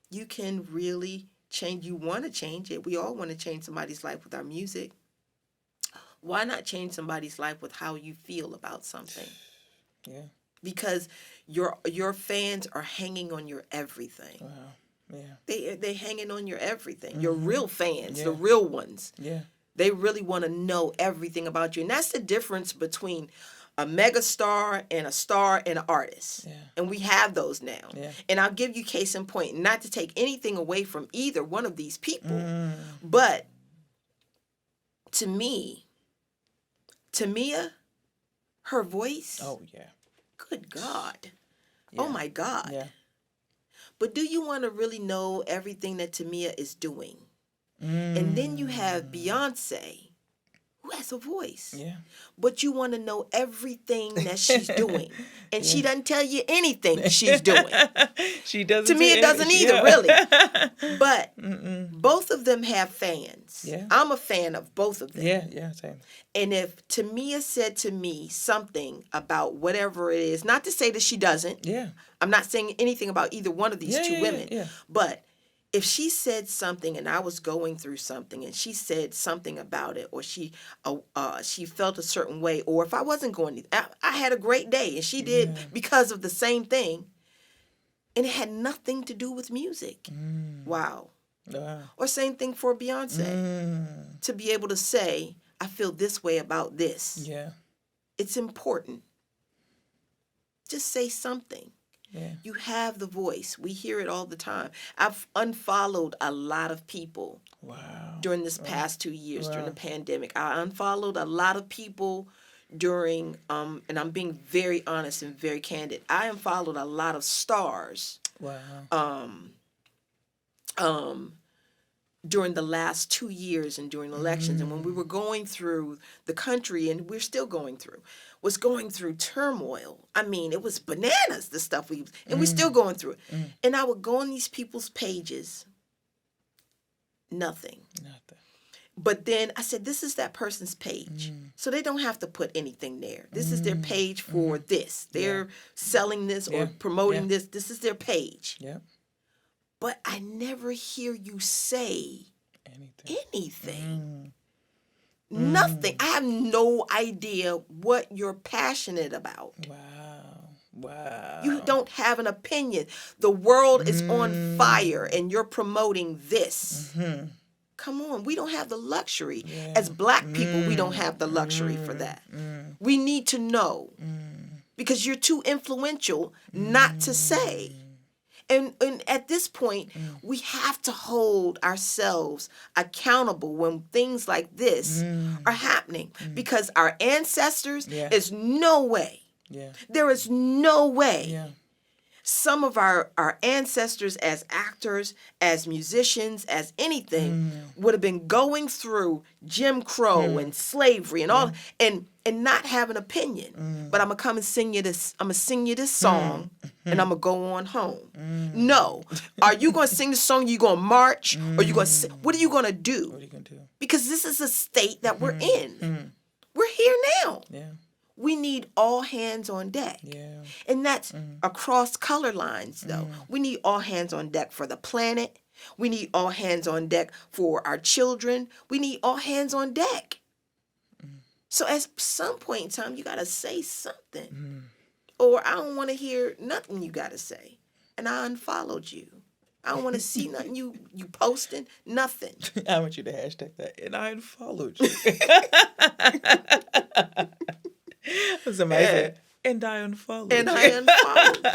You can really change. You want to change it. We all want to change somebody's life with our music. Why not change somebody's life with how you feel about something? Yeah. Because your fans are hanging on your everything. Wow. Yeah. They hanging on your everything. Your real fans, the Yeah. real ones. Yeah. They really want to know everything about you. And that's the difference between a megastar and a star and an artist. Yeah. And we have those now. Yeah. And I'll give you case in point, not to take anything away from either one of these people, but to me, Tamia, her voice. Oh, yeah. Good God. Yeah. Oh, my God. Yeah. But do you want to really know everything that Tamia is doing? And then you have Beyonce, who has a voice. Yeah. But you want to know everything that she's doing. And she doesn't tell you anything she's doing. She doesn't. To me, it doesn't either, really. But both of them have fans. Yeah. I'm a fan of both of them. Yeah, same. And if Tamia said to me something about whatever it is, not to say that she doesn't. Yeah. I'm not saying anything about either one of these two women. Yeah. But if she said something and I was going through something and she said something about it, or she felt a certain way, or if I wasn't going, I had a great day and she did because of the same thing, and it had nothing to do with music. Wow. Or same thing for Beyonce. To be able to say, I feel this way about this. Yeah. It's important. Just say something. Yeah. You have the voice. We hear it all the time. I've unfollowed a lot of people during this past 2 years, during the pandemic. I unfollowed a lot of people during, and I'm being very honest and very candid, I unfollowed a lot of stars during the last 2 years and during elections. And when we were going through the country, and we're still going through turmoil. I mean, it was bananas, the stuff and we're still going through it. And I would go on these people's pages, nothing. But then I said, this is that person's page. So they don't have to put anything there. This is their page for this. They're selling this or promoting this. This is their page. Yeah. But I never hear you say anything. Nothing. I have no idea what you're passionate about. Wow. You don't have an opinion. The world is on fire and you're promoting this. Come on. We don't have the luxury. As black people, we don't have the luxury for that. We need to know. because you're too influential not to say. And at this point, we have to hold ourselves accountable when things like this are happening, because our ancestors, is no way. There is no way some of our ancestors as actors, as musicians, as anything would have been going through Jim Crow and slavery and all, and not have an opinion. But I'm gonna come and sing you this. I'm gonna sing you this song, and I'm gonna go on home. No, are you gonna sing the song? You gonna march, or you gonna? What are you gonna do? What are you gonna do? Because this is a state that we're in. We're here now. We need all hands on deck. And that's across color lines, though. We need all hands on deck for the planet. We need all hands on deck for our children. We need all hands on deck. So at some point in time, you got to say something. Or I don't want to hear nothing you got to say. And I unfollowed you. I don't want to see nothing you posting, nothing. I want you to hashtag that. And I unfollowed you. Somebody said, and I unfollowed. And I unfollowed.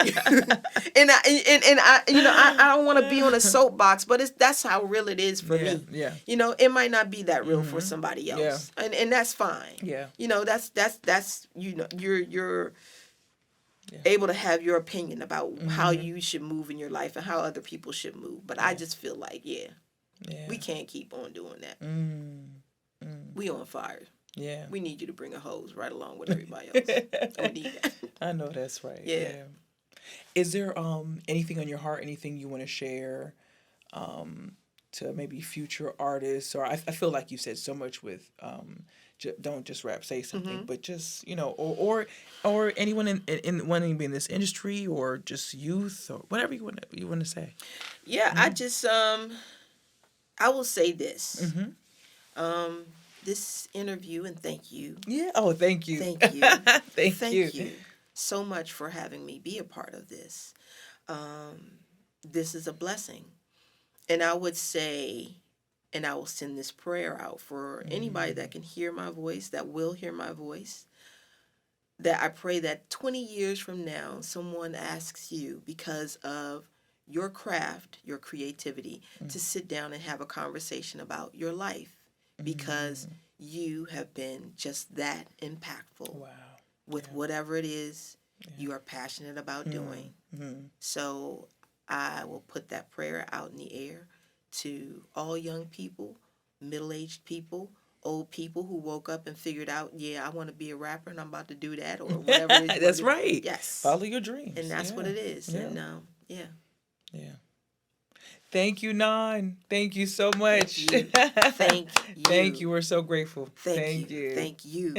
and I I don't want to be on a soapbox, but that's how real it is for me. You know, it might not be that real for somebody else, and that's fine. You know, that's you're able to have your opinion about how you should move in your life and how other people should move. But I just feel like, we can't keep on doing that. We on fire. We need you to bring a hose right along with everybody else. We need that. I know that's right. Is there anything on your heart, anything you want to share to maybe future artists? Or I feel like you said so much with don't just rap, say something, but just, you know, or anyone in wanting to be in this industry, or just youth, or whatever you want to say. I just I will say this. This interview, and thank you. Oh, thank you. Thank you. Thank you so much for having me be a part of this. This is a blessing. And I would say, and I will send this prayer out for anybody that can hear my voice, that will hear my voice, that I pray that 20 years from now, someone asks you, because of your craft, your creativity, to sit down and have a conversation about your life. Because you have been just that impactful with whatever it is you are passionate about doing. So I will put that prayer out in the air to all young people, middle-aged people, old people who woke up and figured out, I want to be a rapper and I'm about to do that, or whatever it is. That's right. Yes. Follow your dreams. And that's what it is. And Thank you, Nan. Thank you so much. Thank you. Thank you. We're so grateful. Thank you. Thank you.